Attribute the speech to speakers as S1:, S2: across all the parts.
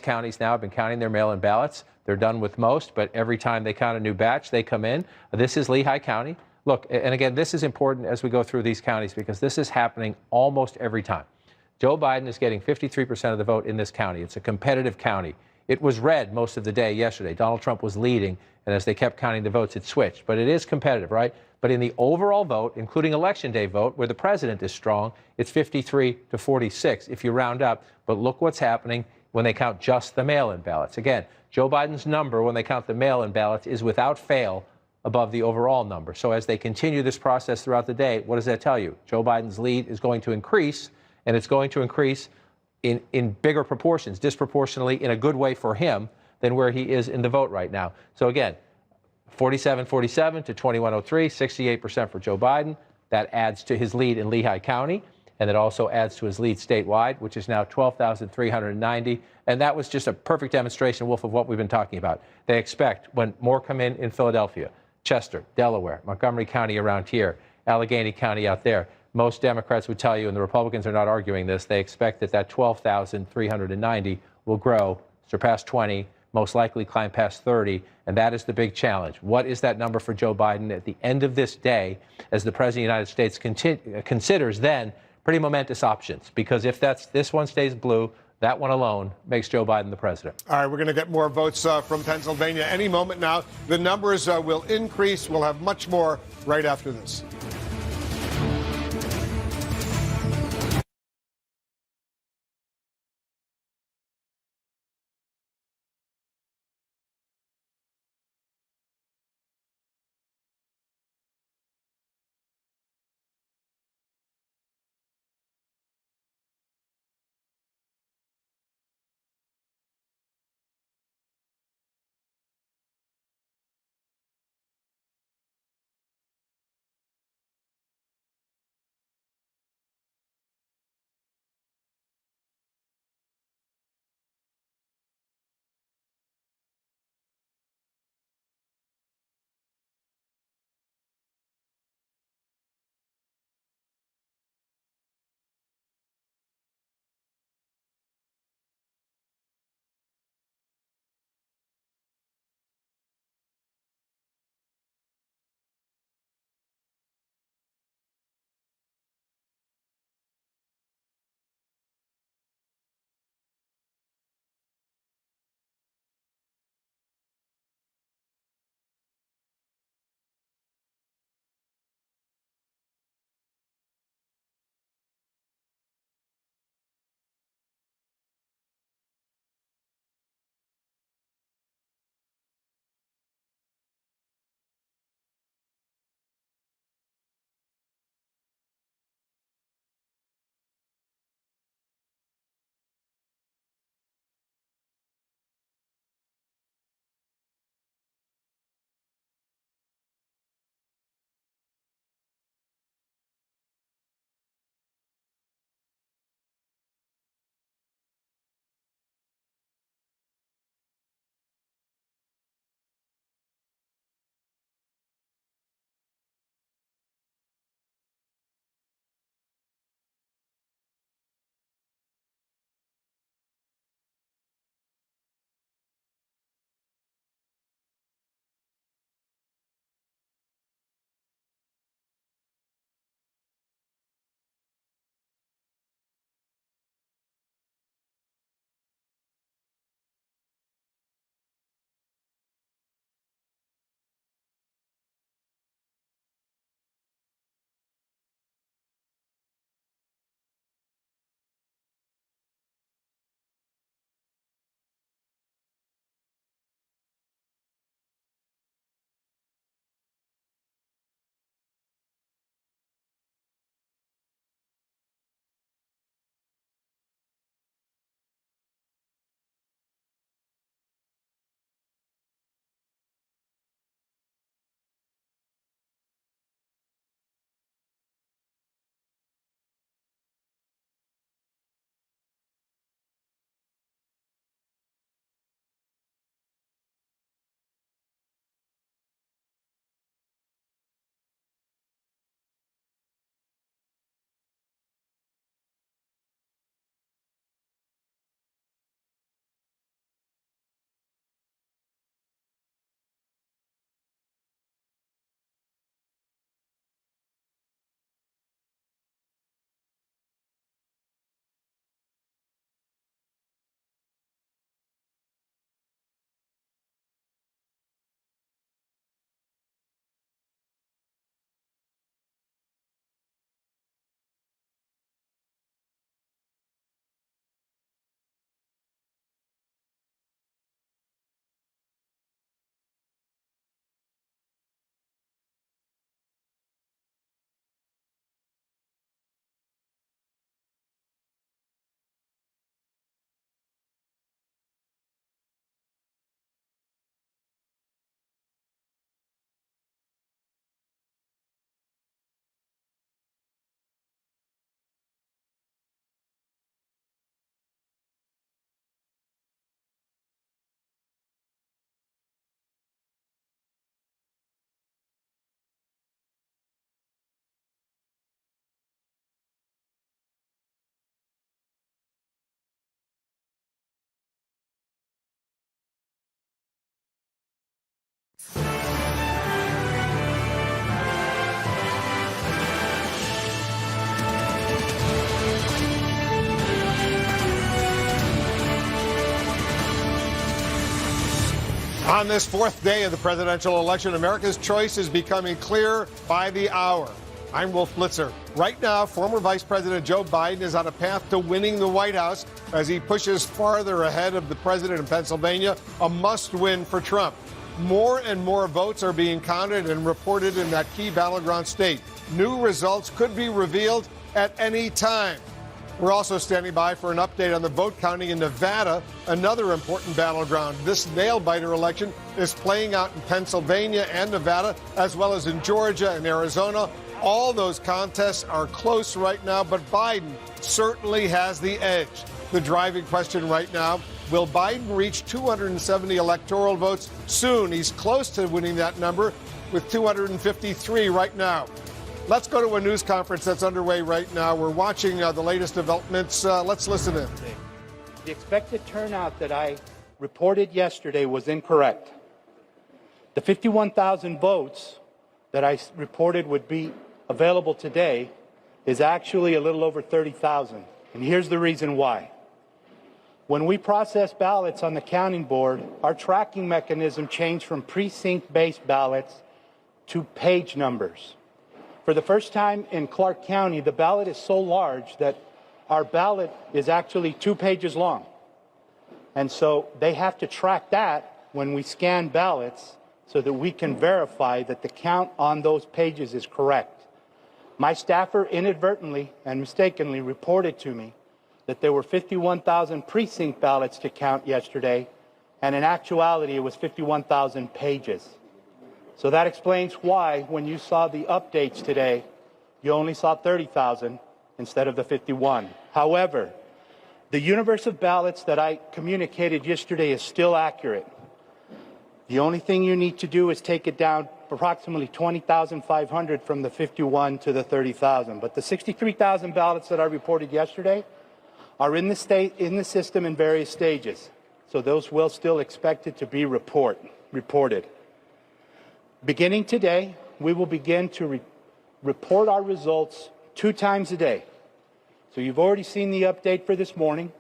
S1: counties now have been counting their mail-in ballots. They're done with most, but every time they count a new batch, they come in. This is Lehigh County. Look, and again, this is important as we go through these counties because this is happening almost every time. Joe Biden is getting 53% of the vote in this county. It's a competitive county. It was red most of the day yesterday. Donald Trump was leading, and as they kept counting the votes, it switched. But it is competitive, right? But in the overall vote, including Election Day vote, where the president is strong, it's 53 to 46 if you round up. But look what's happening when they count just the mail-in ballots. Again, Joe Biden's number when they count the mail-in ballots is without fail above the overall number. So as they continue this process throughout the day, what does that tell you? Joe Biden's lead is going to increase, and it's going to increase in bigger proportions, disproportionately in a good way for him than where he is in the vote right now. So again, 47-47 to 21-03, 68% for Joe Biden. That adds to his lead in Lehigh County, and it also adds to his lead statewide, which is now 12,390. And that was just a perfect demonstration, Wolf, of what we've been talking about. They expect when more come in Philadelphia, Chester, Delaware, Montgomery County around here, Allegheny County out there. Most Democrats would tell you, and the Republicans are not arguing this, they expect that 12,390 will grow, surpass 20, most likely climb past 30, and that is the big challenge. What is that number for Joe Biden at the end of this day as the President of the United States considers then pretty momentous options? Because if this one stays blue, that one alone makes Joe Biden the president.
S2: All right, we're going to get more votes from Pennsylvania any moment now. The numbers will increase. We'll have much more right after this. On this fourth day of the presidential election, America's choice is becoming clearer by the hour. I'm Wolf Blitzer. Right now, former Vice President Joe Biden is on a path to winning the White House as he pushes farther ahead of the president in Pennsylvania, a must-win for Trump. More and more votes are being counted and reported in that key battleground state. New results could be revealed at any time. We're also standing by for an update on the vote counting in Nevada, another important battleground. This nail-biter election is playing out in Pennsylvania and Nevada, as well as in Georgia and Arizona. All those contests are close right now, but Biden certainly has the edge. The driving question right now, will Biden reach 270 electoral votes soon? He's close to winning that number with 253 right now. Let's go to a news conference that's underway right now. We're watching the latest developments. Let's listen in.
S3: The expected turnout that I reported yesterday was incorrect. The 51,000 votes that I reported would be available today is actually a little over 30,000. And here's the reason why. When we process ballots on the counting board, our tracking mechanism changed from precinct-based ballots to page numbers. For the first time in Clark County, the ballot is so large that our ballot is actually 2 pages long. And so they have to track that when we scan ballots so that we can verify that the count on those pages is correct. My staffer inadvertently and mistakenly reported to me that there were 51,000 precinct ballots to count yesterday, and in actuality it was 51,000 pages. So that explains why, when you saw the updates today, you only saw 30,000 instead of the 51. However, the universe of ballots that I communicated yesterday is still accurate. The only thing you need to do is take it down approximately 20,500 from the 51 to the 30,000. But the 63,000 ballots that I reported yesterday are in the system in various stages. So those will still expected to be reported. Beginning today, we will begin to report our results 2 times a day. So you've already seen the update for this morning.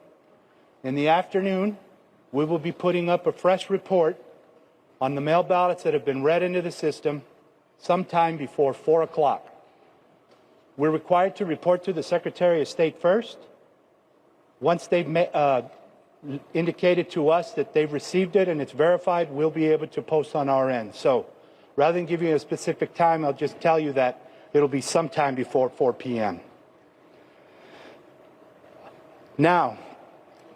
S3: In the afternoon, we will be putting up a fresh report on the mail ballots that have been read into the system sometime before 4 o'clock. We're required to report to the Secretary of State first. Once they've indicated to us that they've received it and it's verified, we'll be able to post on our end. So rather than give you a specific time, I'll just tell you that it'll be sometime before 4 p.m. Now,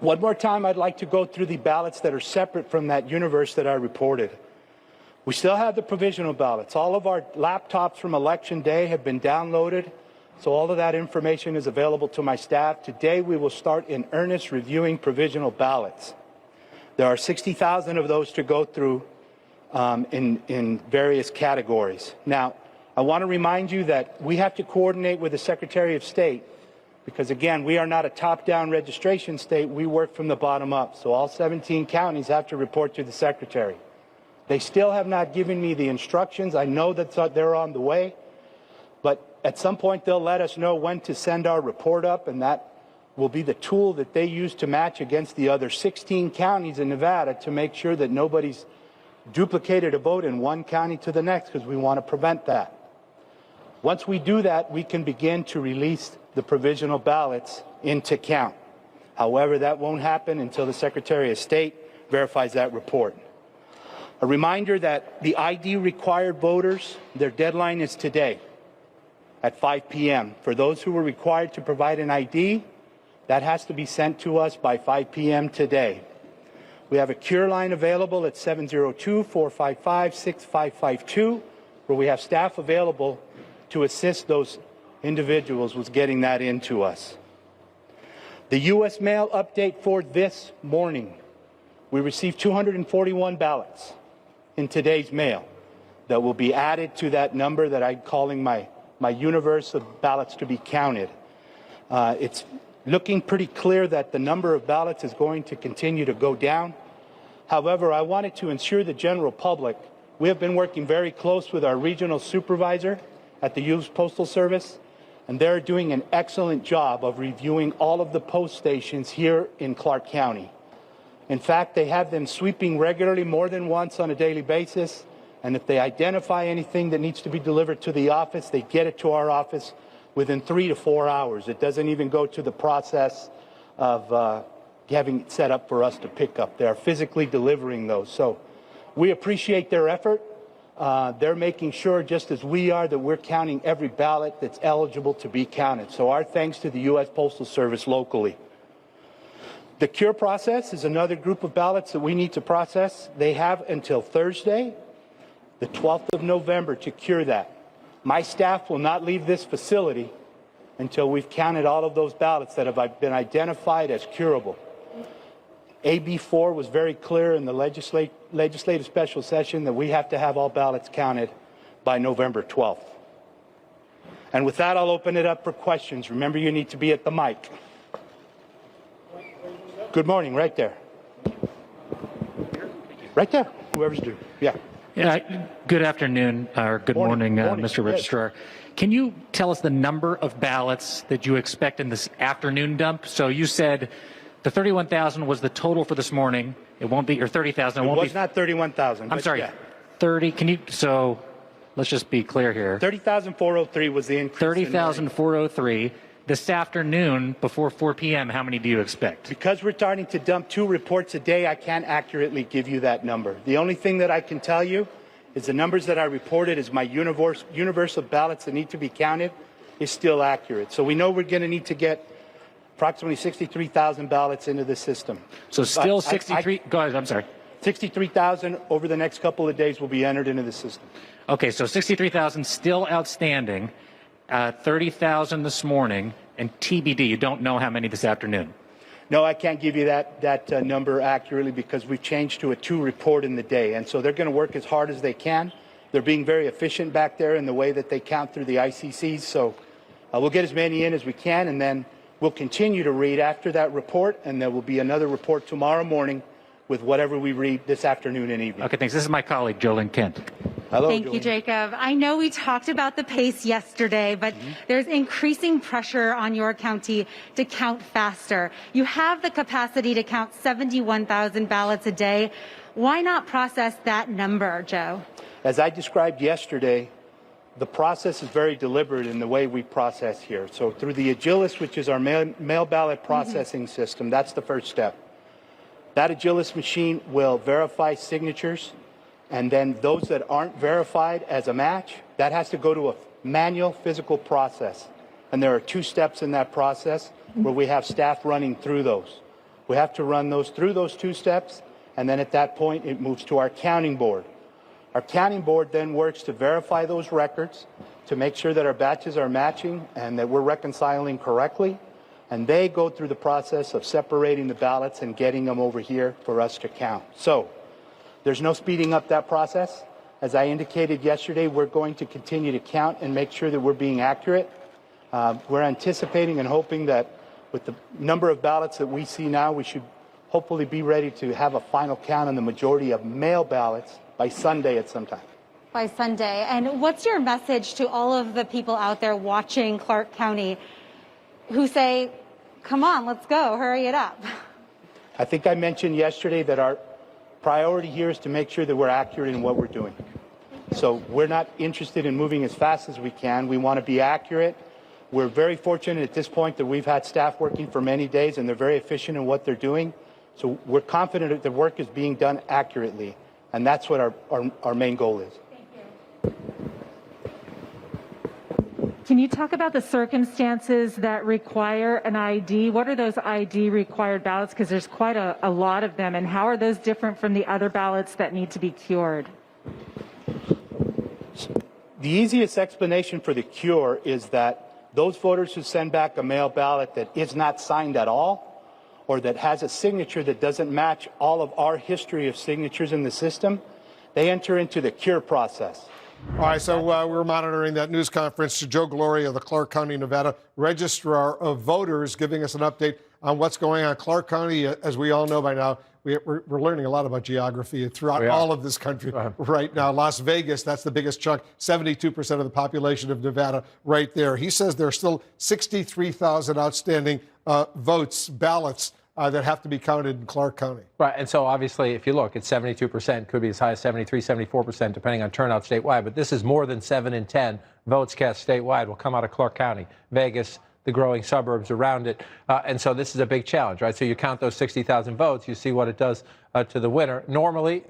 S3: one more time, I'd like to go through the ballots that are separate from that universe that I reported. We still have the provisional ballots. All of our laptops from Election Day have been downloaded, so all of that information is available to my staff. Today, we will start in earnest reviewing provisional ballots. There are 60,000 of those to go through in various categories. Now, I want to remind you that we have to coordinate with the Secretary of State because, again, we are not a top-down registration state. We work from the bottom up. So all 17 counties have to report to the Secretary. They still have not given me the instructions. I know that they're on the way. But at some point, they'll let us know when to send our report up, and that will be the tool that they use to match against the other 16 counties in Nevada to make sure that nobody's duplicated a vote in one county to the next, because we want to prevent that. Once we do that, we can begin to release the provisional ballots into count. However, that won't happen until the Secretary of State verifies that report. A reminder that the ID required voters, their deadline is today at 5 p.m. For those who were required to provide an ID, that has to be sent to us by 5 p.m. today. We have a cure line available at 702-455-6552, where we have staff available to assist those individuals with getting that into us. The U.S. mail update for this morning. We received 241 ballots in today's mail that will be added to that number that I'm calling my universe of ballots to be counted. It's looking pretty clear that the number of ballots is going to continue to go down. However, I wanted to ensure the general public, we have been working very close with our regional supervisor at the U.S. Postal Service, and they're doing an excellent job of reviewing all of the post stations here in Clark County. In fact, they have them sweeping regularly more than once on a daily basis. And if they identify anything that needs to be delivered to the office, they get it to our office within 3 to 4 hours. It doesn't even go to the process of having it set up for us to pick up. They are physically delivering those. So we appreciate their effort. They're making sure, just as we are, that we're counting every ballot that's eligible to be counted. So our thanks to the U.S. Postal Service locally. The cure process is another group of ballots that we need to process. They have until Thursday, the 12th of November, to cure that. My staff will not leave this facility until we've counted all of those ballots that have been identified as curable. AB 4 was very clear in the legislative special session that we have to have all ballots counted by November 12th. And with that, I'll open it up for questions. Remember, you need to be at the mic. Good morning, right there. Right there, whoever's due. Yeah.
S4: Yeah, good afternoon, or good morning, Mr. Registrar. Can you tell us the number of ballots that you expect in this afternoon dump? So you said the 31,000 was the total for this morning. It won't be, or 30,000. It won't be.
S3: It was not 31,000.
S4: I'm sorry,
S3: yeah.
S4: 30. Can you, so let's just be clear here.
S3: 30,403 was the increase.
S4: 30,403. This afternoon, before 4 p.m., how many do you expect?
S3: Because we're starting to dump 2 reports a day, I can't accurately give you that number. The only thing that I can tell you is the numbers that I reported as my universe of ballots that need to be counted is still accurate. So we know we're going to need to get approximately 63,000 ballots into the system.
S4: So still 63, go ahead, I'm sorry.
S3: 63,000 over the next couple of days will be entered into the system.
S4: Okay, so 63,000 still outstanding, 30,000 this morning, and TBD, you don't know how many this afternoon?
S3: No, I can't give you that number accurately because we've changed to a 2 report in the day. And so they're going to work as hard as they can. They're being very efficient back there in the way that they count through the ICCs. So we'll get as many in as we can, and then we'll continue to read after that report, and there will be another report tomorrow morning with whatever we read this afternoon and evening.
S4: Okay, thanks. This is my colleague, Jolene Kent.
S3: Hello,
S5: Thank
S3: Jolene.
S5: you, Jacob. I know we talked about the pace yesterday, but there's increasing pressure on your county to count faster. You have the capacity to count 71,000 ballots a day. Why not process that number, Joe?
S3: As I described yesterday, the process is very deliberate in the way we process here. So through the Agilis, which is our mail ballot processing system, that's the first step. That Agilis machine will verify signatures, and then those that aren't verified as a match, that has to go to a manual physical process. And there are 2 steps in that process where we have staff running through those. We have to run those through those 2 steps, and then at that point it moves to our counting board. Our counting board then works to verify those records to make sure that our batches are matching and that we're reconciling correctly. And they go through the process of separating the ballots and getting them over here for us to count. So there's no speeding up that process. As I indicated yesterday, we're going to continue to count and make sure that we're being accurate. We're anticipating and hoping that with the number of ballots that we see now, we should hopefully be ready to have a final count on the majority of mail ballots by Sunday at some time.
S5: By Sunday. And what's your message to all of the people out there watching Clark County who say, come on, let's go, hurry it up?
S3: I think I mentioned yesterday that our priority here is to make sure that we're accurate in what we're doing. So we're not interested in moving as fast as we can. We want to be accurate. We're very fortunate at this point that we've had staff working for many days and they're very efficient in what they're doing. So we're confident that the work is being done accurately. And that's what our main goal is.
S5: Thank you.
S6: Can you talk about the circumstances that require an ID? What are those ID required ballots? Because there's quite a lot of them. And how are those different from the other ballots that need to be cured?
S3: The easiest explanation for the cure is that those voters who send back a mail ballot that is not signed at all, or that has a signature that doesn't match all of our history of signatures in the system, they enter into the cure process.
S2: All right, so we're monitoring that news conference. Joe Gloria, the Clark County, Nevada Registrar of Voters, giving us an update on what's going on. Clark County, as we all know by now, we're learning a lot about geography throughout all of this country right now. Las Vegas, that's the biggest chunk, 72% of the population of Nevada right there. He says there are still 63,000 outstanding ballots that have to be counted in Clark County.
S1: Right, and so obviously, if you look, it's 72%, could be as high as 73, 74%, depending on turnout statewide. But this is more than 7 in 10 votes cast statewide will come out of Clark County, Vegas, the growing suburbs around it. And so this is a big challenge, right? So you count those 60,000 votes, you see what it does to the winner. Normally,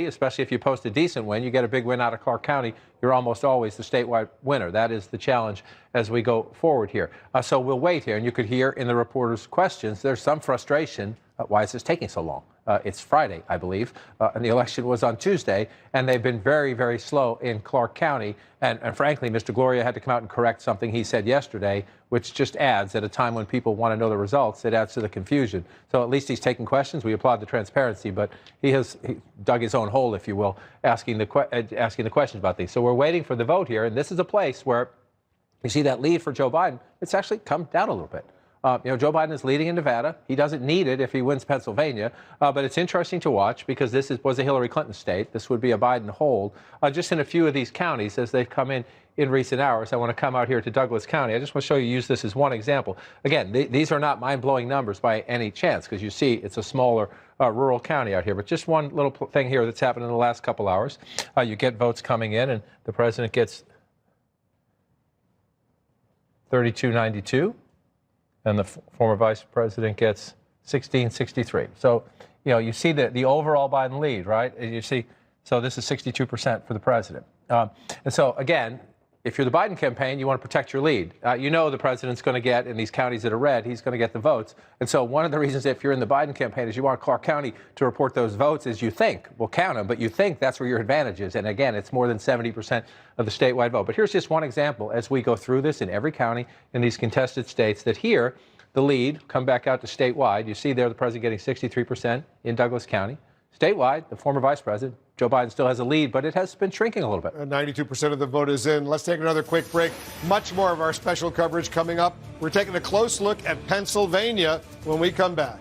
S1: especially if you post a decent win, you get a big win out of Clark County, you're almost always the statewide winner. That is the challenge as we go forward here. So we'll wait here, and you could hear in the reporters' questions, there's some frustration. Why is this taking so long? It's Friday, I believe, and the election was on Tuesday, and they've been very, very slow in Clark County. And frankly, Mr. Gloria had to come out and correct something he said yesterday, which just adds, at a time when people want to know the results, it adds to the confusion. So at least he's taking questions. We applaud the transparency, but he dug his own hole, if you will, asking the questions about these. So we're waiting for the vote here, and this is a place where you see that lead for Joe Biden. It's actually come down a little bit. Joe Biden is leading in Nevada. He doesn't need it if he wins Pennsylvania. But it's interesting to watch because this was a Hillary Clinton state. This would be a Biden hold. Just in a few of these counties as they've come in recent hours. I want to come out here to Douglas County. I just want to use this as one example. Again, these are not mind-blowing numbers by any chance because you see it's a smaller rural county out here. But just one little thing here that's happened in the last couple hours. You get votes coming in, and the president gets 3292. And the former vice president gets 1663. So, you see the overall Biden lead, right? And you see, so this is 62% for the president. And so, again, if you're the Biden campaign, you want to protect your lead. The president's going to get, in these counties that are red, he's going to get the votes. And so one of the reasons if you're in the Biden campaign is you want Clark County to report those votes is you think, we'll count them, but you think that's where your advantage is. And again, it's more than 70% of the statewide vote. But here's just one example as we go through this in every county in these contested states that here, the lead, come back out to statewide. You see there the president getting 63% in Douglas County. Statewide, the former vice president, Joe Biden, still has a lead, but it has been shrinking a little bit.
S2: 92% of the vote is in. Let's take another quick break. Much more of our special coverage coming up. We're taking a close look at Pennsylvania when we come back.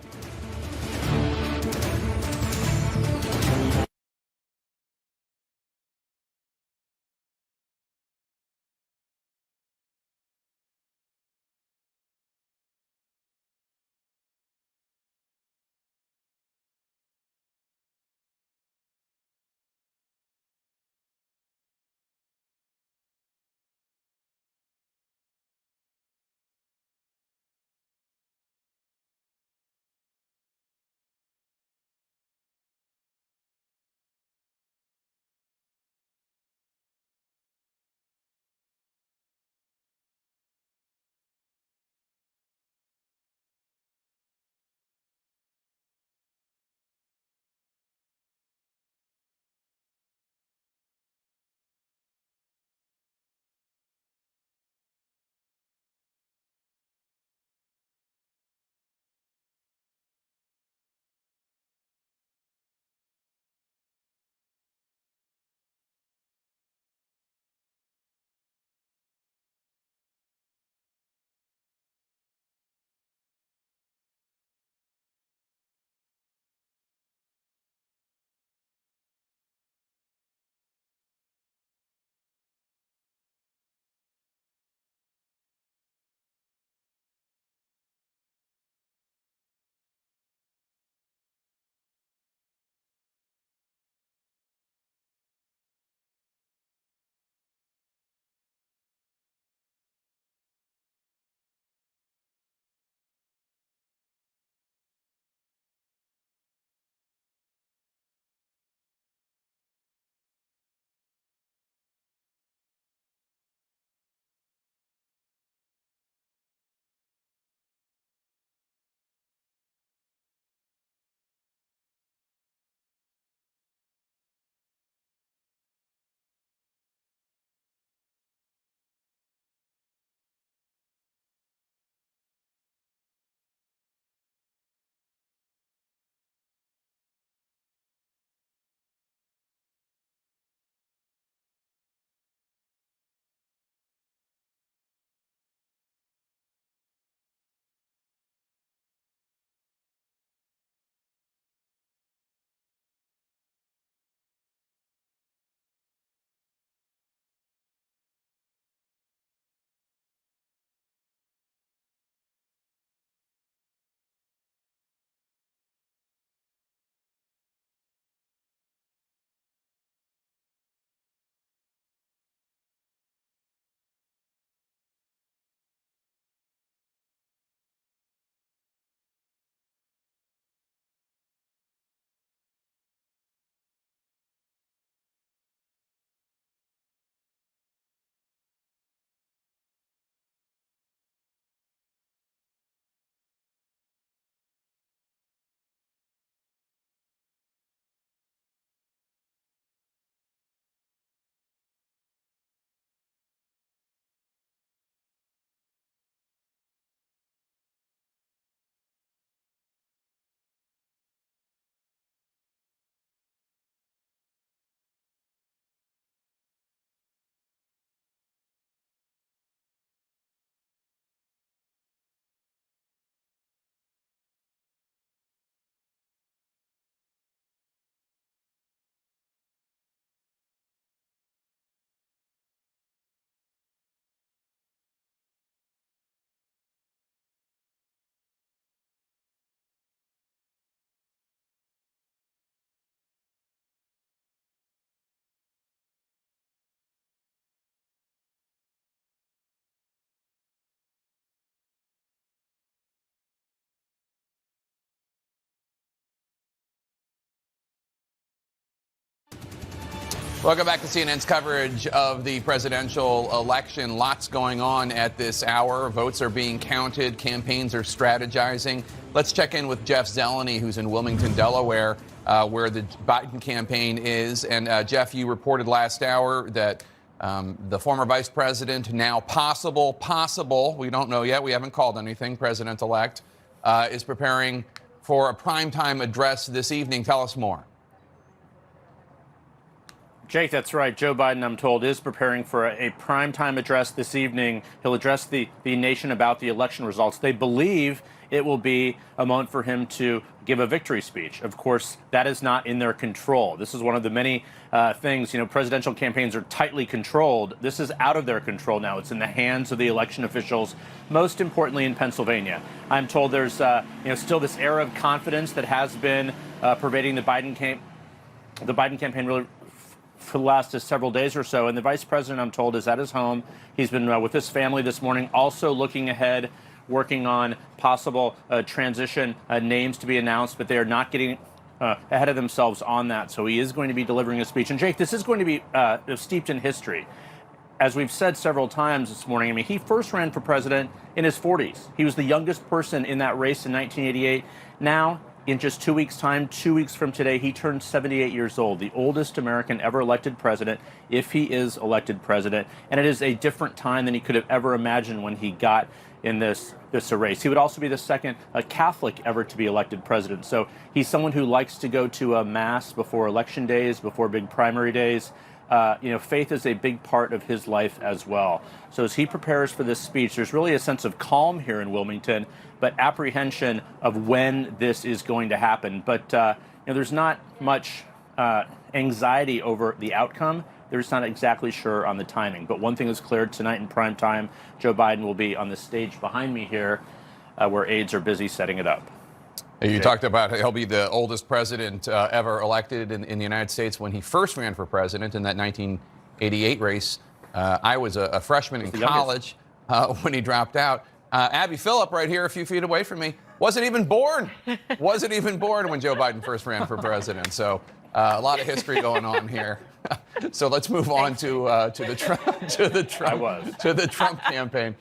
S7: Welcome back to CNN's coverage of the presidential election. Lots going on at this hour. Votes are being counted. Campaigns are strategizing. Let's check in with Jeff Zeleny, who's in Wilmington, Delaware, where the Biden campaign is. And Jeff, you reported last hour that the former vice president, now possible, we don't know yet, we haven't called anything, president-elect, is preparing for a primetime address this evening. Tell us more.
S8: Jake, that's right. Joe Biden, I'm told, is preparing for a primetime address this evening. He'll address the nation about the election results. They believe it will be a moment for him to give a victory speech. Of course, that is not in their control. This is one of the many things, presidential campaigns are tightly controlled. This is out of their control now. It's in the hands of the election officials, most importantly in Pennsylvania. I'm told there's, still this air of confidence that has been pervading the Biden campaign really for the last several days or so. And the vice president, I'm told, is at his home. He's been with his family this morning, also looking ahead, working on possible transition names to be announced, but they are not getting ahead of themselves on that. So he is going to be delivering a speech. And Jake, this is going to be steeped in history. As we've said several times this morning, he first ran for president in his 40s. He was the youngest person in that race in 1988. Now, in just 2 weeks' time, 2 weeks from today, he turned 78 years old, the oldest American ever elected president, if he is elected president. And it is a different time than he could have ever imagined when he got in this race. He would also be the second Catholic ever to be elected president. So he's someone who likes to go to a mass before election days, before big primary days. Faith is a big part of his life as well. So as he prepares for this speech, there's really a sense of calm here in Wilmington, but apprehension of when this is going to happen. But there's not much anxiety over the outcome. They're just not exactly sure on the timing. But one thing is clear: tonight in prime time, Joe Biden will be on the stage behind me here, where aides are busy setting it up.
S7: You talked about he'll be the oldest president ever elected in the United States. When he first ran for president in that 1988 race, I was a freshman in college when he dropped out. Abby Phillip, right here, a few feet away from me, wasn't even born when Joe Biden first ran for president. So a lot of history going on here. So let's move on to the Trump campaign.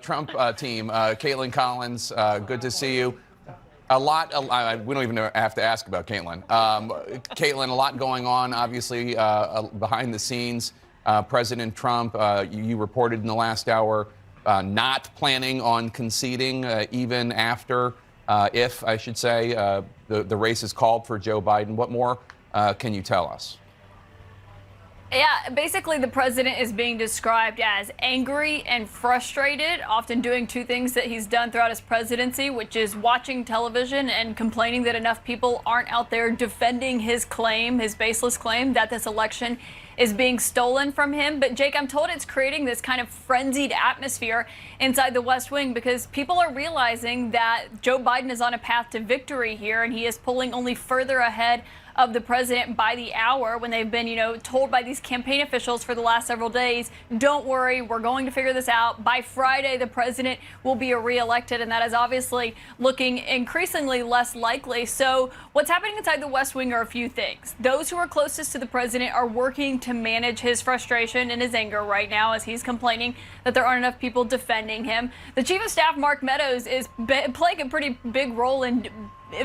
S7: Trump team. Caitlin Collins, good to see you. We don't even have to ask about Caitlin. Caitlin, a lot going on, obviously, behind the scenes. President Trump, you reported in the last hour, not planning on conceding even after, if I should say, the race is called for Joe Biden. What more can you tell us?
S9: Yeah, basically the president is being described as angry and frustrated, often doing two things that he's done throughout his presidency, which is watching television and complaining that enough people aren't out there defending his claim, his baseless claim that this election is being stolen from him. But Jake, I'm told it's creating this kind of frenzied atmosphere inside the West Wing because people are realizing that Joe Biden is on a path to victory here, and he is pulling only further ahead of the president by the hour when they've been, told by these campaign officials for the last several days, don't worry, we're going to figure this out. By Friday, the president will be reelected, and that is obviously looking increasingly less likely. So what's happening inside the West Wing are a few things. Those who are closest to the president are working to manage his frustration and his anger right now as he's complaining that there aren't enough people defending him. The chief of staff, Mark Meadows, is playing a pretty big role in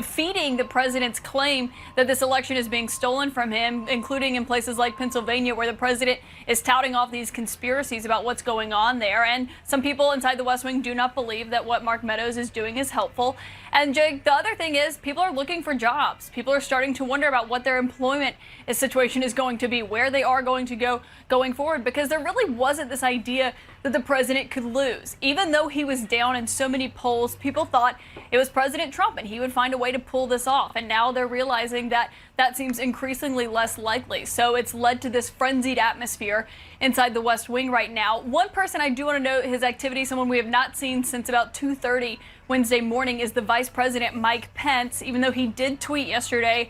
S9: feeding the president's claim that this election is being stolen from him, including in places like Pennsylvania, where the president is touting off these conspiracies about what's going on there. And some people inside the West Wing do not believe that what Mark Meadows is doing is helpful. And Jake, the other thing is people are looking for jobs. People are starting to wonder about what their employment situation is going to be, where they are going to go going forward, because there really wasn't this idea that the president could lose. Even though he was down in so many polls, people thought it was President Trump and he would find a way to pull this off. And now they're realizing that that seems increasingly less likely. So it's led to this frenzied atmosphere inside the West Wing right now. One person I do want to note his activity, someone we have not seen since about 2:30 Wednesday morning, is the Vice President Mike Pence, even though he did tweet yesterday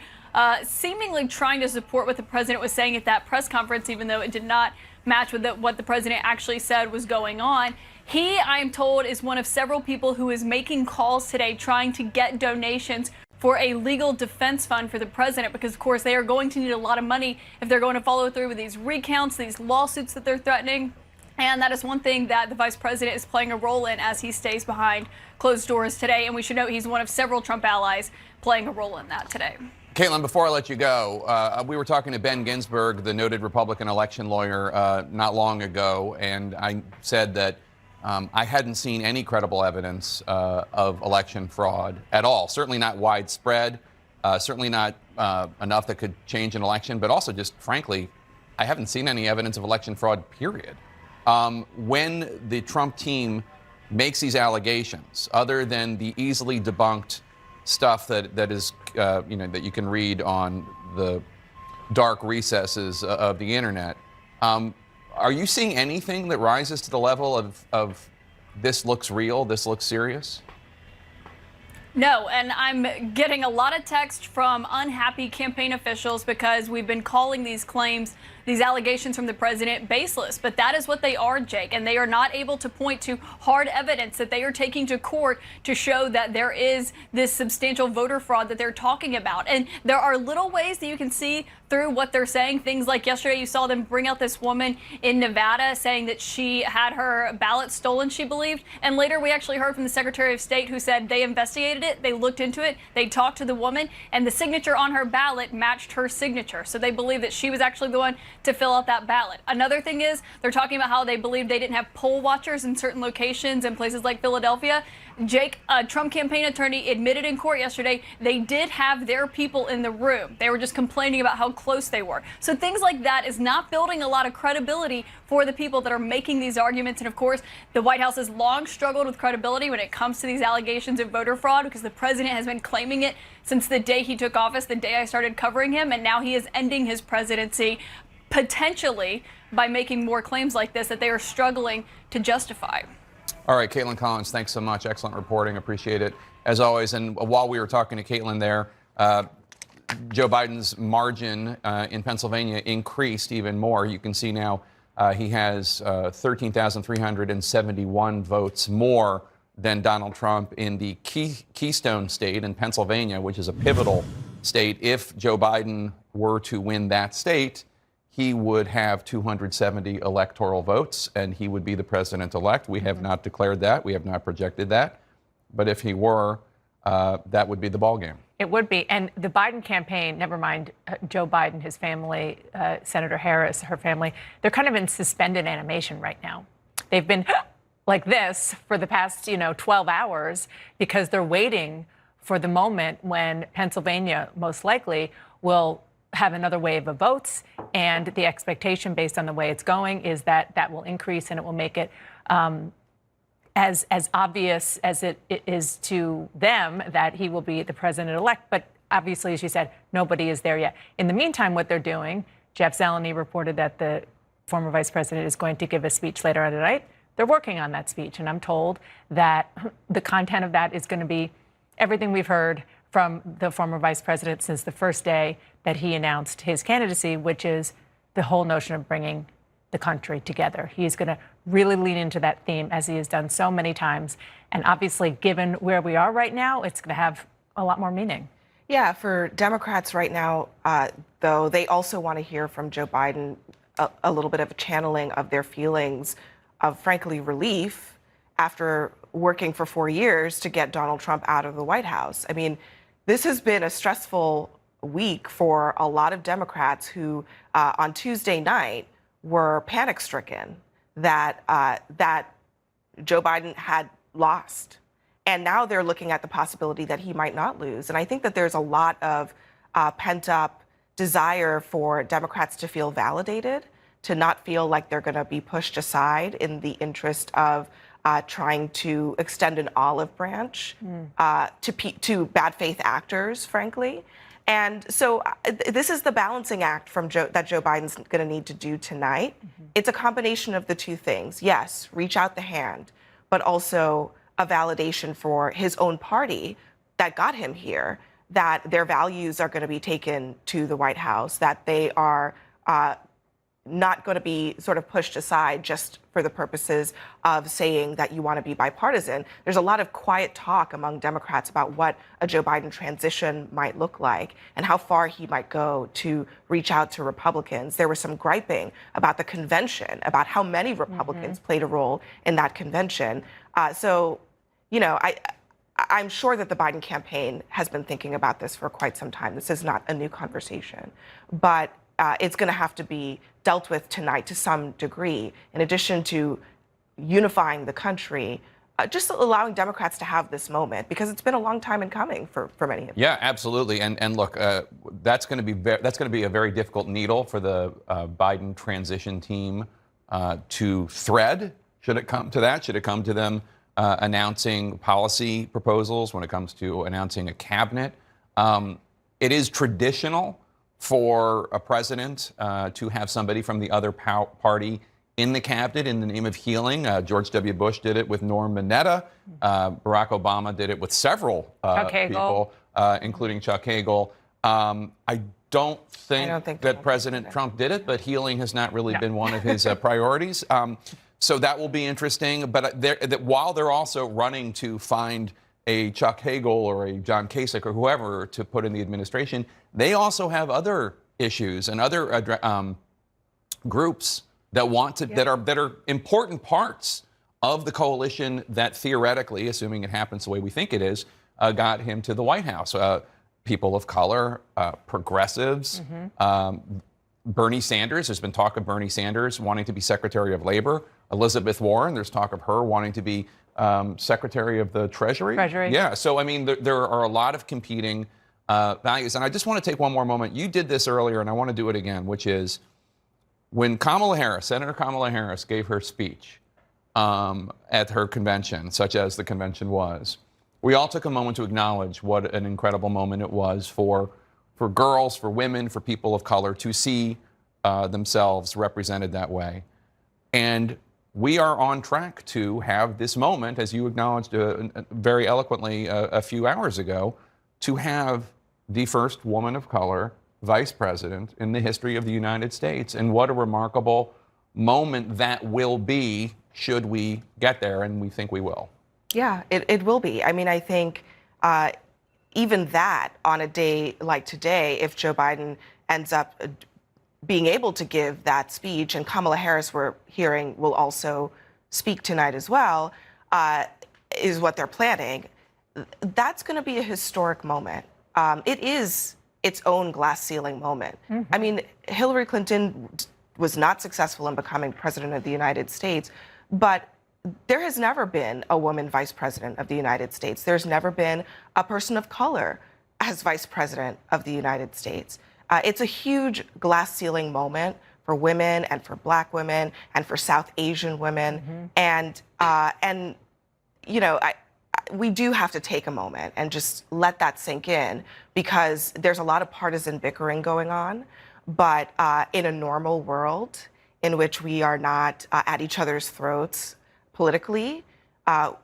S9: seemingly trying to support what the president was saying at that press conference, even though it did not match with what the president actually said was going on. He, I am told, is one of several people who is making calls today trying to get donations for a legal defense fund for the president, because, of course, they are going to need a lot of money if they're going to follow through with these recounts, these lawsuits that they're threatening. And that is one thing that the vice president is playing a role in as he stays behind closed doors today. And we should note he's one of several Trump allies playing a role in that today.
S7: Caitlin, before I let you go, we were talking to Ben Ginsberg, the noted Republican election lawyer, not long ago, and I said that I hadn't seen any credible evidence of election fraud at all. Certainly not widespread, certainly not enough that could change an election, but also just, frankly, I haven't seen any evidence of election fraud, period. When the Trump team makes these allegations, other than the easily debunked stuff that is, that you can read on the dark recesses of the internet, are you seeing anything that rises to the level of this looks real, this looks serious?
S9: No, and I'm getting a lot of text from unhappy campaign officials because we've been calling these claims, these allegations from the president, baseless. But that is what they are, Jake, and they are not able to point to hard evidence that they are taking to court to show that there is this substantial voter fraud that they're talking about. And there are little ways that you can see through what they're saying. Things like yesterday you saw them bring out this woman in Nevada saying that she had her ballot stolen, she believed. And later we actually heard from the Secretary of State who said they investigated it, they looked into it, they talked to the woman, and the signature on her ballot matched her signature. So they believe that she was actually the one to fill out that ballot. Another thing is they're talking about how they believe they didn't have poll watchers in certain locations in places like Philadelphia. Jake, a Trump campaign attorney, admitted in court yesterday they did have their people in the room. They were just complaining about how close they were. So things like that is not building a lot of credibility for the people that are making these arguments. And of course, the White House has long struggled with credibility when it comes to these allegations of voter fraud, because the president has been claiming it since the day he took office, the day I started covering him. And now he is ending his presidency potentially by making more claims like this that they are struggling to justify.
S7: All right, Caitlin Collins, thanks so much. Excellent reporting. Appreciate it, as always. And while we were talking to Caitlin there, Joe Biden's margin in Pennsylvania increased even more. You can see now he has 13,371 votes more than Donald Trump in the Keystone State in Pennsylvania, which is a pivotal state. If Joe Biden were to win that state, he would have 270 electoral votes, and he would be the president-elect. We have not declared that. We have not projected that. But if he were, that would be the ballgame.
S10: It would be. And the Biden campaign, never mind Joe Biden, his family, Senator Harris, her family, they're kind of in suspended animation right now. They've been like this for the past, 12 hours because they're waiting for the moment when Pennsylvania most likely will have another wave of votes, and the expectation based on the way it's going is that that will increase and it will make it as obvious as it is to them that he will be the president-elect. But obviously, as you said, nobody is there yet. In the meantime, what they're doing, Jeff Zeleny reported that the former vice president is going to give a speech later on tonight. They're working on that speech, and I'm told that the content of that is going to be everything we've heard from the former vice president since the first day that he announced his candidacy, which is the whole notion of bringing the country together. He's going to really lean into that theme, as he has done so many times. And obviously, given where we are right now, it's going to have a lot more meaning.
S11: Yeah, for Democrats right now, though, they also want to hear from Joe Biden a little bit of a channeling of their feelings of, frankly, relief after working for 4 years to get Donald Trump out of the White House. I mean, this has been a stressful week for a lot of Democrats who, on Tuesday night, were panic-stricken that Joe Biden had lost. And now they're looking at the possibility that he might not lose. And I think that there's a lot of pent-up desire for Democrats to feel validated, to not feel like they're going to be pushed aside in the interest of trying to extend an olive branch to bad faith actors, frankly. And so this is the balancing act that Joe Biden's going to need to do tonight. It's a combination of the two things. Yes, reach out the hand, but also a validation for his own party that got him here, that their values are going to be taken to the White House, that they are not going to be sort of pushed aside just for the purposes of saying that you want to be bipartisan. There's a lot of quiet talk among Democrats about what a Joe Biden transition might look like and how far he might go to reach out to Republicans. There was some griping about the convention, about how many Republicans played a role in that convention. So, you know, I'm sure that the Biden campaign has been thinking about this for quite some time. This is not a new conversation, but it's going to have to be dealt with tonight to some degree, in addition to unifying the country, just allowing Democrats to have this moment, because it's been a long time in coming for many of them.
S7: Yeah, absolutely. And look, that's going to be a very difficult needle for the Biden transition team to thread. Should it come to that? Should it come to them announcing policy proposals when it comes to announcing a cabinet? It is traditional for a president to have somebody from the other party in the cabinet in the name of healing. George W. Bush did it with Norm Mineta. Barack Obama did it with several people, including Chuck Hagel. I don't think that President Trump did it, but healing has not really been one of his priorities. So that will be interesting. But while they're also running to find a Chuck Hagel or a John Kasich or whoever to put in the administration, they also have other issues and other groups that want to that are important parts of the coalition that theoretically, assuming it happens the way we think it is, got him to the White House. People of color, progressives, Bernie Sanders. There's been talk of Bernie Sanders wanting to be Secretary of Labor. Elizabeth Warren, there's talk of her wanting to be Secretary of the Treasury. Yeah, so I mean, there are a lot of competing values. And I just want to take one more moment. You did this earlier, and I want to do it again, which is when Senator Kamala Harris gave her speech at her convention, such as the convention was, we all took a moment to acknowledge what an incredible moment it was for girls, for women, for people of color to see themselves represented that way. And we are on track to have this moment, as you acknowledged very eloquently a few hours ago, to have the first woman of color vice president in the history of the United States. And what a remarkable moment that will be should we get there, and we think we will.
S11: Yeah, it will be. I mean, I think even that on a day like today, if Joe Biden ends up being able to give that speech, and Kamala Harris, we're hearing, will also speak tonight as well, is what they're planning. That's going to be a historic moment. It is its own glass ceiling moment. I mean, Hillary Clinton was not successful in becoming president of the United States, but there has never been a woman vice president of the United States. There's never been a person of color as vice president of the United States. It's a huge glass ceiling moment for women and for Black women and for South Asian women. And you know, we do have to take a moment and just let that sink in, because there's a lot of partisan bickering going on. But in a normal world in which we are not at each other's throats politically, and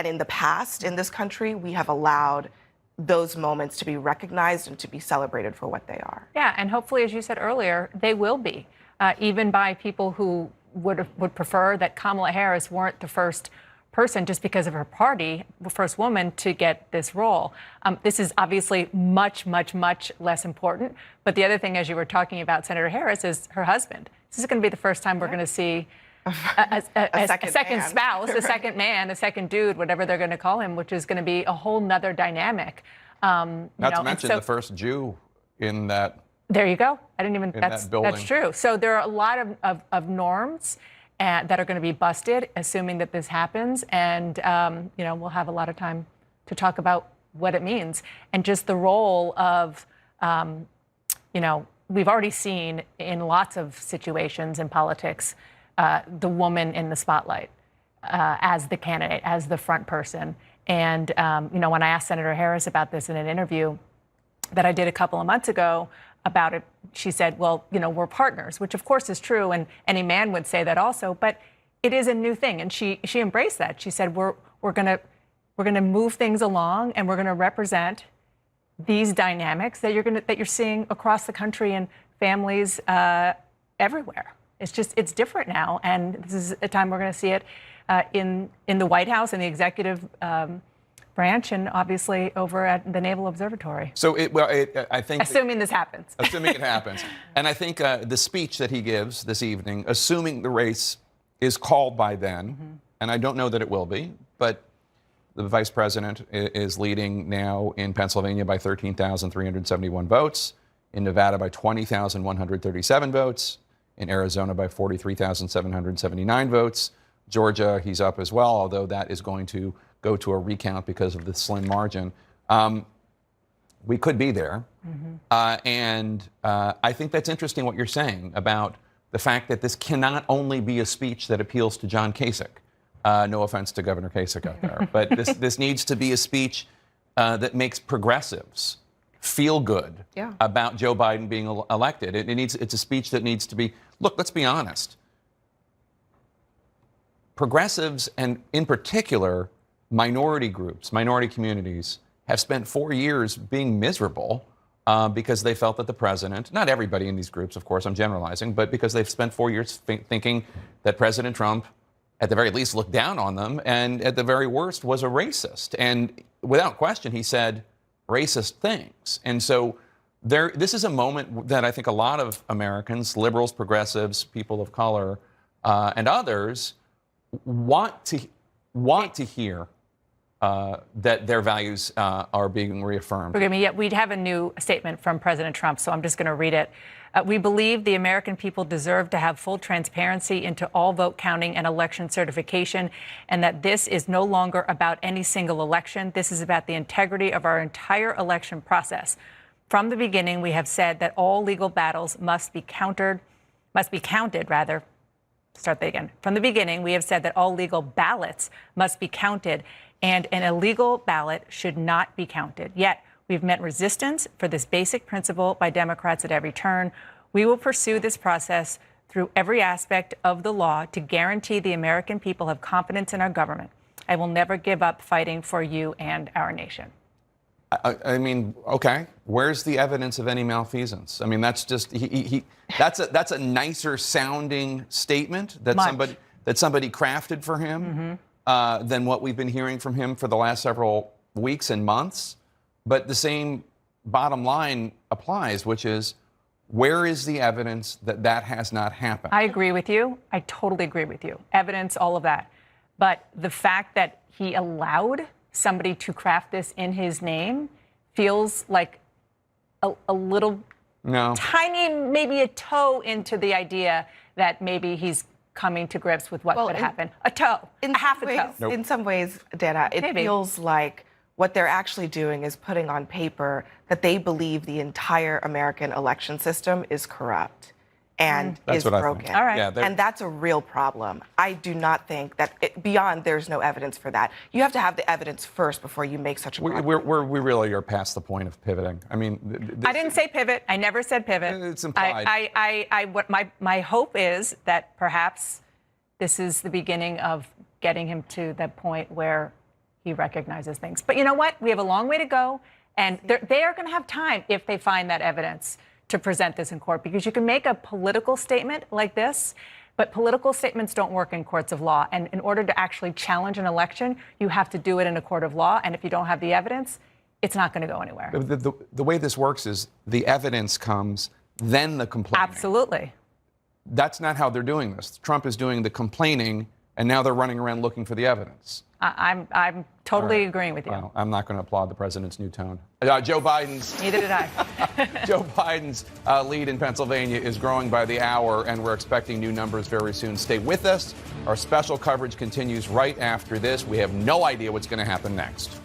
S11: in the past in this country, we have allowed those moments to be recognized and to be celebrated for what they are.
S10: Yeah, and hopefully, as you said earlier, they will be, even by people who would prefer that Kamala Harris weren't the first person just because of her party, the first woman to get this role. This is obviously much, much, much less important. But the other thing, as you were talking about Senator Harris, is her husband. This is going to be the first time we're going to see a second spouse, a second man, a second dude, whatever they're going to call him, which is going to be a whole nother dynamic.
S7: Not to mention the first Jew in that.
S10: There you go. I didn't even.
S7: That building.
S10: That's true. So there are a lot of norms that are going to be busted, assuming that this happens, and you know, we'll have a lot of time to talk about what it means and just the role of, you know, we've already seen in lots of situations in politics. The woman in the spotlight as the candidate, as the front person. And, you know, when I asked Senator Harris about this in an interview that I did a couple of months ago about it, she said, well, you know, we're partners, which of course is true. And any man would say that also. But it is a new thing. And she embraced that. She said, we're going to move things along, and we're going to represent these dynamics that you're seeing across the country and families everywhere. It's different now. And this is a time we're going to see it in the White House and the executive branch, and obviously over at the Naval Observatory.
S7: So, I think...
S10: Assuming this happens.
S7: Assuming it happens. And I think the speech that he gives this evening, assuming the race is called by then, and I don't know that it will be, but the vice president is leading now in Pennsylvania by 13,371 votes, in Nevada by 20,137 votes, in Arizona by 43,779 votes. Georgia, he's up as well, although that is going to go to a recount because of the slim margin. We could be there. And I think that's interesting what you're saying about the fact that this cannot only be a speech that appeals to John Kasich. No offense to Governor Kasich out there, but this needs to be a speech that makes progressives feel good about Joe Biden being elected. It's a speech that needs to be, look, let's be honest. Progressives, and in particular, minority groups, minority communities, have spent 4 years being miserable because they felt that the president, not everybody in these groups, of course, I'm generalizing, but because they've spent 4 years thinking that President Trump, at the very least, looked down on them, and at the very worst, was a racist. And without question, he said racist things. And so this is a moment that I think a lot of Americans, liberals, progressives, people of color, and others want to hear that their values are being reaffirmed.
S10: Forgive me, yet we'd have a new statement from President Trump, so I'm just going to read it. We believe the American people deserve to have full transparency into all vote counting and election certification, and that this is no longer about any single election. This is about the integrity of our entire election process. From the beginning, we have said that all legal battles must be counted. From the beginning, we have said that all legal ballots must be counted, and an illegal ballot should not be counted. Yet, we've met resistance for this basic principle by Democrats at every turn. We will pursue this process through every aspect of the law to guarantee the American people have confidence in our government. I will never give up fighting for you and our nation.
S7: I mean, okay, where's the evidence of any malfeasance? I mean, that's just that's a nicer sounding statement that somebody crafted for him than what we've been hearing from him for the last several weeks and months. But the same bottom line applies, which is, where is the evidence that that has not happened?
S10: I agree with you. I totally agree with you. Evidence, all of that. But the fact that he allowed somebody to craft this in his name feels like a little tiny, maybe a toe into the idea that maybe he's coming to grips with what could happen. A toe, half a toe.
S11: Nope. In some ways, Dana, it feels like what they're actually doing is putting on paper that they believe the entire American election system is corrupt and is broken.
S10: All right.
S7: Yeah,
S11: and that's a real problem. I do not think that beyond there's no evidence for that. You have to have the evidence first before you make such a
S7: we really are past the point of pivoting. I mean,
S10: I didn't say pivot. I never said pivot.
S7: It's implied.
S10: What my hope is that perhaps this is the beginning of getting him to the point where he recognizes things. But you know what? We have a long way to go, and they are going to have time if they find that evidence to present this in court, because you can make a political statement like this, but political statements don't work in courts of law. And in order to actually challenge an election, you have to do it in a court of law. And if you don't have the evidence, it's not going to go anywhere.
S7: The way this works is the evidence comes, then the complaining.
S10: Absolutely.
S7: That's not how they're doing this. Trump is doing the complaining, and now they're running around looking for the evidence.
S10: I'm totally agreeing with you.
S7: Well, I'm not going to applaud the president's new tone. Joe Biden's.
S10: Neither did I.
S7: Joe Biden's lead in Pennsylvania is growing by the hour, and we're expecting new numbers very soon. Stay with us. Our special coverage continues right after this. We have no idea what's going to happen next.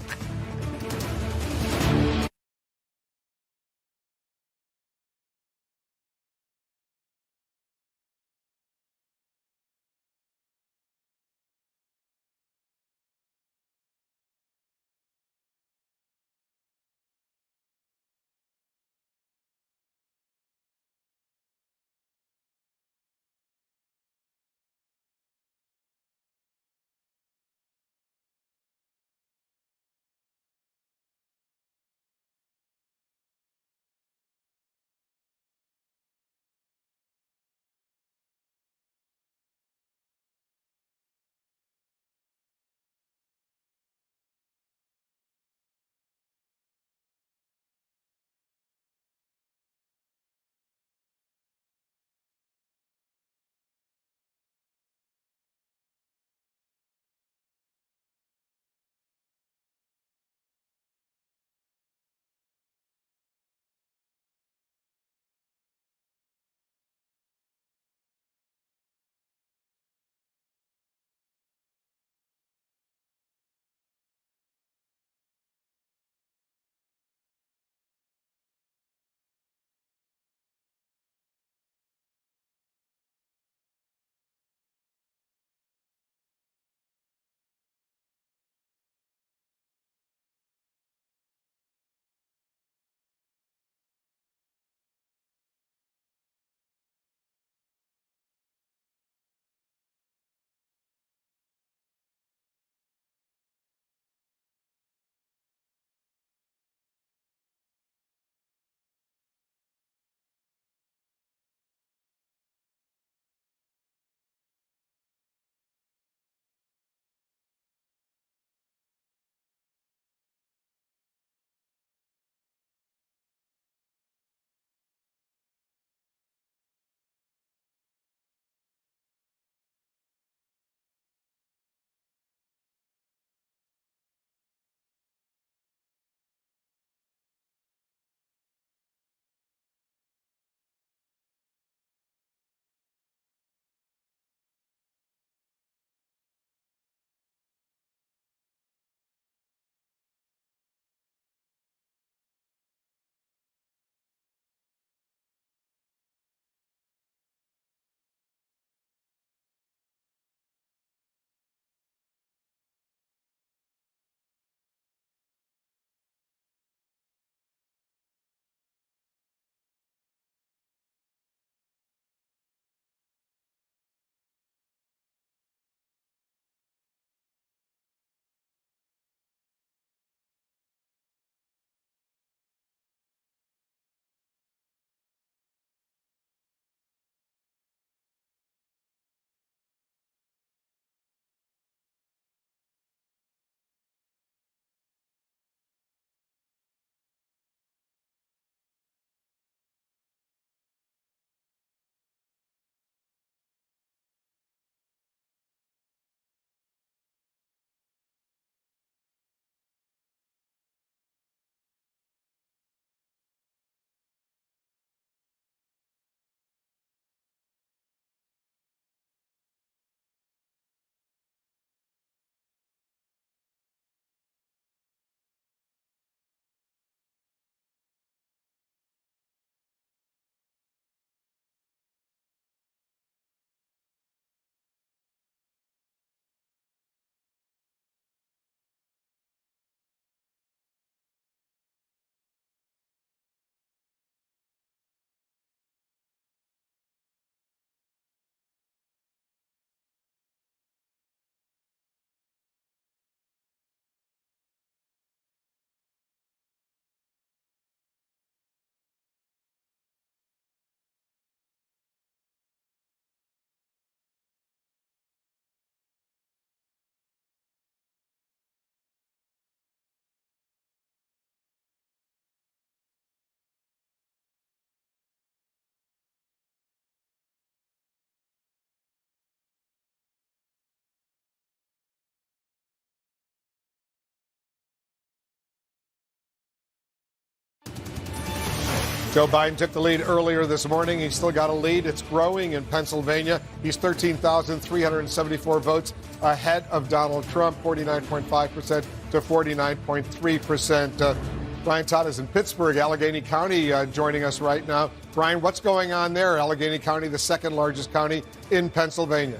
S2: Joe Biden took the lead earlier this morning. He's still got a lead. It's growing in Pennsylvania. He's 13,374 votes ahead of Donald Trump, 49.5% to 49.3%. Brian Todd is in Pittsburgh, Allegheny County, joining us right now. Brian, what's going on there? Allegheny County, the second largest county in Pennsylvania.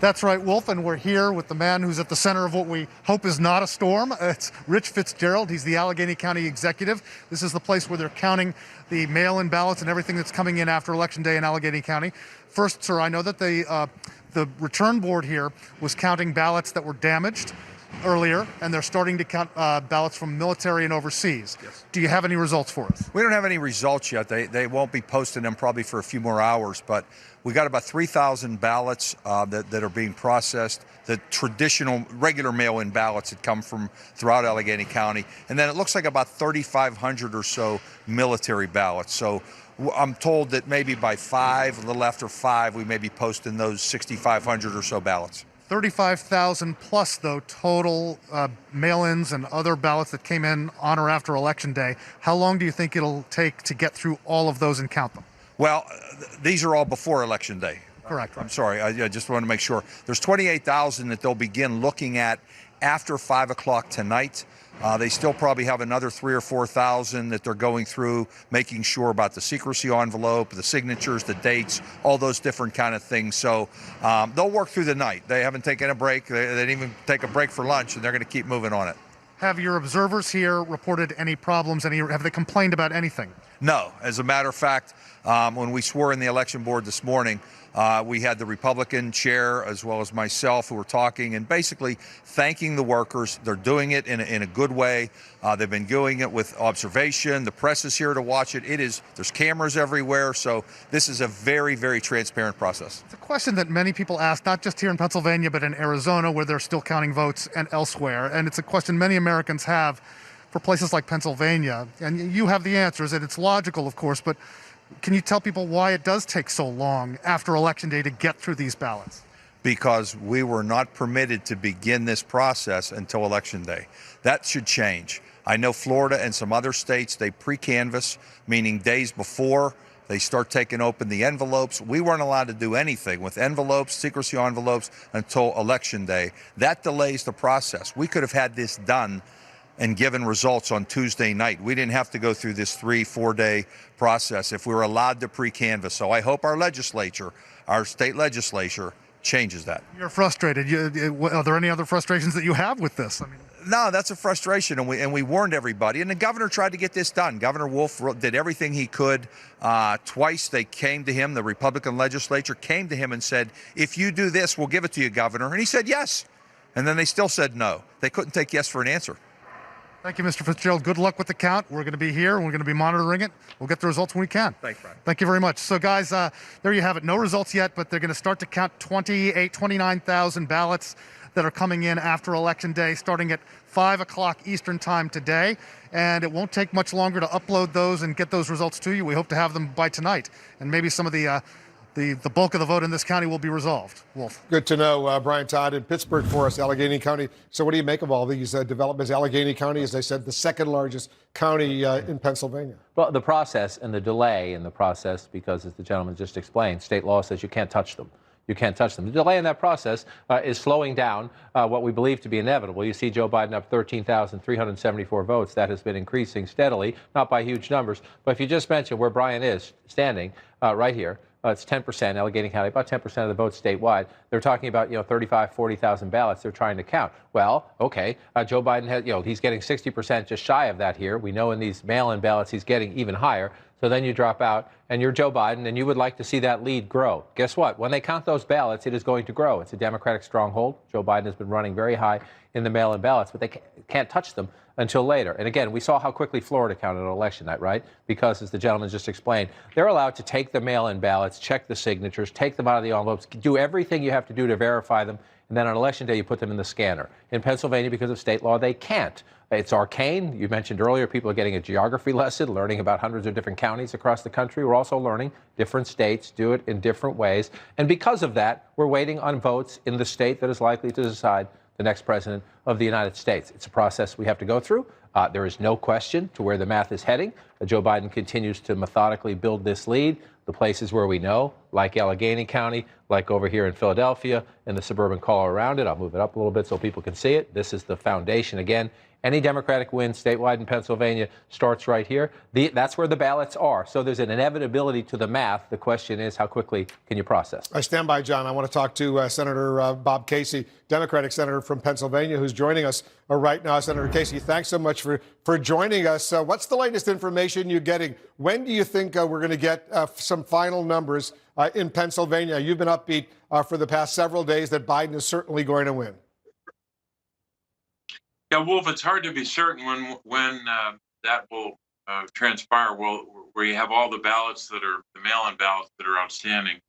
S12: That's right, Wolf, and we're here with the man who's at the center of what we hope is not a storm. It's Rich Fitzgerald. He's the Allegheny County executive. This is the place where they're counting the mail-in ballots and everything that's coming in after Election Day in Allegheny County. First, sir, I know that the return board here was counting ballots that were damaged earlier, and they're starting to count ballots from military and overseas. Yes. Do you have any results for us?
S13: We don't have any results yet. They won't be posting them probably for a few more hours, but we got about 3,000 ballots that are being processed, the traditional regular mail-in ballots that come from throughout Allegheny County, and then it looks like about 3,500 or so military ballots. So I'm told that maybe by 5, a little after 5, we may be posting those 6,500 or so ballots.
S12: 35,000 plus, though, total mail-ins and other ballots that came in on or after Election Day. How long do you think it'll take to get through all of those and count them?
S13: Well, these are all before Election Day.
S12: Correct.
S13: I'm sorry. I just want to make sure. There's 28,000 that they'll begin looking at after 5 o'clock tonight. They still probably have another 3,000 or 4,000 that they're going through, making sure about the secrecy envelope, the signatures, the dates, all those different kind of things. So they'll work through the night. They haven't taken a break. They didn't even take a break for lunch, and they're going to keep moving on it.
S12: Have your observers here reported any problems? Have they complained about anything?
S13: No. As a matter of fact, when we swore in the election board this morning, we had the Republican chair as well as myself who were talking and basically thanking the workers. They're doing it in a good way. They've been doing it with observation. The press is here to watch it. There's cameras everywhere. So this is a very, very transparent process.
S12: It's a question that many people ask, not just here in Pennsylvania, but in Arizona, where they're still counting votes, and elsewhere. And it's a question many Americans have for places like Pennsylvania. And you have the answers, and it's logical, of course, but can you tell people why it does take so long after Election Day to get through these ballots?
S13: Because we were not permitted to begin this process until Election Day. That should change. I know Florida and some other states, they pre-canvass, meaning days before they start taking open the envelopes. We weren't allowed to do anything with envelopes, secrecy envelopes, until Election Day. That delays the process. We could have had this done and given results on Tuesday night. We didn't have to go through this 3-4 day process if we were allowed to pre-canvass. So I hope our legislature, our state legislature, changes that.
S12: You're frustrated. Are there any other frustrations that you have with this?
S13: No, that's a frustration, and we warned everybody. And the governor tried to get this done. Governor Wolf did everything he could. Twice they came to him, the Republican legislature came to him and said, if you do this, we'll give it to you, Governor. And he said yes. And then they still said no. They couldn't take yes for an answer.
S12: Thank you, Mr. Fitzgerald. Good luck with the count. We're going to be here, and we're going to be monitoring it. We'll get the results when we can.
S13: Thanks, Brian.
S12: Thank you very much. So, guys, there you have it. No results yet, but they're going to start to count 29,000 ballots that are coming in after Election Day, starting at 5 o'clock Eastern Time today. And it won't take much longer to upload those and get those results to you. We hope to have them by tonight. And maybe some of the bulk of the vote in this county will be resolved. Wolf.
S2: Good to know. Brian Todd in Pittsburgh for us, Allegheny County. So what do you make of all these developments? Allegheny County, as I said, the second largest county in Pennsylvania.
S1: Well, the process and the delay in the process, because as the gentleman just explained, state law says you can't touch them. You can't touch them. The delay in that process is slowing down what we believe to be inevitable. You see Joe Biden up 13,374 votes. That has been increasing steadily, not by huge numbers. But if you just mention where Brian is standing right here, it's 10%, Allegheny County, about 10% of the votes statewide. They're talking about, 35, 40,000 ballots they're trying to count. Well, okay, Joe Biden has, he's getting 60%, just shy of that here. We know in these mail-in ballots he's getting even higher. So then you drop out and you're Joe Biden and you would like to see that lead grow. Guess what? When they count those ballots, it is going to grow. It's a Democratic stronghold. Joe Biden has been running very high in the mail-in ballots, but they can't touch them until later. And again, we saw how quickly Florida counted on election night, right? Because as the gentleman just explained, they're allowed to take the mail-in ballots, check the signatures, take them out of the envelopes, do everything you have to do to verify them. And then on election day, you put them in the scanner. In Pennsylvania, because of state law, they can't. It's arcane. You mentioned earlier, people are getting a geography lesson, learning about hundreds of different counties across the country. We're also learning different states do it in different ways. And because of that, we're waiting on votes in the state that is likely to decide the next president of the United States. It's a process we have to go through. There is no question to where the math is heading. Joe Biden continues to methodically build this lead. The places where we know, like Allegheny County, like over here in Philadelphia, and the suburban core around it. I'll move it up a little bit so people can see it. This is the foundation. Again, any Democratic win statewide in Pennsylvania starts right here. That's where the ballots are. So there's an inevitability to the math. The question is, how quickly can you process?
S2: I stand by, John. I want to talk to Senator Bob Casey, Democratic senator from Pennsylvania, who's joining us right now. Senator Casey, thanks so much for joining us. What's the latest information you're getting? When do you think we're going to get some final numbers in Pennsylvania? You've been upbeat for the past several days that Biden is certainly going to win.
S14: Yeah, Wolf, it's hard to be certain when that will transpire. Well, where you have all the ballots that are the mail-in ballots that are outstanding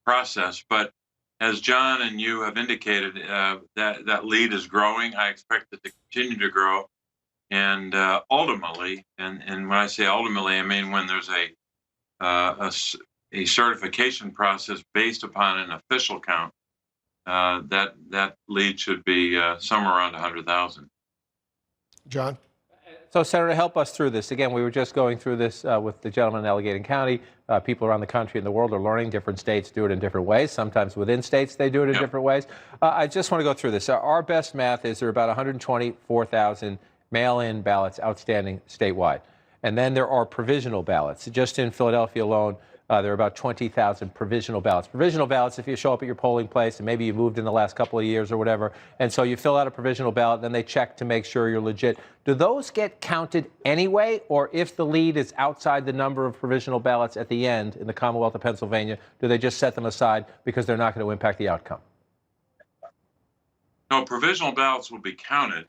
S14: process. But as John and you have indicated, that lead is growing. I expect it to continue to grow, and ultimately, and when I say ultimately, I mean when there's a certification process based upon an official count. That lead should be somewhere around 100,000.
S2: John?
S1: So, Senator, help us through this. Again, we were just going through this with the gentleman in Allegheny County. People around the country and the world are learning. Different states do it in different ways. Sometimes within states, they do it in different ways. I just want to go through this. Our best math is there are about 124,000 mail-in ballots outstanding statewide. And then there are provisional ballots. Just in Philadelphia alone, there are about 20,000 provisional ballots. Provisional ballots, if you show up at your polling place and maybe you moved in the last couple of years or whatever, and so you fill out a provisional ballot, then they check to make sure you're legit. Do those get counted anyway, or if the lead is outside the number of provisional ballots at the end in the Commonwealth of Pennsylvania, do they just set them aside because they're not going to impact the outcome?
S14: No, provisional ballots will be counted.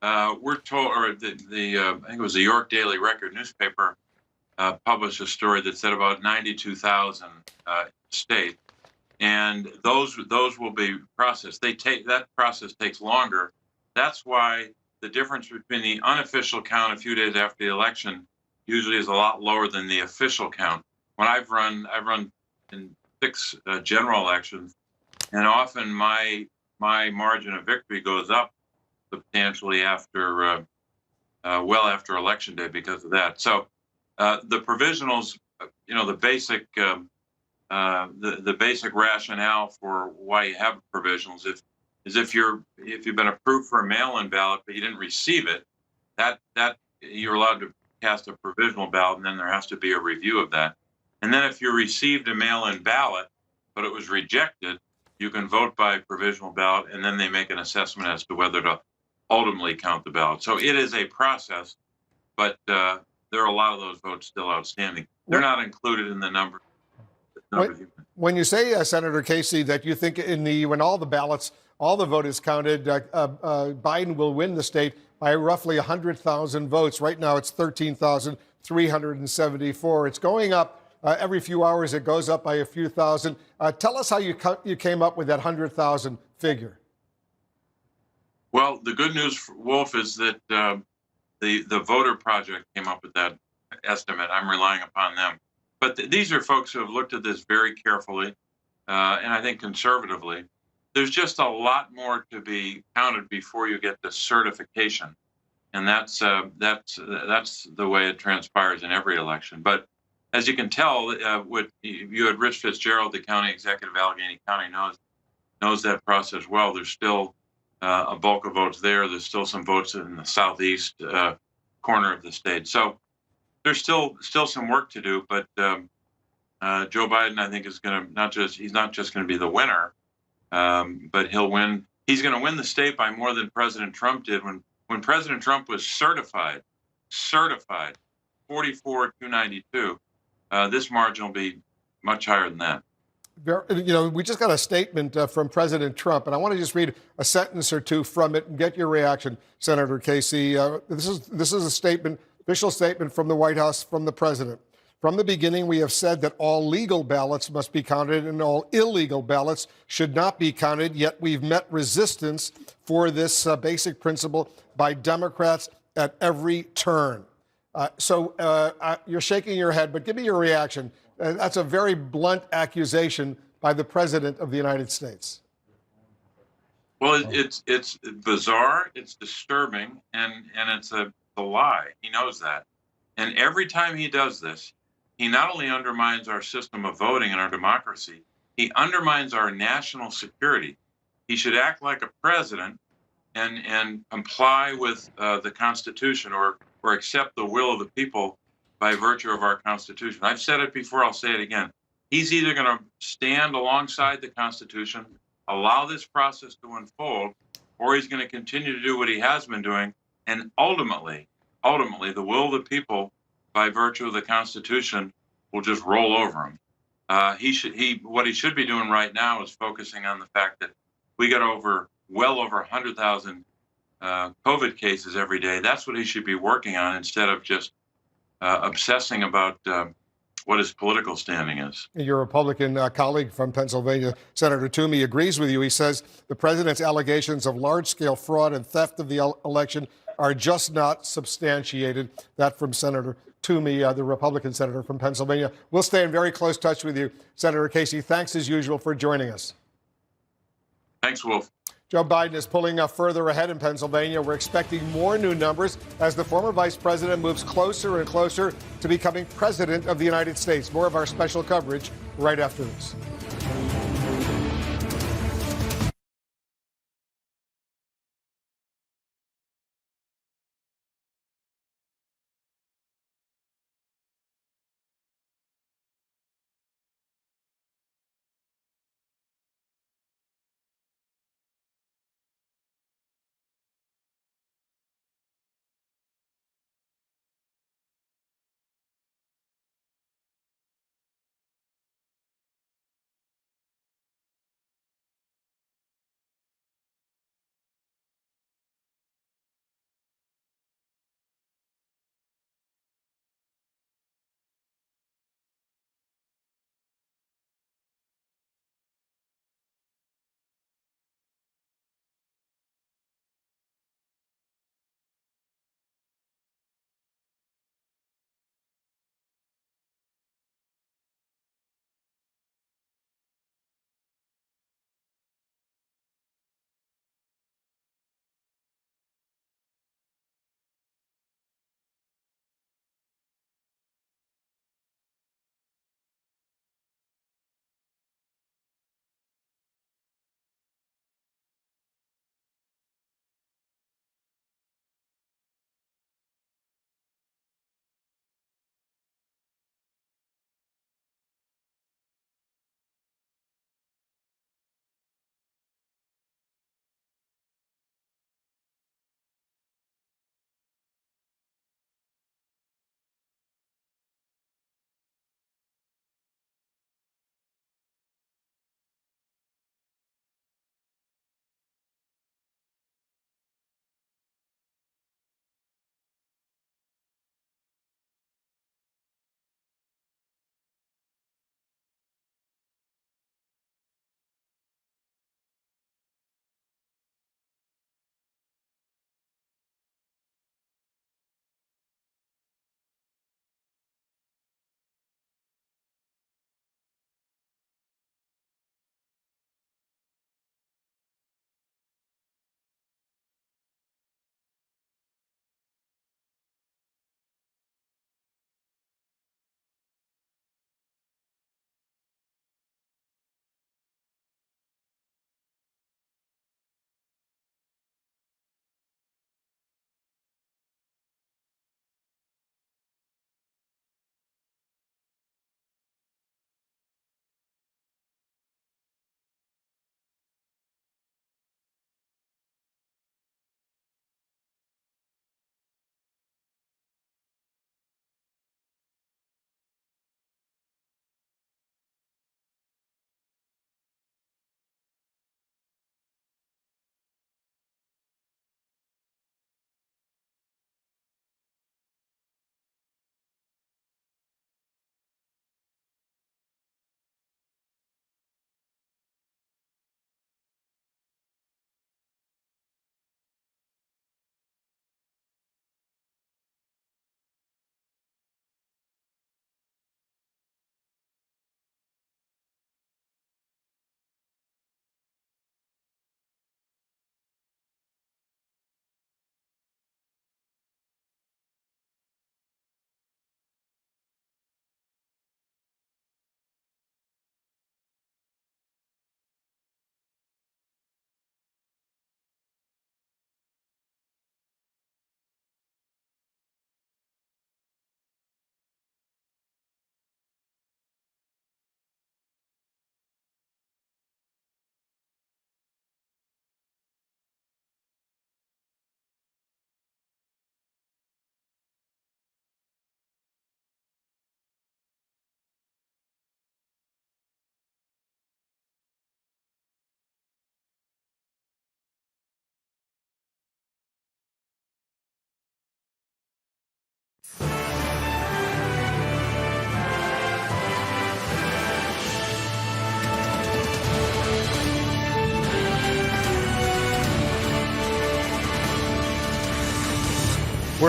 S14: We're told, or I think it was the York Daily Record newspaper published a story that said about 92,000 state, and those will be processed. That process takes longer. That's why the difference between the unofficial count a few days after the election usually is a lot lower than the official count. When I've run in 6 general elections, and often my margin of victory goes up substantially after well after election day because of that. So. The provisionals, the basic rationale for why you have provisionals is if you've been approved for a mail-in ballot but you didn't receive it, that you're allowed to cast a provisional ballot, and then there has to be a review of that. And then if you received a mail-in ballot but it was rejected, you can vote by provisional ballot, and then they make an assessment as to whether to ultimately count the ballot. So it is a process, but there are a lot of those votes still outstanding. They're not included in the number.
S2: When you say, Senator Casey, that you think when all the ballots, all the vote is counted, Biden will win the state by roughly 100,000 votes. Right now, it's 13,374. It's going up every few hours. It goes up by a few thousand. Tell us how you came up with that 100,000 figure.
S14: Well, the good news, Wolf, is that the Voter Project came up with that estimate. I'm relying upon them. But these are folks who have looked at this very carefully, and I think conservatively. There's just a lot more to be counted before you get to certification, and that's the way it transpires in every election. But as you can tell, you had Rich Fitzgerald, the county executive of Allegheny County, knows that process well. There's still a bulk of votes there. There's still some votes in the southeast corner of the state. So there's still some work to do. But Joe Biden, I think, is going to he's not just going to be the winner, but he'll win. He's going to win the state by more than President Trump did when President Trump was certified 44,292. This margin will be much higher than that.
S2: We just got a statement from President Trump, and I want to just read a sentence or two from it and get your reaction, Senator Casey. This is a statement, official statement from the White House, from the president. From the beginning, we have said that all legal ballots must be counted and all illegal ballots should not be counted, yet we've met resistance for this basic principle by Democrats at every turn. So you're shaking your head, but give me your reaction. That's a very blunt accusation by the President of the United States.
S14: Well, it's bizarre, it's disturbing, and it's a lie. He knows that. And every time he does this, he not only undermines our system of voting and our democracy, he undermines our national security. He should act like a president and comply with the Constitution or accept the will of the people by virtue of our Constitution. I've said it before, I'll say it again. He's either going to stand alongside the Constitution, allow this process to unfold, or he's going to continue to do what he has been doing, and ultimately, the will of the people, by virtue of the Constitution, will just roll over him. What he should be doing right now is focusing on the fact that we got well over 100,000 COVID cases every day. That's what he should be working on instead of just obsessing about what his political standing is.
S2: Your Republican colleague from Pennsylvania, Senator Toomey, agrees with you. He says the president's allegations of large-scale fraud and theft of the election are just not substantiated. That from Senator Toomey, the Republican senator from Pennsylvania. We'll stay in very close touch with you. Senator Casey, thanks as usual for joining us.
S14: Thanks, Wolf.
S2: Joe Biden is pulling further ahead in Pennsylvania. We're expecting more new numbers as the former vice president moves closer and closer to becoming president of the United States. More of our special coverage right after this.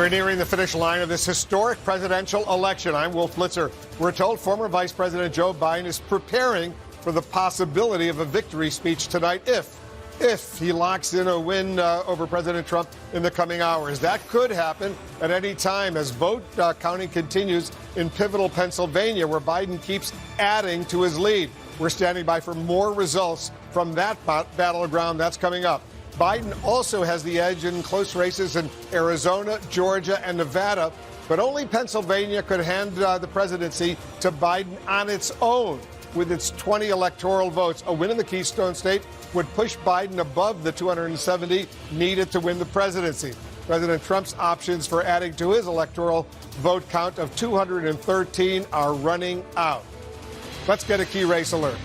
S2: We're nearing the finish line of this historic presidential election. I'm Wolf Blitzer. We're told former Vice President Joe Biden is preparing for the possibility of a victory speech tonight if he locks in a win over President Trump in the coming hours. That could happen at any time as vote counting continues in pivotal Pennsylvania, where Biden keeps adding to his lead. We're standing by for more results from that battleground. That's coming up. Biden also has the edge in close races in Arizona, Georgia, and Nevada, but only Pennsylvania could hand the presidency to Biden on its own with its 20 electoral votes. A win in the Keystone State would push Biden above the 270 needed to win the presidency. President Trump's options for adding to his electoral vote count of 213 are running out. Let's get a key race alert.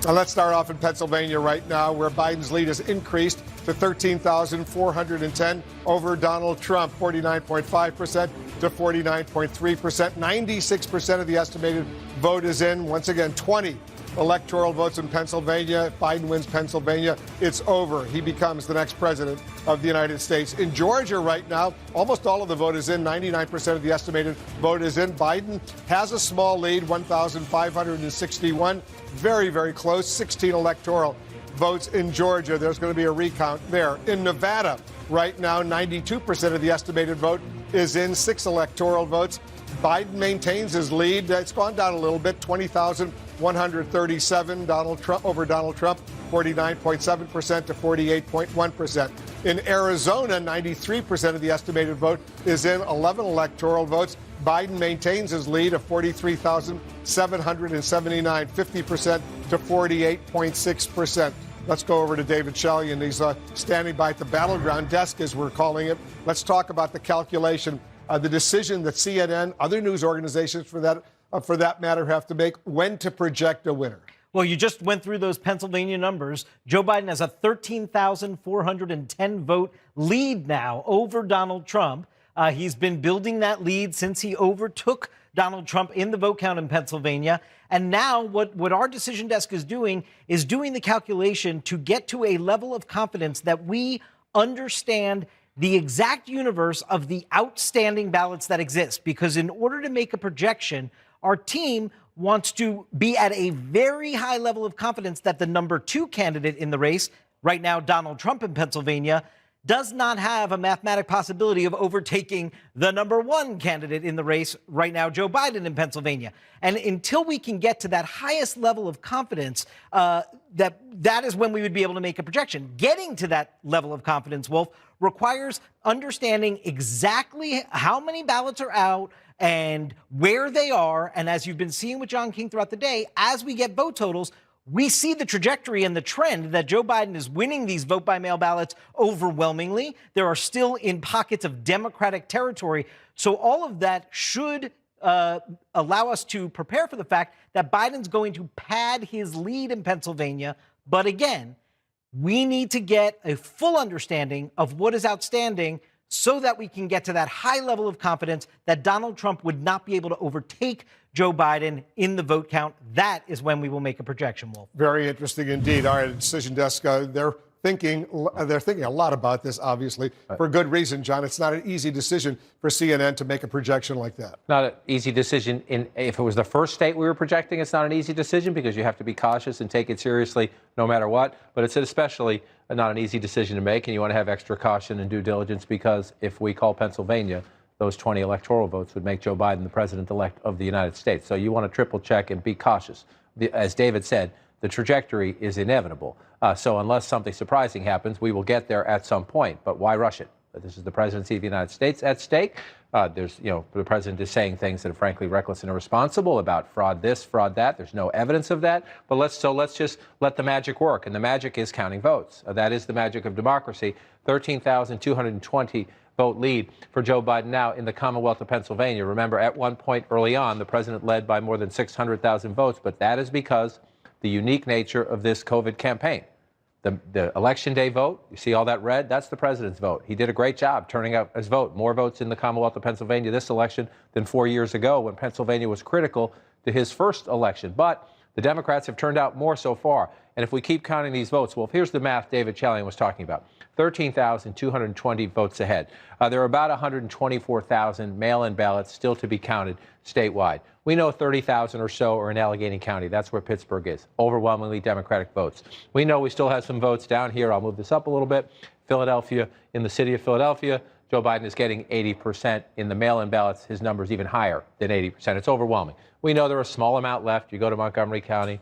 S2: Now let's start off in Pennsylvania right now, where Biden's lead has increased to 13,410 over Donald Trump, 49.5% to 49.3%. 96% of the estimated vote is in. Once again, 20 electoral votes in Pennsylvania. If Biden wins Pennsylvania, it's over. He becomes the next president of the United States. In Georgia right now, almost all of the vote is in. 99% of the estimated vote is in. Biden has a small lead, 1,561. Very, very close. 16 electoral votes in Georgia. There's going to be a recount there. In Nevada right now, 92% of the estimated vote is in. 6 electoral votes. Biden maintains his lead. It's gone down a little bit, 20,137 over Donald Trump, 49.7% to 48.1%. In Arizona, 93% of the estimated vote is in. 11 electoral votes. Biden maintains his lead of 43,779, 50% to 48.6%. Let's go over to David Shellian. He's standing by at the battleground desk, as we're calling it. Let's talk about the calculation, the decision that CNN, other news organizations for that matter, have to make when to project a winner.
S15: Well, you just went through those Pennsylvania numbers. Joe Biden has a 13,410 vote lead now over Donald Trump. He's been building that lead since he overtook Donald Trump in the vote count in Pennsylvania. And now what our decision desk is doing the calculation to get to a level of confidence that we understand the exact universe of the outstanding ballots that exist. Because in order to make a projection, our team wants to be at a very high level of confidence that the number 2 candidate in the race, right now Donald Trump in Pennsylvania, does not have a mathematic possibility of overtaking the number 1 candidate in the race, right now Joe Biden in Pennsylvania. And until we can get to that highest level of confidence, that is when we would be able to make a projection. Getting to that level of confidence, Wolf, requires understanding exactly how many ballots are out and where they are. And as you've been seeing with John King throughout the day, as we get vote totals, we see the trajectory and the trend that Joe Biden is winning these vote-by-mail ballots overwhelmingly. There are still in pockets of Democratic territory. So all of that should allow us to prepare for the fact that Biden's going to pad his lead in Pennsylvania. But again, we need to get a full understanding of what is outstanding so that we can get to that high level of confidence that Donald Trump would not be able to overtake Joe Biden in the vote count. That is when we will make a projection, Wolf.
S2: Very interesting indeed. All right, decision desk, they're thinking a lot about this, obviously, for good reason, John. It's not an easy decision for CNN to make a projection like that.
S1: Not an easy decision. If it was the first state we were projecting, it's not an easy decision because you have to be cautious and take it seriously no matter what. But it's especially not an easy decision to make, and you want to have extra caution and due diligence because if we call Pennsylvania, those 20 electoral votes would make Joe Biden the president-elect of the United States. So you want to triple check and be cautious. As David said, the trajectory is inevitable. So unless something surprising happens, we will get there at some point. But why rush it? This is the presidency of the United States at stake. The president is saying things that are frankly reckless and irresponsible about fraud this, fraud that. There's no evidence of that. But let's just let the magic work. And the magic is counting votes. That is the magic of democracy. 13,220 vote lead for Joe Biden now in the Commonwealth of Pennsylvania. Remember, at one point early on, the president led by more than 600,000 votes. But that is because the unique nature of this COVID campaign. The election day vote, you see all that red? That's the president's vote. He did a great job turning out his vote. More votes in the Commonwealth of Pennsylvania this election than 4 years ago when Pennsylvania was critical to his first election. But The Democrats have turned out more so far. And if we keep counting these votes, well, here's the math David Chalian was talking about. 13,220 votes ahead. There are about 124,000 mail-in ballots still to be counted statewide. We know 30,000 or so are in Allegheny County. That's where Pittsburgh is. Overwhelmingly Democratic votes. We know we still have some votes down here. I'll move this up a little bit. Philadelphia, in the city of Philadelphia, Joe Biden is getting 80% in the mail-in ballots. His number is even higher than 80%. It's overwhelming. We know there are a small amount left. You go to Montgomery County,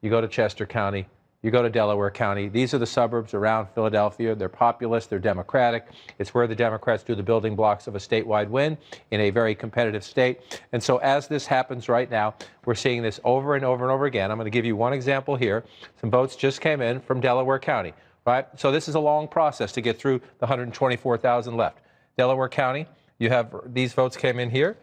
S1: you go to Chester County, you go to Delaware County. These are the suburbs around Philadelphia. They're populous. They're Democratic. It's where the Democrats do the building blocks of a statewide win in a very competitive state. And so as this happens right now, we're seeing this over and over and over again. I'm going to give you one example here. Some votes just came in from Delaware County, right? So this is a long process to get through the 124,000 left. Delaware County, you have these votes came in here.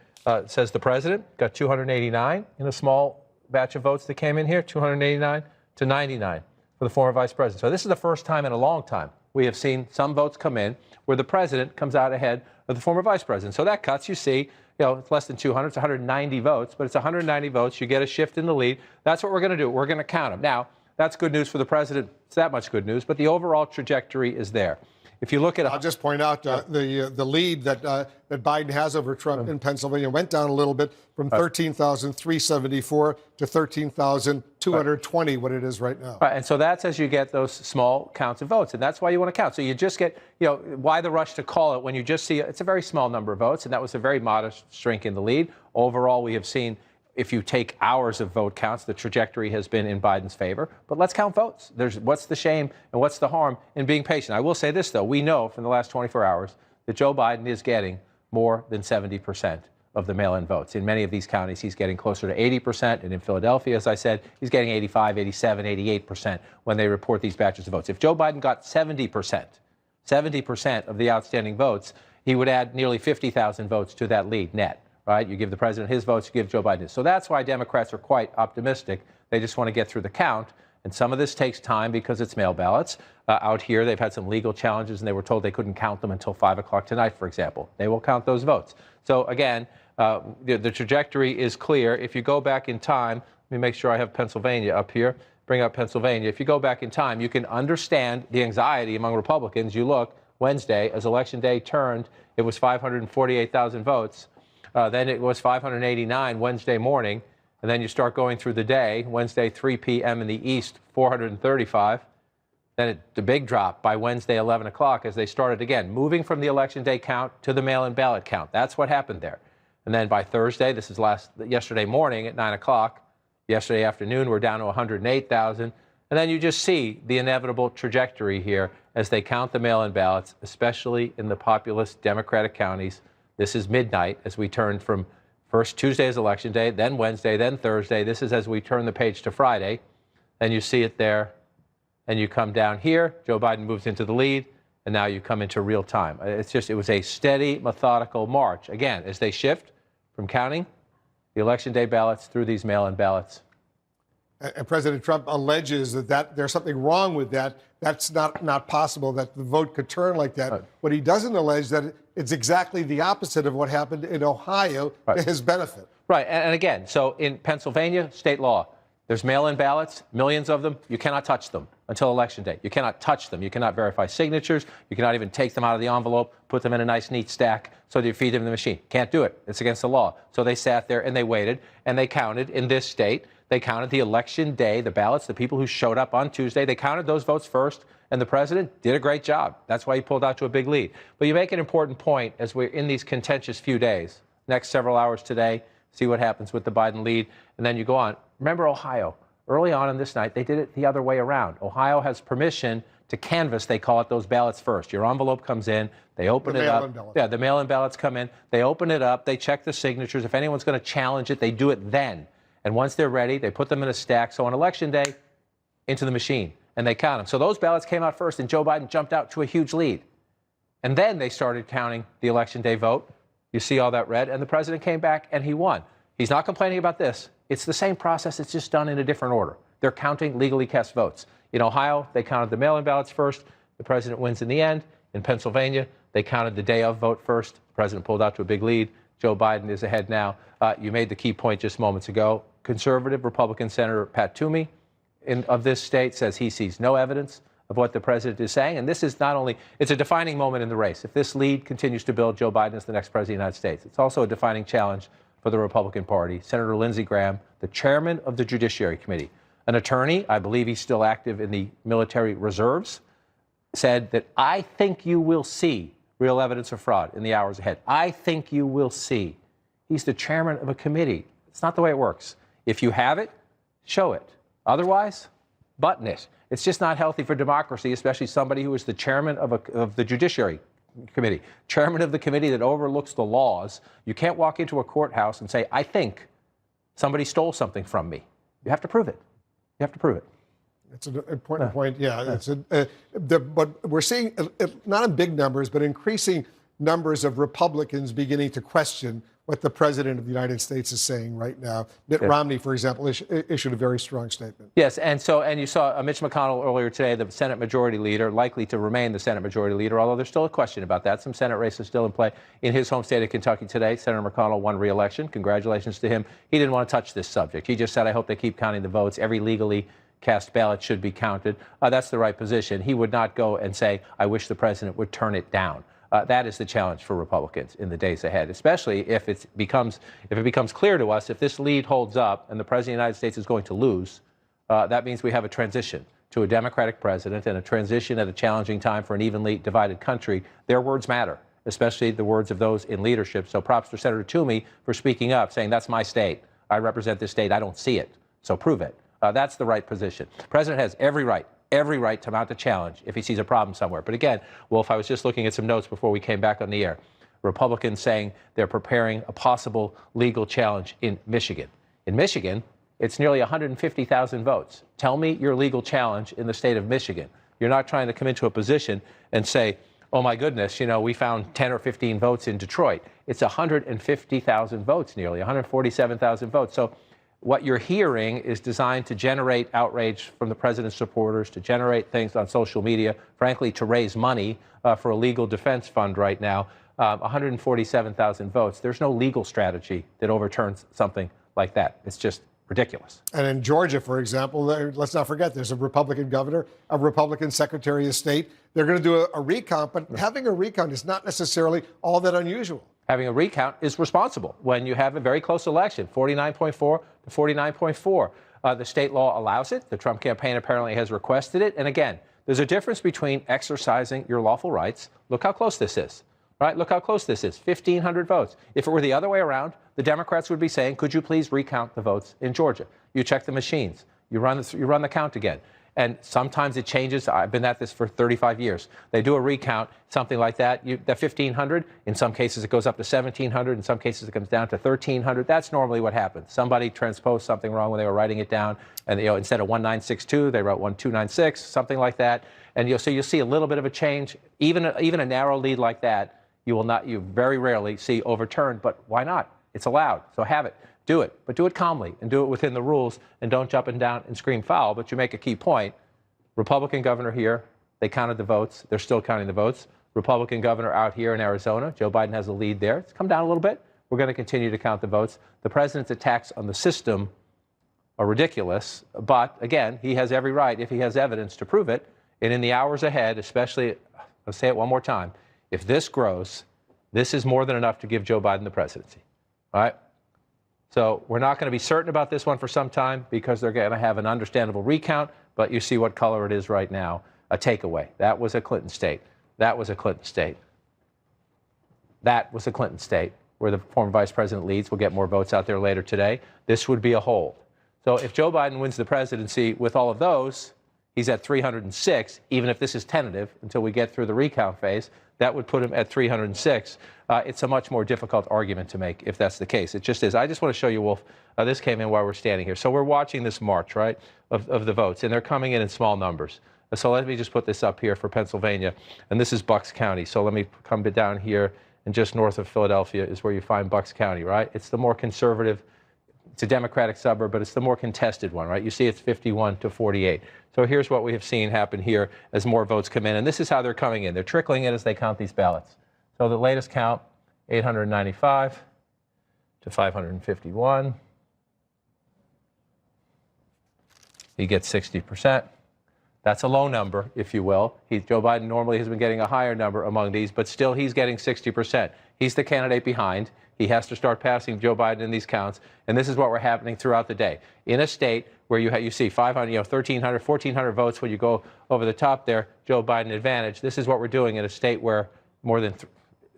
S1: Says the president got 289 in a small batch of votes that came in here, 289 to 99 for the former vice president. So this is the first time in a long time we have seen some votes come in where the president comes out ahead of the former vice president. So that cuts, you see, it's less than 200, it's 190 votes, but it's 190 votes. You get a shift in the lead. That's what we're going to do. We're going to count them. Now, that's good news for the president. It's that much good news, but the overall trajectory is there. If you look at,
S2: I'll just point out the lead that Biden has over Trump in Pennsylvania went down a little bit from 13,374 to 13,220, what it is right now.
S1: And so that's as you get those small counts of votes, and that's why you want to count. So you just get, why the rush to call it when you just see it's a very small number of votes, and that was a very modest shrink in the lead. Overall, we have seen, if you take hours of vote counts, the trajectory has been in Biden's favor. But let's count votes. What's the shame and what's the harm in being patient? I will say this, though. We know from the last 24 hours that Joe Biden is getting more than 70% of the mail-in votes. In many of these counties, he's getting closer to 80%. And in Philadelphia, as I said, he's getting 85, 87, 88% when they report these batches of votes. If Joe Biden got 70% of the outstanding votes, he would add nearly 50,000 votes to that lead net. Right? You give the president his votes, you give Joe Biden his. So that's why Democrats are quite optimistic. They just want to get through the count. And some of this takes time because it's mail ballots. Out here, they've had some legal challenges, and they were told they couldn't count them until 5 o'clock tonight, for example. They will count those votes. So again, the trajectory is clear. If you go back in time, let me make sure I have Pennsylvania up here. Bring up Pennsylvania. If you go back in time, you can understand the anxiety among Republicans. You look, Wednesday, as Election Day turned, it was 548,000 votes. Then it was 589 Wednesday morning, and then you start going through the day. Wednesday, 3 p.m. in the East, 435. Then the big drop by Wednesday, 11 o'clock, as they started again, moving from the Election Day count to the mail-in ballot count. That's what happened there. And then by Thursday, this is yesterday morning at 9 o'clock, yesterday afternoon, we're down to 108,000. And then you just see the inevitable trajectory here as they count the mail-in ballots, especially in the populous Democratic counties. This is midnight as we turn from first Tuesday as Election Day, then Wednesday, then Thursday. This is as we turn the page to Friday. Then you see it there, and you come down here. Joe Biden moves into the lead, and now you come into real time. It was a steady, methodical march. Again, as they shift from counting the Election Day ballots through these mail-in ballots.
S2: And President Trump alleges that there's something wrong with that. That's not possible, that the vote could turn like that. What he doesn't allege that it's exactly the opposite of what happened in Ohio to his benefit.
S1: Right. And again, so in Pennsylvania, state law, there's mail-in ballots, millions of them. You cannot touch them until Election Day. You cannot touch them. You cannot verify signatures. You cannot even take them out of the envelope, put them in a nice, neat stack so that you feed them in the machine. Can't do it. It's against the law. So they sat there and they waited and they counted in this state. They counted the Election Day, the ballots, the people who showed up on Tuesday. They counted those votes first, and the president did a great job. That's why he pulled out to a big lead. But you make an important point as we're in these contentious few days, next several hours today, see what happens with the Biden lead, and then you go on. Remember Ohio. Early on in this night, they did it the other way around. Ohio has permission to canvass, they call it, those ballots first. Your envelope comes in, they open it up. Yeah, the mail-in ballots come in, they open it up, they check the signatures. If anyone's going to challenge it, they do it then. And once they're ready, they put them in a stack. So on Election Day, into the machine, and they count them. So those ballots came out first, and Joe Biden jumped out to a huge lead. And then they started counting the Election Day vote. You see all that red, and the president came back, and he won. He's not complaining about this. It's the same process. It's just done in a different order. They're counting legally cast votes. In Ohio, they counted the mail-in ballots first. The president wins in the end. In Pennsylvania, they counted the day of vote first. The president pulled out to a big lead. Joe Biden is ahead now. You made the key point just moments ago. conservative Republican Senator Pat Toomey of this state says he sees no evidence of what the president is saying. And this is not only, it's a defining moment in the race. If this lead continues to build, Joe Biden is the next president of the United States. It's also a defining challenge for the Republican Party. Senator Lindsey Graham, the chairman of the Judiciary Committee, an attorney, I believe he's still active in the military reserves, said that I think you will see real evidence of fraud in the hours ahead. I think you will see. He's the chairman of a committee. It's not the way it works. If you have it, show it. Otherwise, button it. It's just not healthy for democracy, especially somebody who is the chairman of the Judiciary Committee, chairman of the committee that overlooks the laws. You can't walk into a courthouse and say, I think somebody stole something from me. You have to prove it. You have to prove it.
S2: It's an important point. Yeah, but we're seeing, not in big numbers, but increasing numbers of Republicans beginning to question what the president of the United States is saying right now. Mitt Romney, for example, issued a very strong statement.
S1: Yes, and you saw Mitch McConnell earlier today, the Senate Majority Leader, likely to remain the Senate Majority Leader, although there's still a question about that. Some Senate races still in play. In his home state of Kentucky today, Senator McConnell won re-election. Congratulations to him. He didn't want to touch this subject. He just said, I hope they keep counting the votes. Every legally cast ballot should be counted. That's the right position. He would not go and say, I wish the president would turn it down. That is the challenge for Republicans in the days ahead, especially if it becomes clear to us if this lead holds up and the president of the United States is going to lose. That means we have a transition to a Democratic president and a transition at a challenging time for an evenly divided country. Their words matter, especially the words of those in leadership. So props to Senator Toomey for speaking up, saying that's my state. I represent this state. I don't see it. So prove it. That's the right position. The president has every right to mount a challenge if he sees a problem somewhere. But again, Wolf, I was just looking at some notes before we came back on the air. Republicans saying they're preparing a possible legal challenge in Michigan. In Michigan, it's nearly 150,000 votes. Tell me your legal challenge in the state of Michigan. You're not trying to come into a position and say, oh my goodness, we found 10 or 15 votes in Detroit. It's 150,000 votes, nearly 147,000 votes. So what you're hearing is designed to generate outrage from the president's supporters, to generate things on social media, frankly, to raise money for a legal defense fund right now. 147,000 votes. There's no legal strategy that overturns something like that. It's just ridiculous.
S2: And in Georgia, for example, let's not forget there's a Republican governor, a Republican Secretary of State. They're going to do a recount, but having a recount is not necessarily all that unusual.
S1: Having a recount is responsible when you have a very close election, 49.4 to 49.4. The state law allows it. The Trump campaign apparently has requested it. And again, there's a difference between exercising your lawful rights. Look how close this is, right? Look how close this is, 1,500 votes. If it were the other way around, the Democrats would be saying, could you please recount the votes in Georgia? You check the machines. You run the count again. And sometimes it changes. I've been at this for 35 years. They do a recount, something like that. That 1,500, in some cases it goes up to 1,700. In some cases it comes down to 1,300. That's normally what happens. Somebody transposed something wrong when they were writing it down. And instead of 1962, they wrote 1296, something like that. And you'll see a little bit of a change. Even a narrow lead like that, you very rarely see overturned. But why not? It's allowed. So have it. Do it, but do it calmly and do it within the rules and don't jump and down and scream foul. But you make a key point. Republican governor here, they counted the votes. They're still counting the votes. Republican governor out here in Arizona, Joe Biden has a lead there. It's come down a little bit. We're going to continue to count the votes. The president's attacks on the system are ridiculous. But again, he has every right, if he has evidence, to prove it. And in the hours ahead, especially, I'll say it one more time, if this grows, this is more than enough to give Joe Biden the presidency. All right? So we're not going to be certain about this one for some time because they're going to have an understandable recount, but you see what color it is right now. A takeaway. That was a Clinton state. That was a Clinton state. That was a Clinton state where the former vice president leads. We'll get more votes out there later today. This would be a hold. So if Joe Biden wins the presidency with all of those, he's at 306, even if this is tentative until we get through the recount phase. That would put him at 306. It's a much more difficult argument to make if that's the case. It just is. I just want to show you, Wolf, this came in while we're standing here. So we're watching this march, right, of the votes, and they're coming in small numbers. So let me just put this up here for Pennsylvania, and this is Bucks County. So let me come down here, and just north of Philadelphia is where you find Bucks County, right? It's the more conservative. It's a Democratic suburb, but it's the more contested one, right? You see it's 51 to 48. So here's what we have seen happen here as more votes come in. And this is how they're coming in. They're trickling in as they count these ballots. So the latest count, 895 to 551 He gets 60%. That's a low number, if you will. Joe Biden normally has been getting a higher number among these, but still he's getting 60%. He's the candidate behind. He has to start passing Joe Biden in these counts, and this is what we're happening throughout the day. In a state where you see 500, 1,300, 1,400 votes when you go over the top there, Joe Biden advantage. This is what we're doing in a state where more than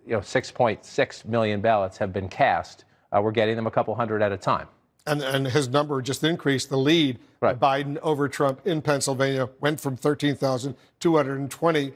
S1: 6.6 million ballots have been cast. We're getting them a couple hundred at a time.
S2: And his number just increased. The lead, Biden over Trump in Pennsylvania, went from 13,220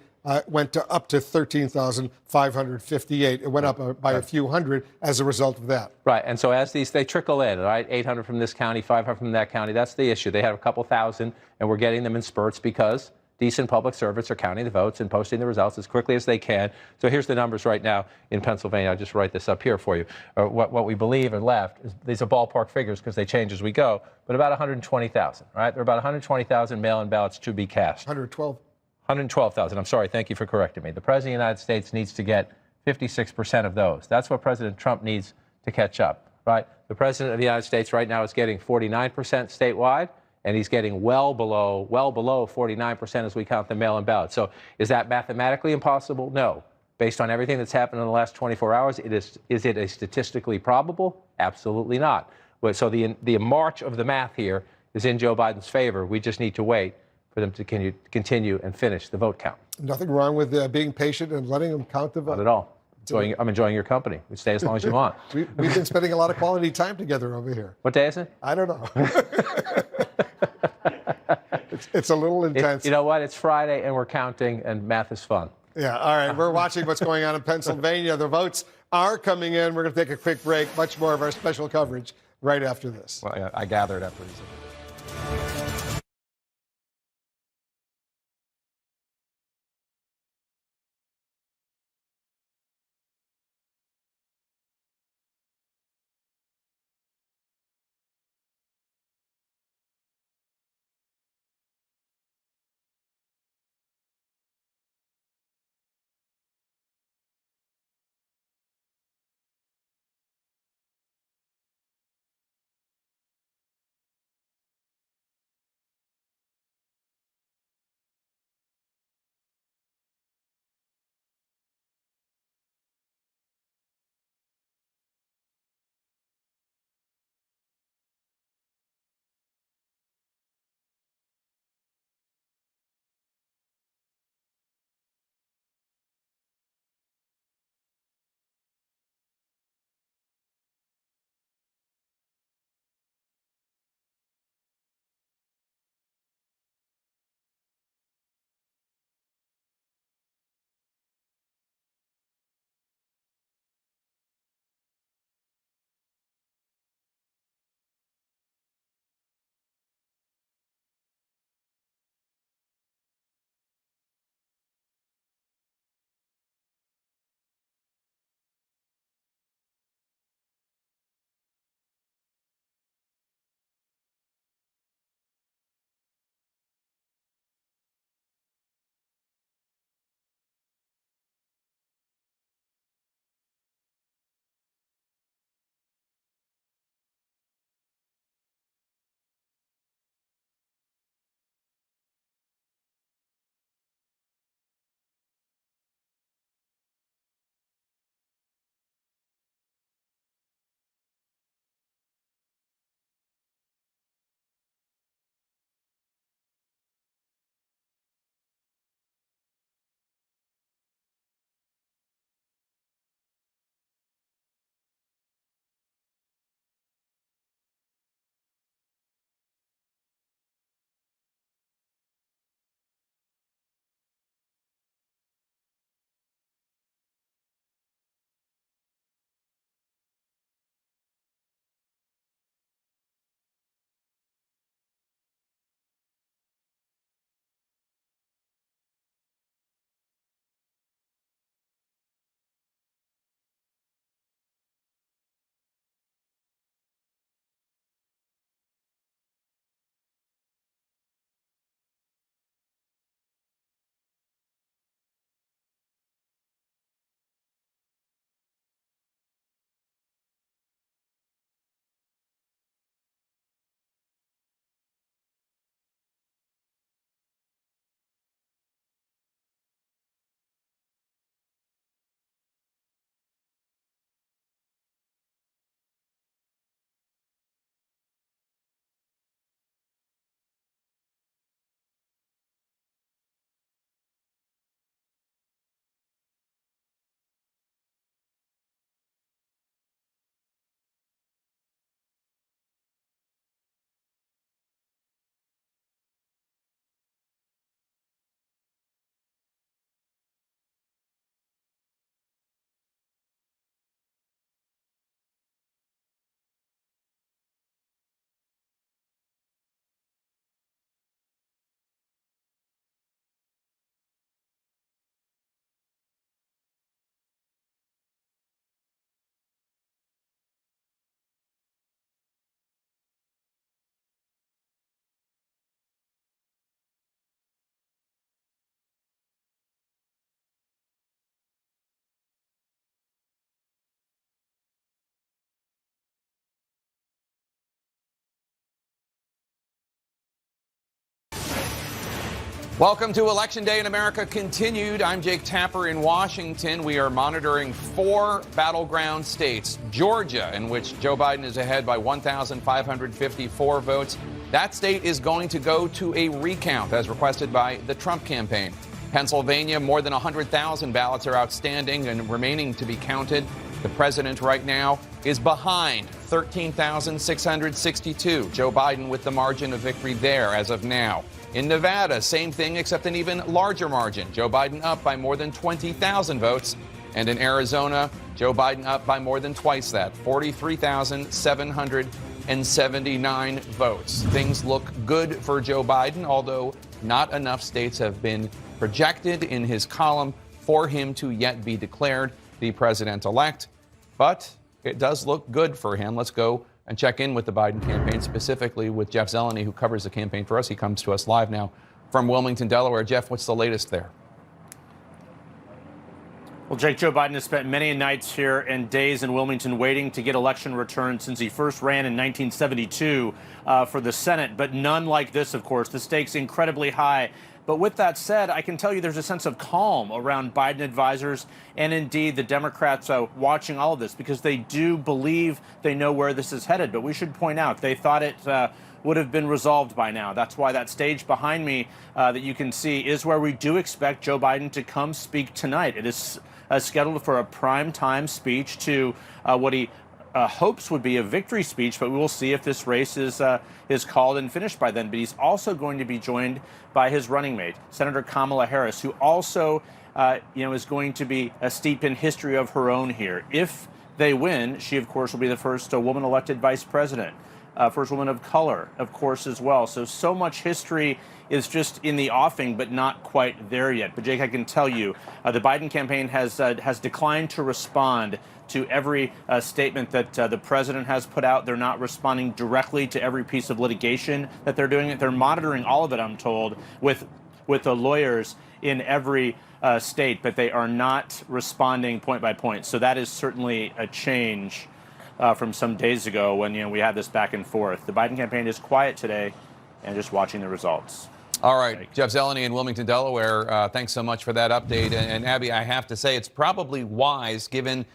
S2: went up to 13,558. It went up by a few hundred as a result of that.
S1: Right, and so as they trickle in, right, 800 from this county, 500 from that county, that's the issue. They have a couple thousand, and we're getting them in spurts because decent public servants are counting the votes and posting the results as quickly as they can. So here's the numbers right now in Pennsylvania. I'll just write this up here for you. What we believe are left, these are ballpark figures because they change as we go, but about 120,000, right? There are about 120,000 mail-in ballots to be cast. 112,000. I'm sorry. Thank you for correcting me. The President of the United States needs to get 56% of those. That's what President Trump needs to catch up, right? The President of the United States right now is getting 49% statewide, and he's getting well below 49% as we count the mail-in ballots. So is that mathematically impossible? No. Based on everything that's happened in the last 24 hours, is it a statistically probable? Absolutely not. So the march of the math here is in Joe Biden's favor. We just need to wait for them to continue and finish the vote count.
S2: Nothing wrong with being patient and letting them count the vote.
S1: Not at all. I'm enjoying your company. We stay as long as you want.
S2: We've been spending a lot of quality time together over here.
S1: What day is it?
S2: I don't know. It's a little intense.
S1: You know what? It's Friday and we're counting and math is fun.
S2: Yeah, all right. We're watching what's going on in Pennsylvania. The votes are coming in. We're going to take a quick break. Much more of our special coverage right after this.
S1: Well, I gathered after these.
S7: Welcome to Election Day in America continued. I'm Jake Tapper in Washington. We are monitoring 4 battleground states. Georgia, in which Joe Biden is ahead by 1,554 votes. That state is going to go to a recount as requested by the Trump campaign. Pennsylvania, more than 100,000 ballots are outstanding and remaining to be counted. The president right now is behind 13,662. Joe Biden with the margin of victory there as of now. In Nevada, same thing except an even larger margin. Joe Biden up by more than 20,000 votes. And in Arizona, Joe Biden up by more than twice that, 43,779 votes. Things look good for Joe Biden, although not enough states have been projected in his column for him to yet be declared the president-elect. But it does look good for him. Let's go and check in with the Biden campaign, specifically with Jeff Zeleny, who covers the campaign for us. He comes to us live now from Wilmington, Delaware. Jeff, what's the latest there?
S8: Well, Jake, Joe Biden has spent many nights here and days in Wilmington waiting to get election returned since he first ran in 1972 for the Senate, but none like this, of course. The stakes incredibly high. But with that said, I can tell you there's a sense of calm around Biden advisors and indeed the Democrats watching all of this because they do believe they know where this is headed. But we should point out they thought it would have been resolved by now. That's why that stage behind me that you can see is where we do expect Joe Biden to come speak tonight. It is scheduled for a prime time speech to what he hopes would be a victory speech, but we will see if this race is called and finished by then. But he's also going to be joined by his running mate, Senator Kamala Harris, who also is going to be steeped in history of her own here. If they win, she, of course, will be the first woman elected vice president, first woman of color, of course, as well. So much history is just in the offing, but not quite there yet. But, Jake, I can tell you, the Biden campaign has declined to respond to every statement that the president has put out. They're not responding directly to every piece of litigation that they're doing. They're monitoring all of it, I'm told, with the lawyers in every state, but they are not responding point by point. So that is certainly a change from some days ago when we had this back and forth. The Biden campaign is quiet today and just watching the results.
S7: All right, Jeff Zeleny in Wilmington, Delaware. Thanks so much for that update. And Abby, I have to say it's probably wise given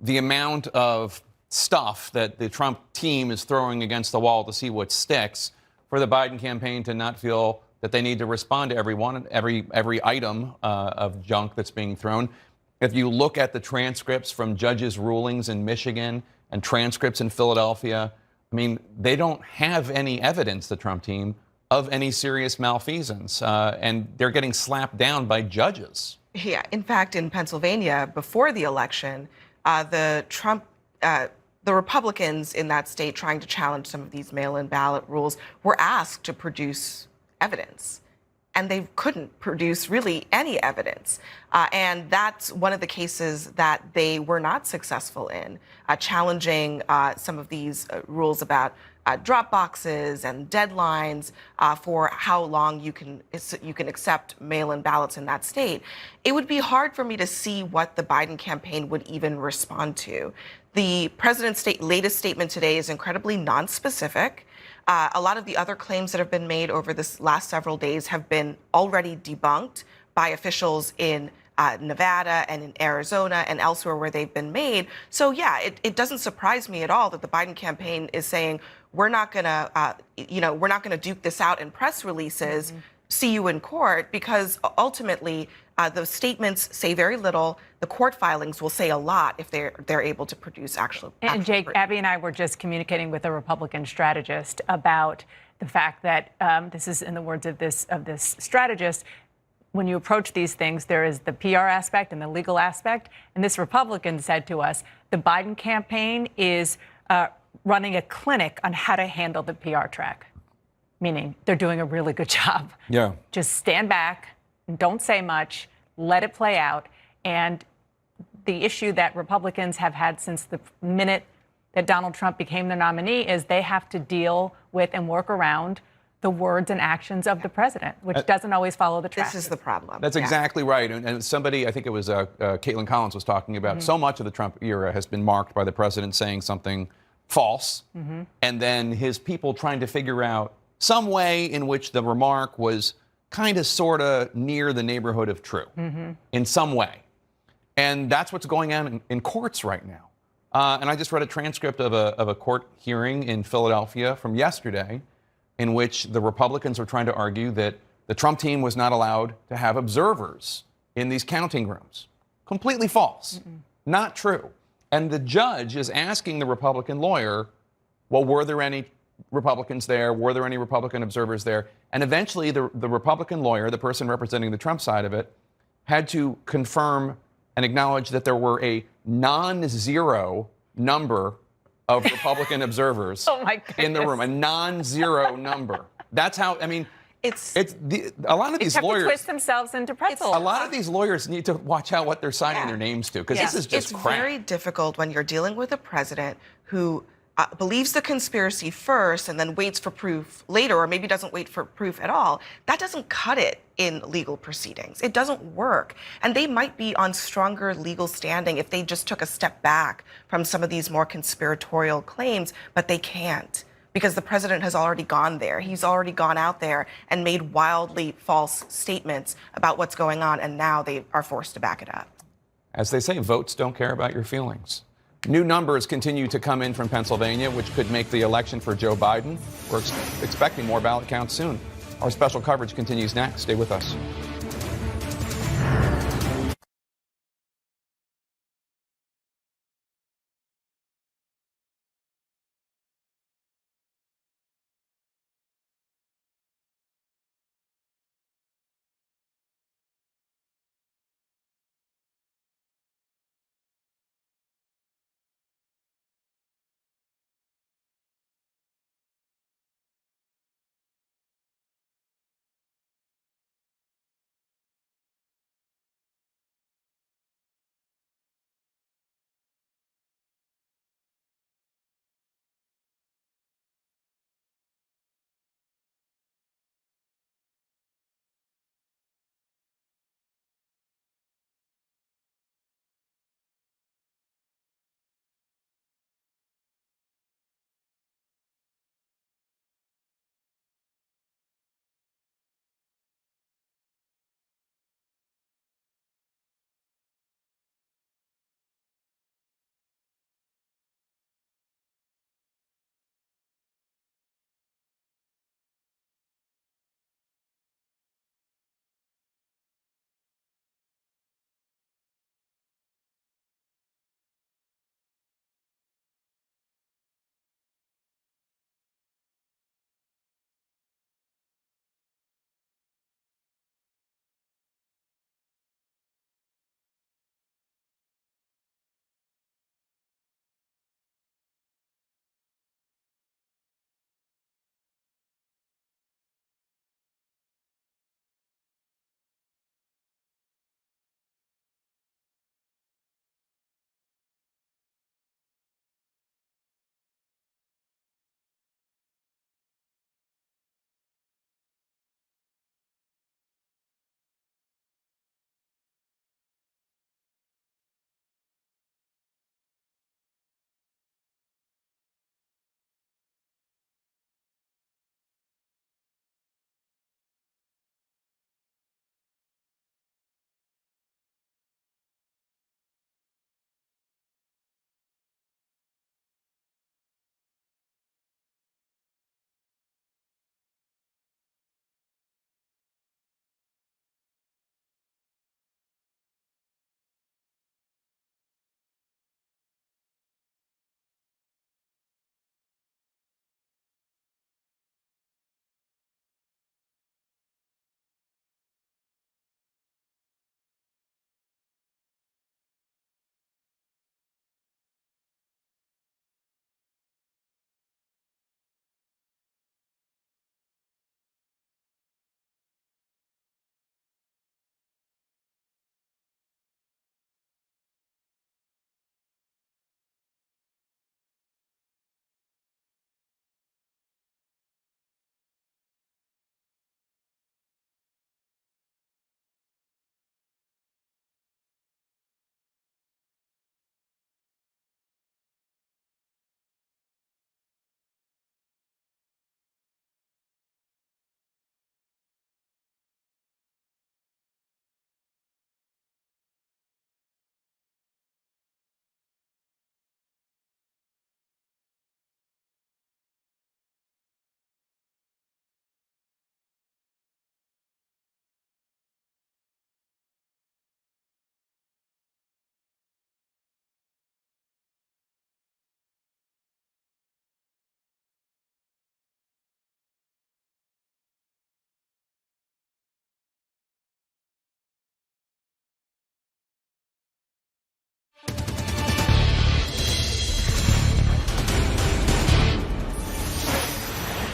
S7: the amount of stuff that the Trump team is throwing against the wall to see what sticks for the Biden campaign to not feel that they need to respond to every item of junk that's being thrown. If you look at the transcripts from judges' rulings in Michigan and transcripts in Philadelphia, I mean, they don't have any evidence, the Trump team, of any serious malfeasance, and they're getting slapped down by judges.
S11: Yeah, in fact, in Pennsylvania, before the election, the Republicans in that state trying to challenge some of these mail-in ballot rules were asked to produce evidence, and they couldn't produce really any evidence. And that's one of the cases that they were not successful in, challenging some of these rules about drop boxes and deadlines for how long you can accept mail-in ballots in that state. It would be hard for me to see what the Biden campaign would even respond to. The president's latest statement today is incredibly nonspecific. A lot of the other claims that have been made over this last several days have been already debunked by officials in Nevada and in Arizona and elsewhere where they've been made. So, yeah, it doesn't surprise me at all that the Biden campaign is saying we're not going to duke this out in press releases, see you in court, because ultimately those statements say very little. The court filings will say a lot if they're able to produce actual.
S10: And Jake, Abby and I were just communicating with a Republican strategist about the fact that this is, in the words of this strategist, when you approach these things, there is the PR aspect and the legal aspect. And this Republican said to us, the Biden campaign is running a clinic on how to handle the PR track, meaning they're doing a really good job.
S7: Yeah.
S10: Just stand back and don't say much, let it play out. And the issue that Republicans have had since the minute that Donald Trump became the nominee is they have to deal with and work around the words and actions of the president, which doesn't always follow the track.
S11: This is the problem.
S7: That's exactly right. And somebody, I think it was Caitlin Collins was talking about, so much of the Trump era has been marked by the president saying something false, and then his people trying to figure out some way in which the remark was kind of, sort of near the neighborhood of true in some way. And that's what's going on in courts right now. And I just read a transcript of a court hearing in Philadelphia from yesterday in which the Republicans were trying to argue that the Trump team was not allowed to have observers in these counting rooms. Completely false. Not true. And the judge is asking the Republican lawyer, well, were there any Republicans there? Were there any Republican observers there? And eventually the Republican lawyer, the person representing the Trump side of it, had to confirm and acknowledge that there were a non-zero number of Republican observers in the room. A non-zero number. That's how, I mean, a lot of these lawyers
S10: twist themselves into pretzels.
S7: A lot of these lawyers need to watch out what they're signing their names to, because this is just crap.
S11: It's very difficult when you're dealing with a president who believes the conspiracy first and then waits for proof later, or maybe doesn't wait for proof at all. That doesn't cut it in legal proceedings. It doesn't work. And they might be on stronger legal standing if they just took a step back from some of these more conspiratorial claims, but they can't, because the president has already gone there. He's already gone out there and made wildly false statements about what's going on, and now they are forced to back it up.
S7: As they say, votes don't care about your feelings. New numbers continue to come in from Pennsylvania, which could make the election for Joe Biden. We're expecting more ballot counts soon. Our special coverage continues next. Stay with us.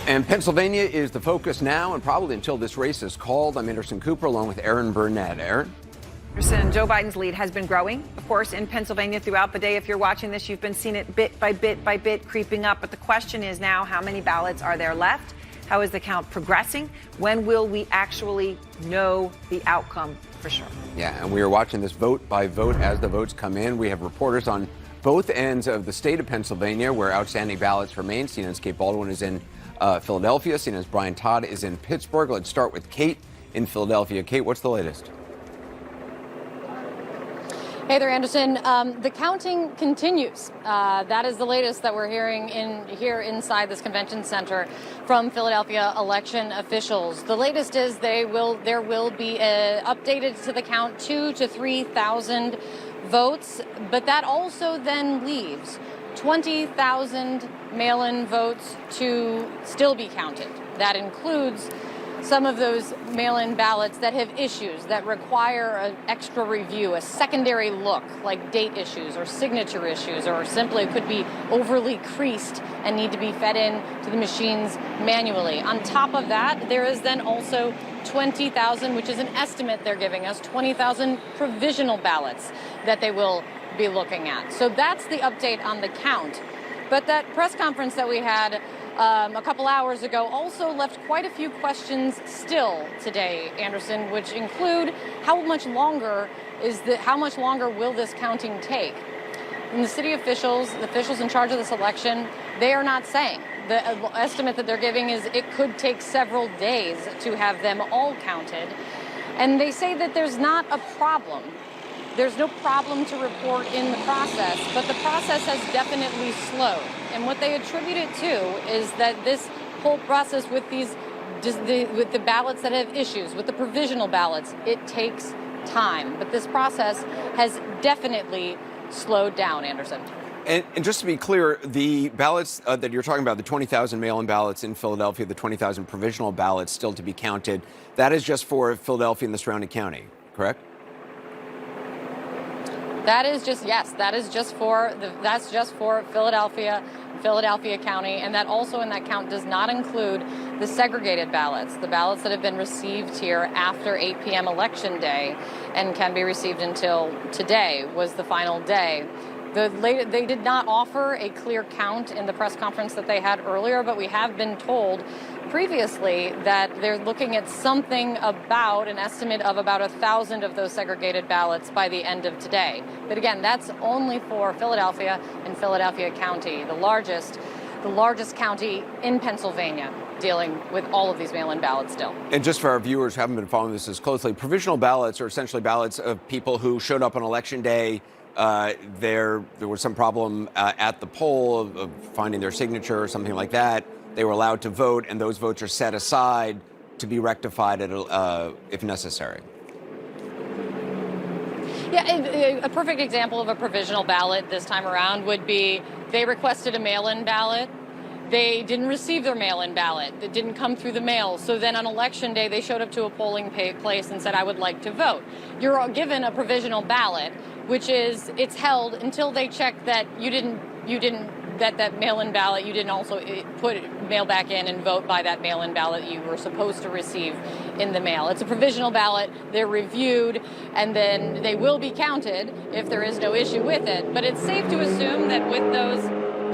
S16: And Pennsylvania is the focus now and probably until this race is called. I'm Anderson Cooper along with Aaron Burnett. Aaron?
S17: Joe Biden's lead has been growing, of course, in Pennsylvania throughout the day. If you're watching this, you've been seeing it bit by bit by bit creeping up. But the question is now, how many ballots are there left? How is the count progressing? When will we actually know the outcome for sure?
S16: Yeah, and we are watching this vote by vote as the votes come in. We have reporters on both ends of the state of Pennsylvania where outstanding ballots remain. CNN's Kate Baldwin is in Philadelphia. CNN's Brian Todd is in Pittsburgh. Let's start with Kate in Philadelphia. Kate, what's the latest?
S18: Hey there, Anderson. The counting continues. That is the latest that we're hearing here inside this convention center from Philadelphia election officials. The latest is there will be updated to the count 2,000 to 3,000 votes, but that also then leaves 20,000 mail-in votes to still be counted. That includes some of those mail-in ballots that have issues that require an extra review, a secondary look, like date issues or signature issues, or simply could be overly creased and need to be fed in to the machines manually. On top of that, there is then also 20,000, which is an estimate they're giving us, 20,000 provisional ballots that they will be looking at. So that's the update on the count. But that press conference that we had a couple hours ago also left quite a few questions still today, Anderson, which include how much longer will this counting take? And the city officials, the officials in charge of this election, they are not saying. The estimate that they're giving is it could take several days to have them all counted. And they say that there's not a problem. There's no problem to report in the process, but the process has definitely slowed. And what they attribute it to is that this whole process with with the ballots that have issues, with the provisional ballots, it takes time. But this process has definitely slowed down, Anderson.
S16: And just to be clear, the ballots that you're talking about, the 20,000 mail-in ballots in Philadelphia, the 20,000 provisional ballots still to be counted, that is just for Philadelphia and the surrounding county, correct?
S18: That's just for Philadelphia County, and that also in that count does not include the segregated ballots, the ballots that have been received here after 8 p.m. election day and can be received until today was the final day. They did not offer a clear count in the press conference that they had earlier, but we have been told previously that they're looking at something about an estimate of about 1,000 of those segregated ballots by the end of today. But again, that's only for Philadelphia and Philadelphia County, the largest county in Pennsylvania, dealing with all of these mail-in ballots still.
S16: And just for our viewers who haven't been following this as closely, provisional ballots are essentially ballots of people who showed up on election day. There was some problem at the poll of finding their signature or something like that. They were allowed to vote, and those votes are set aside to be rectified if necessary.
S18: Yeah, a perfect example of a provisional ballot this time around would be they requested a mail-in ballot. They didn't receive their mail-in ballot. It didn't come through the mail. So then on election day, they showed up to a polling place and said, I would like to vote. You're given a provisional ballot, which is, it's held until they check that that mail-in ballot, you didn't also mail back in and vote by that mail-in ballot you were supposed to receive in the mail. It's a provisional ballot. They're reviewed, and then they will be counted if there is no issue with it. But it's safe to assume that with those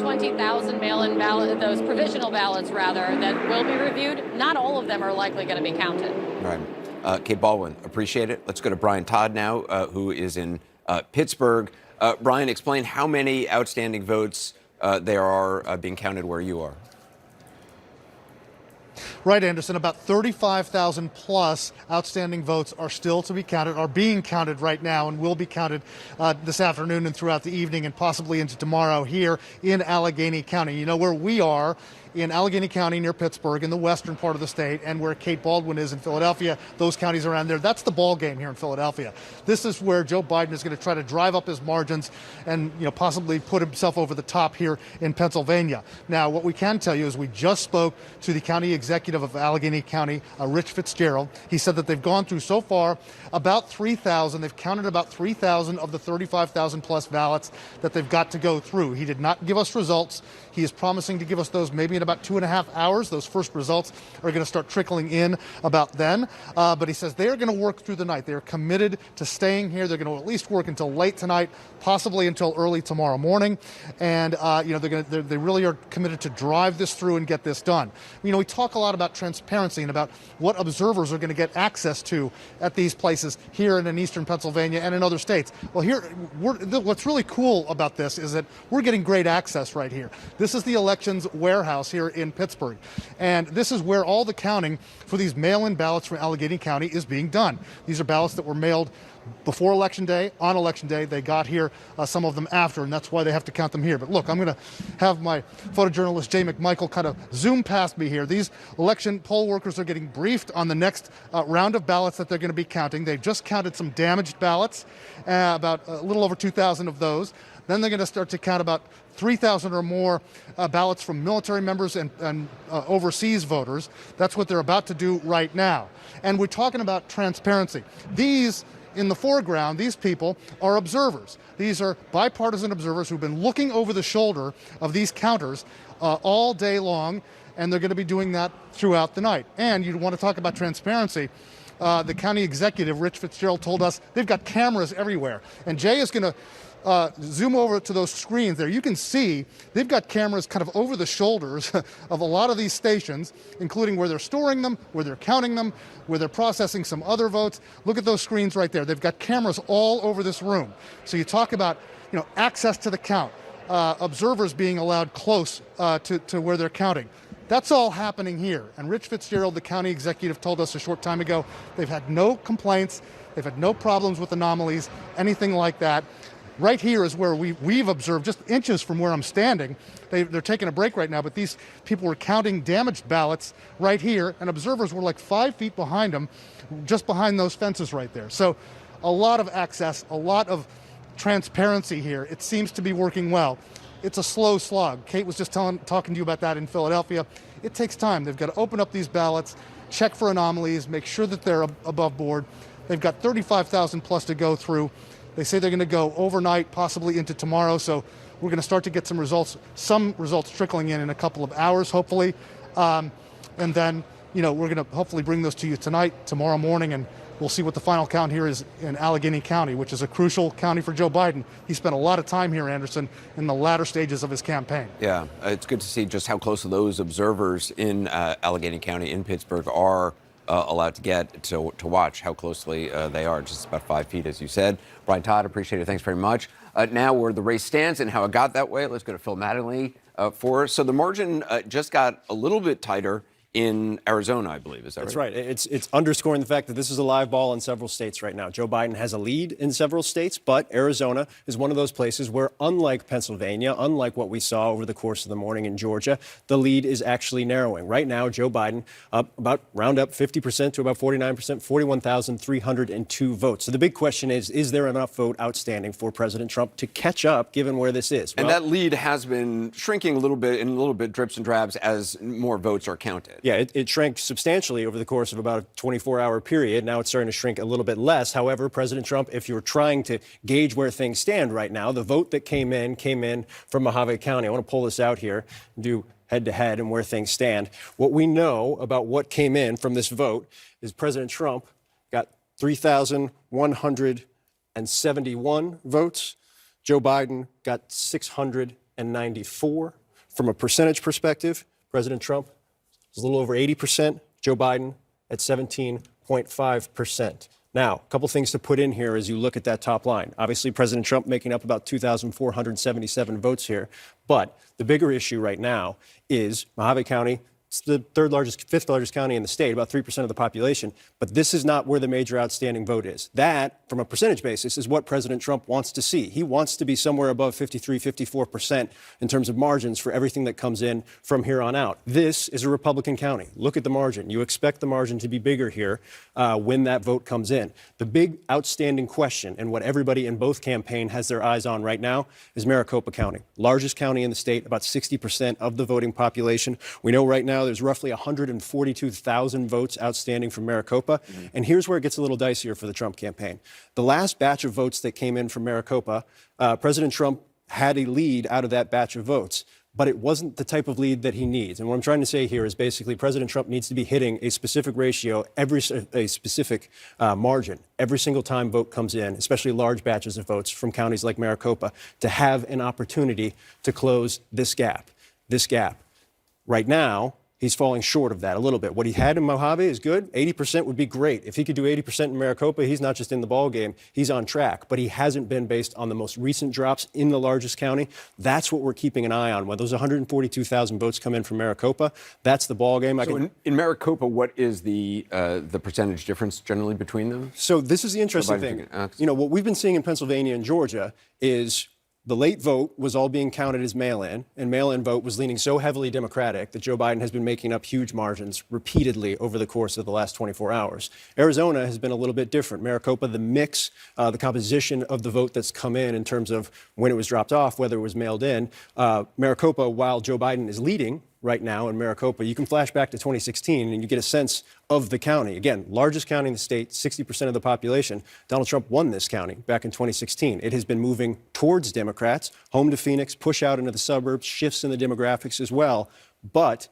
S18: 20,000 mail-in ballots, those provisional ballots rather, that will be reviewed, not all of them are likely going to be counted.
S16: All right. Kate Baldwin, appreciate it. Let's go to Brian Todd now, who is in Pittsburgh. Brian, explain how many outstanding votes there are being counted where you are.
S12: Right, Anderson, about 35,000 plus outstanding votes are still to be counted, are being counted right now, and will be counted this afternoon and throughout the evening and possibly into tomorrow here in Allegheny County. You know where we are in Allegheny County near Pittsburgh in the western part of the state, and where Kate Baldwin is in Philadelphia, those counties around there. That's the ball game here in Philadelphia. This is where Joe Biden is going to try to drive up his margins and possibly put himself over the top here in Pennsylvania. Now, what we can tell you is we just spoke to the county executive executive of Allegheny County, Rich Fitzgerald. He said that they've gone through so far about 3,000. They've counted about 3,000 of the 35,000 plus ballots that they've got to go through. He did not give us results. He is promising to give us those maybe in about 2.5 hours. Those first results are going to start trickling in about then. But he says they are going to work through the night. They are committed to staying here. They're going to at least work until late tonight, possibly until early tomorrow morning. And, they really are committed to drive this through and get this done. We talk a lot about transparency and about what observers are going to get access to at these places here in eastern Pennsylvania and in other states. Well, what's really cool about this is that we're getting great access right here. This is the elections warehouse here in Pittsburgh. And this is where all the counting for these mail-in ballots from Allegheny County is being done. These are ballots that were mailed before Election Day, on Election Day. They got here, some of them after, and that's why they have to count them here. But look, I'm going to have my photojournalist Jay McMichael kind of zoom past me here. These election poll workers are getting briefed on the next round of ballots that they're going to be counting. They've just counted some damaged ballots, about a little over 2,000 of those. Then they're going to start to count about 3,000 or more ballots from military members and overseas voters. That's what they're about to do right now. And we're talking about transparency. In the foreground, these people are observers. These are bipartisan observers who've been looking over the shoulder of these counters all day long, and they're going to be doing that throughout the night. And you want to talk about transparency. The county executive, Rich Fitzgerald, told us they've got cameras everywhere. And Jay is going to zoom over to those screens there. You can see they've got cameras kind of over the shoulders of a lot of these stations, including where they're storing them, where they're counting them, where they're processing some other votes. Look at those screens right there. They've got cameras all over this room. So you talk about, access to the count, observers being allowed close to where they're counting. That's all happening here. And Rich Fitzgerald, the county executive, told us a short time ago they've had no complaints, they've had no problems with anomalies, anything like that. Right here is where we've observed, just inches from where I'm standing. They're taking a break right now, but these people were counting damaged ballots right here, and observers were like 5 feet behind them, just behind those fences right there. So a lot of access, a lot of transparency here. It seems to be working well. It's a slow slog. Kate was just talking to you about that in Philadelphia. It takes time. They've got to open up these ballots, check for anomalies, make sure that they're above board. They've got 35,000 plus to go through. They say they're going to go overnight, possibly into tomorrow. So we're going to start to get some results trickling in a couple of hours, hopefully. And then, we're going to hopefully bring those to you tonight, tomorrow morning, and we'll see what the final count here is in Allegheny County, which is a crucial county for Joe Biden. He spent a lot of time here, Anderson, in the latter stages of his campaign.
S16: Yeah, it's good to see just how close those observers in Allegheny County in Pittsburgh are allowed to get to watch how closely they are, just about 5 feet, as you said. Brian Todd, appreciate it. Thanks very much. Now where the race stands and how it got that way, let's go to Phil Mattingly for us. So the margin just got a little bit tighter in Arizona, I believe. Is that right?
S19: That's right. It's underscoring the fact that this is a live ball in several states right now. Joe Biden has a lead in several states, but Arizona is one of those places where, unlike Pennsylvania, unlike what we saw over the course of the morning in Georgia, the lead is actually narrowing. Right now, Joe Biden round up 50% to about 49%, 41,302 votes. So the big question is there enough vote outstanding for President Trump to catch up, given where this is?
S16: And that lead has been shrinking a little bit drips and drabs as more votes are counted.
S19: Yeah, it shrank substantially over the course of about a 24-hour period. Now it's starting to shrink a little bit less. However, President Trump, if you're trying to gauge where things stand right now, the vote that came in from Mojave County. I want to pull this out here, do head-to-head and where things stand. What we know about what came in from this vote is President Trump got 3,171 votes. Joe Biden got 694. From a percentage perspective, President Trump is a little over 80%. Joe Biden at 17.5%. Now, a couple things to put in here as you look at that top line. Obviously, President Trump making up about 2,477 votes here. But the bigger issue right now is Mojave County. It's the fifth largest county in the state, about 3% of the population. But this is not where the major outstanding vote is. That, from a percentage basis, is what President Trump wants to see. He wants to be somewhere above 53, 54% in terms of margins for everything that comes in from here on out. This is a Republican county. Look at the margin. You expect the margin to be bigger here when that vote comes in. The big outstanding question, and what everybody in both campaign has their eyes on right now, is Maricopa County. Largest county in the state, about 60% of the voting population. We know right now now, there's roughly 142,000 votes outstanding from Maricopa. And here's where it gets a little dicier for the Trump campaign. The last batch of votes that came in from Maricopa, President Trump had a lead out of that batch of votes, but it wasn't the type of lead that he needs. And what I'm trying to say here is basically President Trump needs to be hitting a specific ratio, a specific margin, every single time vote comes in, especially large batches of votes from counties like Maricopa, to have an opportunity to close this gap. Right now, he's falling short of that a little bit. What he had in Mojave is good. 80% would be great. If he could do 80% in Maricopa, he's not just in the ball game, he's on track. But he hasn't been based on the most recent drops in the largest county. That's what we're keeping an eye on. When those 142,000 votes come in from Maricopa, that's the ball game.
S16: So in Maricopa, what is the percentage difference generally between them?
S19: So this is the interesting thing. You know, what we've been seeing in Pennsylvania and Georgia is the late vote was all being counted as mail-in, and mail-in vote was leaning so heavily Democratic that Joe Biden has been making up huge margins repeatedly over the course of the last 24 hours. Arizona has been a little bit different. Maricopa, the mix, the composition of the vote that's come in terms of when it was dropped off, whether it was mailed in. Maricopa, while Joe Biden is leading right now in Maricopa, you can flash back to 2016 and you get a sense of the county. Again, largest county in the state, 60% of the population. Donald Trump won this county back in 2016. It has been moving towards Democrats, home to Phoenix, push out into the suburbs, shifts in the demographics as well. But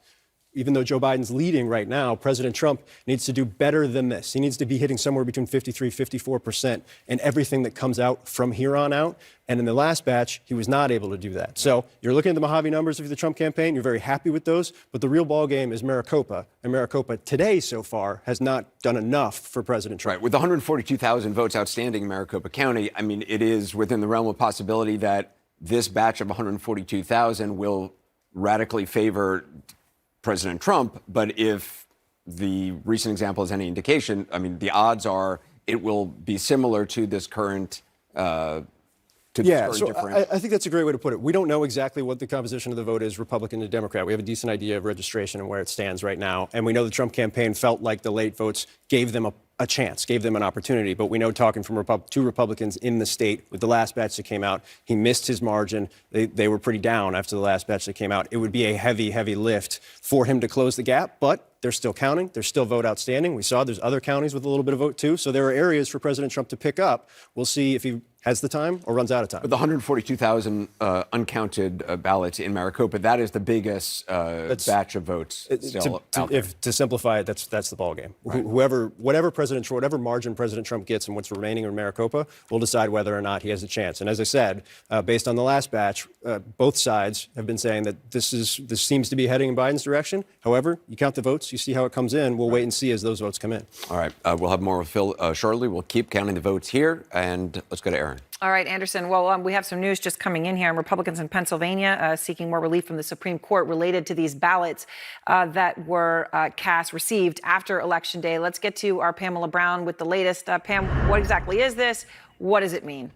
S19: even though Joe Biden's leading right now, President Trump needs to do better than this. He needs to be hitting somewhere between 53, 54% in everything that comes out from here on out. And in the last batch, he was not able to do that. So you're looking at the Mojave numbers of the Trump campaign. You're very happy with those. But the real ball game is Maricopa. And Maricopa today so far has not done enough for President Trump.
S16: Right. With 142,000 votes outstanding in Maricopa County, I mean, it is within the realm of possibility that this batch of 142,000 will radically favor President Trump. But if the recent example is any indication, I mean, the odds are it will be similar to this current differential.
S19: I think that's a great way to put it. We don't know exactly what the composition of the vote is, Republican to Democrat. We have a decent idea of registration and where it stands right now. And we know the Trump campaign felt like the late votes gave them a chance, gave them an opportunity. But we know, talking from two Republicans in the state with the last batch that came out, he missed his margin. They were pretty down after the last batch that came out. It would be a heavy, heavy lift for him to close the gap, but they're still counting. There's still vote outstanding. We saw there's other counties with a little bit of vote, too. So there are areas for President Trump to pick up. We'll see if he has the time or runs out of time.
S16: But the 142,000 uncounted ballots in Maricopa, that is the biggest batch of votes still out there.
S19: To simplify it, that's the ballgame. Right. Whatever margin President Trump gets and what's remaining in Maricopa will decide whether or not he has a chance. And as I said, based on the last batch, both sides have been saying that this seems to be heading in Biden's direction. However, you count the votes, you see how it comes in. We'll wait and see as those votes come in.
S16: All right. We'll have more with Phil shortly. We'll keep counting the votes here, and let's go to Aaron.
S17: All right, Anderson. Well, we have some news just coming in here. Republicans in Pennsylvania seeking more relief from the Supreme Court related to these ballots that were received after Election Day. Let's get to our Pamela Brown with the latest. Pam, what exactly is this? What does it mean?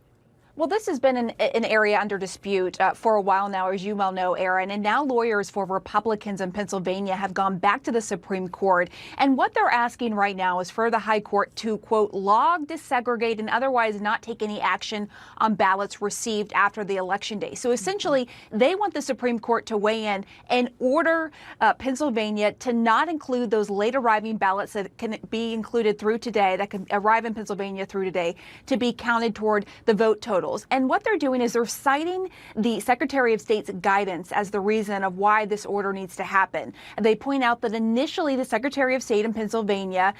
S20: Well, this has been an area under dispute for a while now, as you well know, Aaron. And now lawyers for Republicans in Pennsylvania have gone back to the Supreme Court. And what they're asking right now is for the high court to, quote, log, desegregate, and otherwise not take any action on ballots received after the election day. So essentially, they want the Supreme Court to weigh in and order Pennsylvania to not include those late arriving ballots that can be included through today, that can arrive in Pennsylvania through today, to be counted toward the vote total. And what they're doing is they're citing the Secretary of State's guidance as the reason of why this order needs to happen. And they point out that initially the Secretary of State in Pennsylvania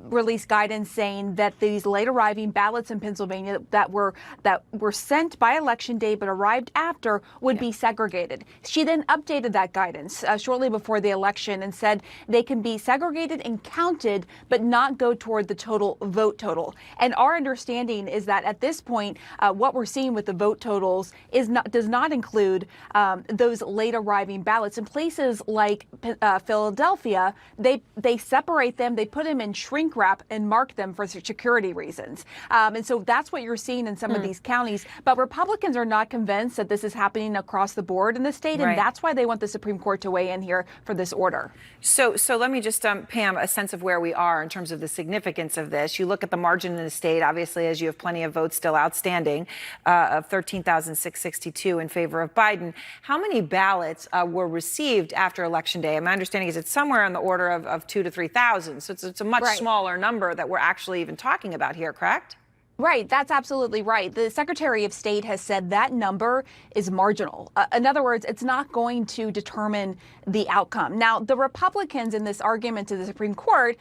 S20: released guidance saying that these late arriving ballots in Pennsylvania that were sent by Election Day but arrived after would be segregated. She then updated that guidance shortly before the election and said they can be segregated and counted but not go toward the total vote total. And our understanding is that at this point, what we're seeing with the vote totals does not include those late arriving ballots. In places like Philadelphia, they separate them, they put them in shrink wrap and mark them for security reasons. And so that's what you're seeing in some of these counties. But Republicans are not convinced that this is happening across the board in the state, and that's why they want the Supreme Court to weigh in here for this order.
S17: So let me just, Pam, a sense of where we are in terms of the significance of this. You look at the margin in the state, obviously, as you have plenty of votes still outstanding. conceding of 13,662 in favor of Biden. How many ballots were received after Election Day? My understanding is it's somewhere on the order of 2,000 to 3,000. So it's a much smaller number that we're actually even talking about here, correct?
S20: Right, that's absolutely right. The Secretary of State has said that number is marginal. In other words, it's not going to determine the outcome. Now, the Republicans in this argument to the Supreme Court,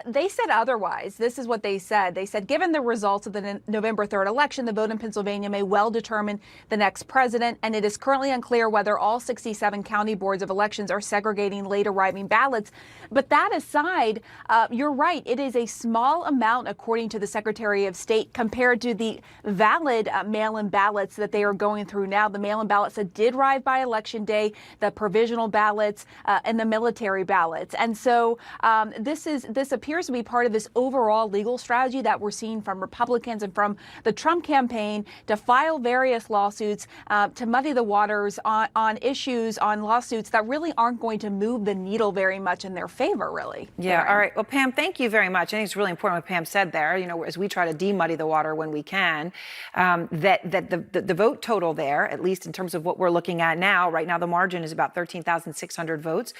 S20: they said otherwise. This is what they said. They said, given the results of the November 3rd election, the vote in Pennsylvania may well determine the next president, and it is currently unclear whether all 67 county boards of elections are segregating late arriving ballots. But that aside, you're right. It is a small amount, according to the Secretary of State, compared to the valid mail-in ballots that they are going through now, the mail-in ballots that did arrive by Election Day, the provisional ballots, and the military ballots. And so this appears to be part of this overall legal strategy that we're seeing from Republicans and from the Trump campaign to file various lawsuits to muddy the waters on issues, on lawsuits that really aren't going to move the needle very much in their favor, really.
S17: Yeah. All right. Well, Pam, thank you very much. I think it's really important what Pam said there. You know, as we try to demuddy the water when we can, that the vote total there, at least in terms of what we're looking at now, right now the margin is about 13,600 votes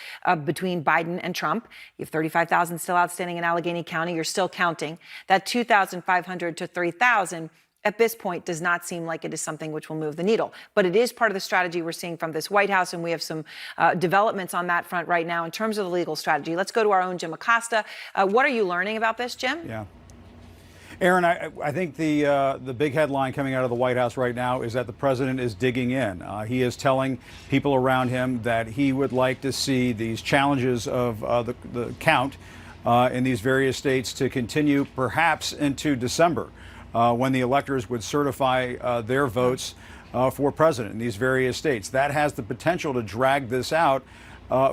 S17: between Biden and Trump. You have 35,000 still outstanding in Allegheny County. You're still counting. That 2,500 to 3,000 at this point does not seem like it is something which will move the needle. But it is part of the strategy we're seeing from this White House, and we have some developments on that front right now in terms of the legal strategy. Let's go to our own Jim Acosta. What are you learning about this, Jim?
S21: Yeah. Aaron, I think the big headline coming out of the White House right now is that the president is digging in. He is telling people around him that he would like to see these challenges of the count in these various states to continue perhaps into December, when the electors would certify their votes for president in these various states. That has the potential to drag this out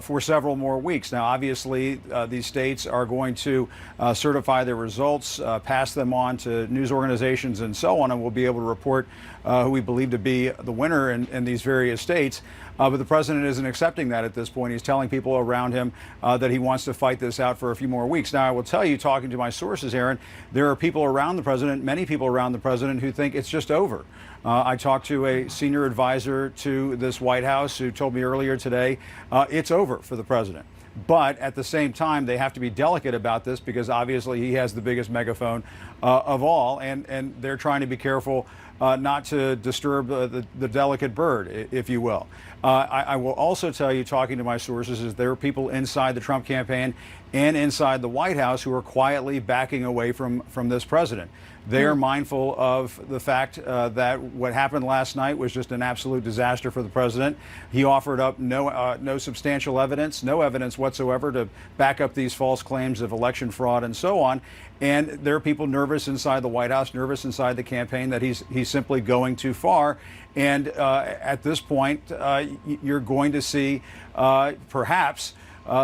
S21: for several more weeks. Now, obviously, these states are going to certify their results, pass them on to news organizations and so on, and we'll be able to report who we believe to be the winner in these various states. But the president isn't accepting that at this point. He's telling people around him that he wants to fight this out for a few more weeks. Now, I will tell you, talking to my sources, Aaron, there are people around the president, many people around the president, who think it's just over. I talked to a senior advisor to this White House who told me earlier today it's over for the president. But at the same time, they have to be delicate about this because obviously he has the biggest megaphone of all, and they're trying to be careful not to disturb the delicate bird, if you will. I will also tell you, talking to my sources, is there are people inside the Trump campaign and inside the White House who are quietly backing away from this president. They are mindful of the fact that what happened last night was just an absolute disaster for the president. He offered up no substantial evidence, no evidence whatsoever to back up these false claims of election fraud and so on. And there are people nervous inside the White House, nervous inside the campaign that he's simply going too far. And at this point, you're going to see perhaps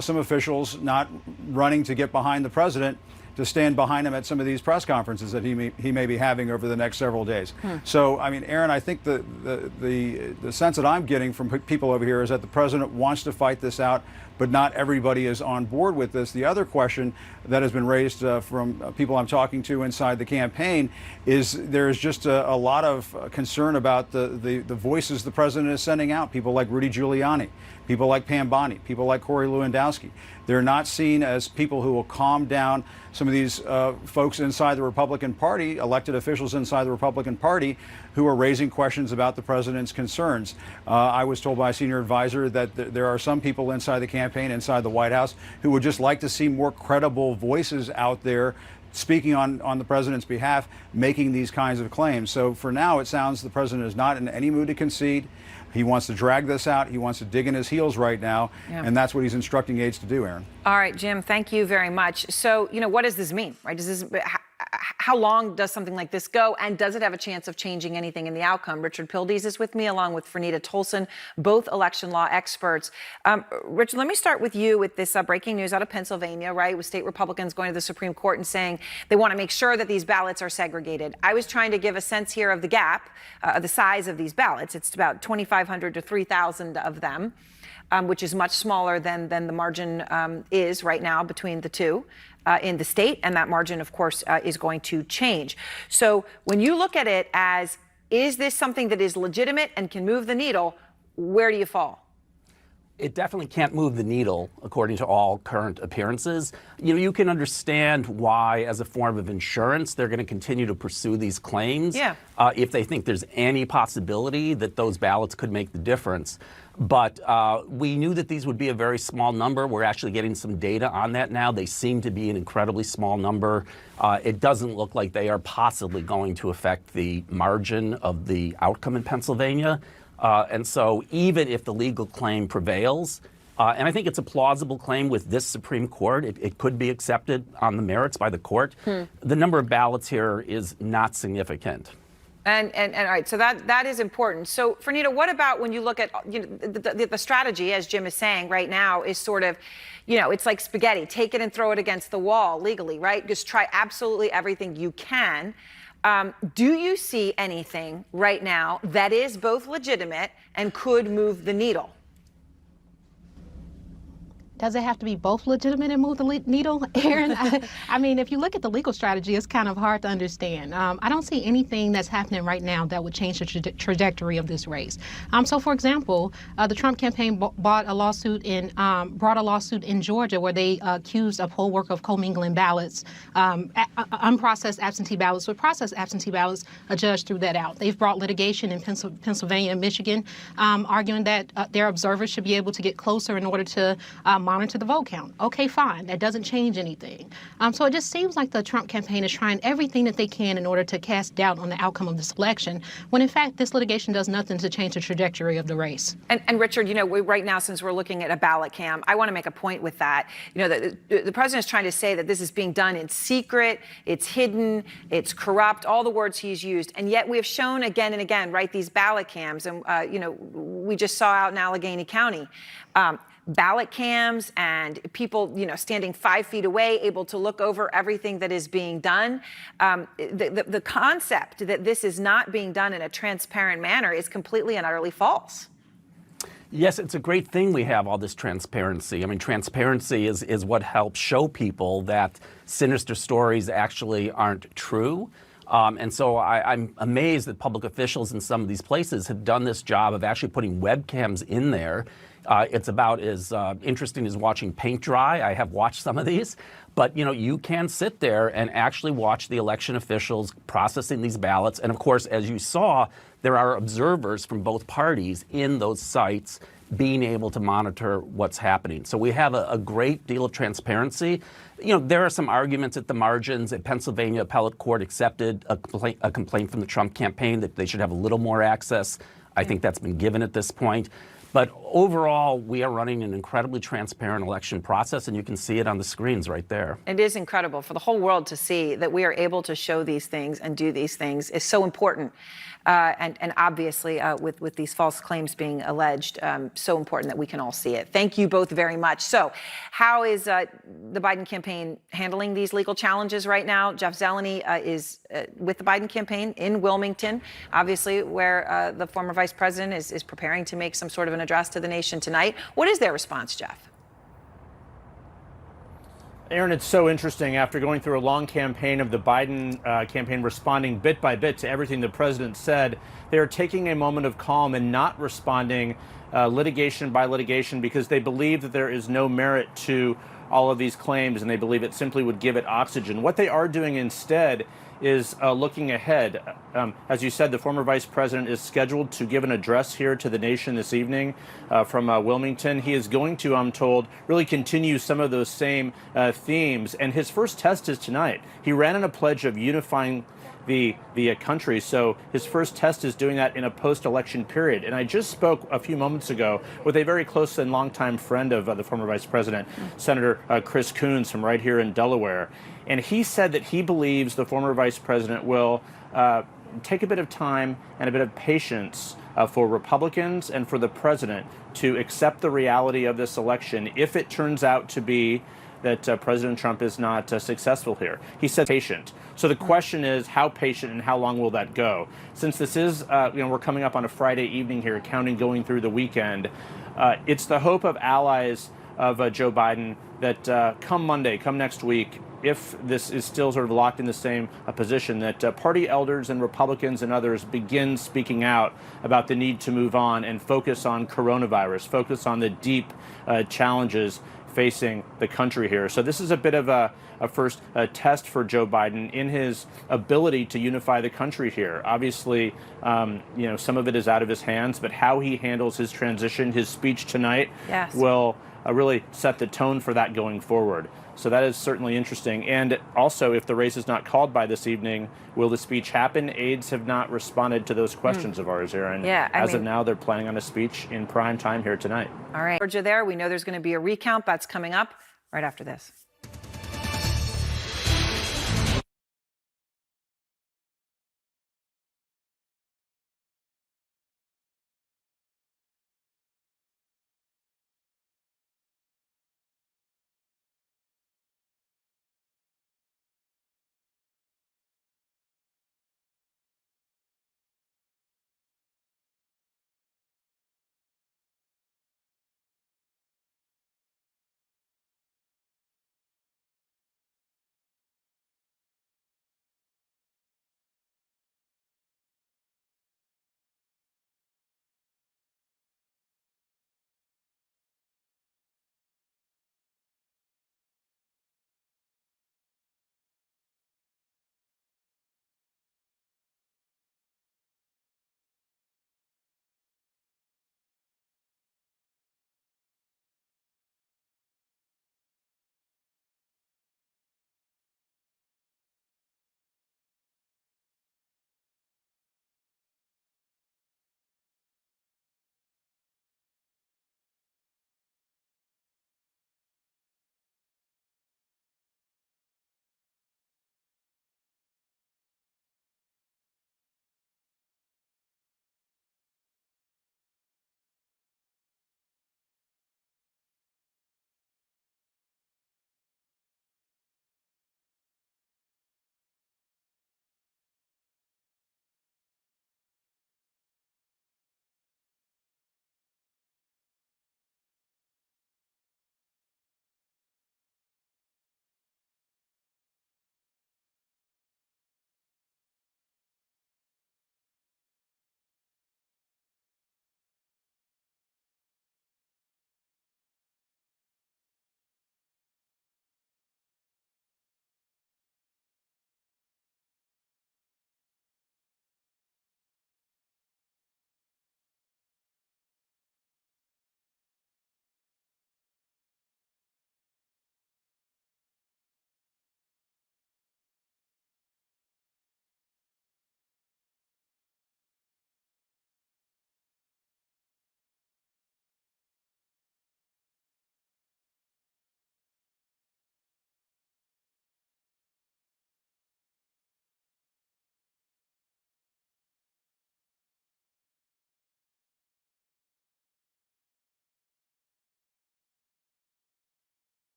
S21: some officials not running to get behind the president, to stand behind him at some of these press conferences that he may be having over the next several days. So, I mean, Aaron, I think the sense that I'm getting from people over here is that the president wants to fight this out, but not everybody is on board with this. The other question that has been raised from people I'm talking to inside the campaign is there's just a lot of concern about the voices the president is sending out. People like Rudy Giuliani, people like Pam Bondi, people like Corey Lewandowski. They're not seen as people who will calm down some of these folks inside the Republican Party, elected officials inside the Republican Party, who are raising questions about the president's concerns. I was told by a senior advisor that there are some people inside the campaign, inside the White House, who would just like to see more credible voices out there speaking on the president's behalf, making these kinds of claims. So for now, it sounds the president is not in any mood to concede. He wants to drag this out. He wants to dig in his heels right now. Yeah. And that's what he's instructing aides to do, Aaron.
S17: All right, Jim, thank you very much. So, you know, what does this mean, right? How long does something like this go? And does it have a chance of changing anything in the outcome? Richard Pildes is with me, along with Fernita Tolson, both election law experts. Richard, let me start with you with this breaking news out of Pennsylvania, right? With state Republicans going to the Supreme Court and saying they want to make sure that these ballots are segregated. I was trying to give a sense here of the gap, the size of these ballots. It's about 2,500 to 3,000 of them, which is much smaller than the margin is right now between the two. In the state, and that margin, of course, is going to change. So when you look at it as Is this something that is legitimate and can move the needle? Where do you fall?
S4: It definitely can't move the needle, according to all current appearances. You can understand why, as a form of insurance, they're going to continue to pursue these claims if they think there's any possibility that those ballots could make the difference. But we knew that these would be a very small number. We're actually getting some data on that now. They seem to be an incredibly small number. It doesn't look like they are possibly going to affect the margin of the outcome in Pennsylvania. And so even if the legal claim prevails, and I think it's a plausible claim with this Supreme Court, it could be accepted on the merits by the court, the number of ballots here is not significant.
S17: And all right, so that is important. So, Fernita, what about when you look at the strategy, as Jim is saying right now, is sort of, it's like spaghetti. Take it and throw it against the wall legally, right? Just try absolutely everything you can. Do you see anything right now that is both legitimate and could move the needle?
S22: Does it have to be both legitimate and move the needle, Aaron? I mean, if you look at the legal strategy, it's kind of hard to understand. I don't see anything that's happening right now that would change the trajectory of this race. So, for example, the Trump campaign brought a lawsuit in Georgia where they accused a poll worker of commingling ballots, unprocessed absentee ballots with processed absentee ballots. A judge threw that out. They've brought litigation in Pennsylvania and Michigan, arguing that their observers should be able to get closer in order to monitor the vote count. Okay, fine. That doesn't change anything. So it just seems like the Trump campaign is trying everything that they can in order to cast doubt on the outcome of this election, when in fact this litigation does nothing to change the trajectory of the race.
S17: And Richard, right now, since we're looking at a ballot cam, I want to make a point with that. The president is trying to say that this is being done in secret, it's hidden, it's corrupt, all the words he's used. And yet we have shown again and again, right, these ballot cams. And, we just saw out in Allegheny County, ballot cams and people, standing 5 feet away, able to look over everything that is being done. The concept that this is not being done in a transparent manner is completely and utterly false.
S4: Yes, it's a great thing we have all this transparency. I mean, transparency is what helps show people that sinister stories actually aren't true. And so I'm amazed that public officials in some of these places have done this job of actually putting webcams in there. It's about as interesting as watching paint dry. I have watched some of these. But, you can sit there and actually watch the election officials processing these ballots. And, of course, as you saw, there are observers from both parties in those sites being able to monitor what's happening. So we have a great deal of transparency. There are some arguments at the margins. That Pennsylvania appellate court accepted a complaint from the Trump campaign that they should have a little more access. I think that's been given at this point. But overall, we are running an incredibly transparent election process, and you can see it on the screens right there.
S17: It is incredible for the whole world to see that we are able to show these things and do these things is so important. And obviously, with these false claims being alleged, so important that we can all see it. Thank you both very much. So how is the Biden campaign handling these legal challenges right now? Jeff Zeleny is with the Biden campaign in Wilmington, obviously, where the former vice president is preparing to make some sort of an address to the nation tonight. What is their response, Jeff?
S8: Aaron, it's so interesting. After going through a long campaign of the Biden campaign responding bit by bit to everything the president said, they are taking a moment of calm and not responding litigation by litigation because they believe that there is no merit to all of these claims and they believe it simply would give it oxygen. What they are doing instead is looking ahead. As you said, the former vice president is scheduled to give an address here to the nation this evening from Wilmington. He is going to, I'm told, really continue some of those same themes. And his first test is tonight. He ran in a pledge of unifying the country. So his first test is doing that in a post-election period. And I just spoke a few moments ago with a very close and longtime friend of the former vice president, Senator Chris Coons from right here in Delaware. And he said that he believes the former vice president will take a bit of time and a bit of patience for Republicans and for the president to accept the reality of this election if it turns out to be that President Trump is not successful here. He said patient. So the question is how patient and how long will that go? Since this is, we're coming up on a Friday evening here, counting going through the weekend, it's the hope of allies of Joe Biden that come Monday, come next week, if this is still sort of locked in the same position, that party elders and Republicans and others begin speaking out about the need to move on and focus on coronavirus, focus on the deep challenges facing the country here. So this is a bit of a first test for Joe Biden in his ability to unify the country here. Obviously, some of it is out of his hands, but how he handles his transition, his speech tonight, will really set the tone for that going forward. So that is certainly interesting. And also, if the race is not called by this evening, will the speech happen? Aides have not responded to those questions of ours here. And as of now, they're planning on a speech in prime time here tonight.
S17: All right. Georgia there. We know there's going to be a recount. That's coming up right after this.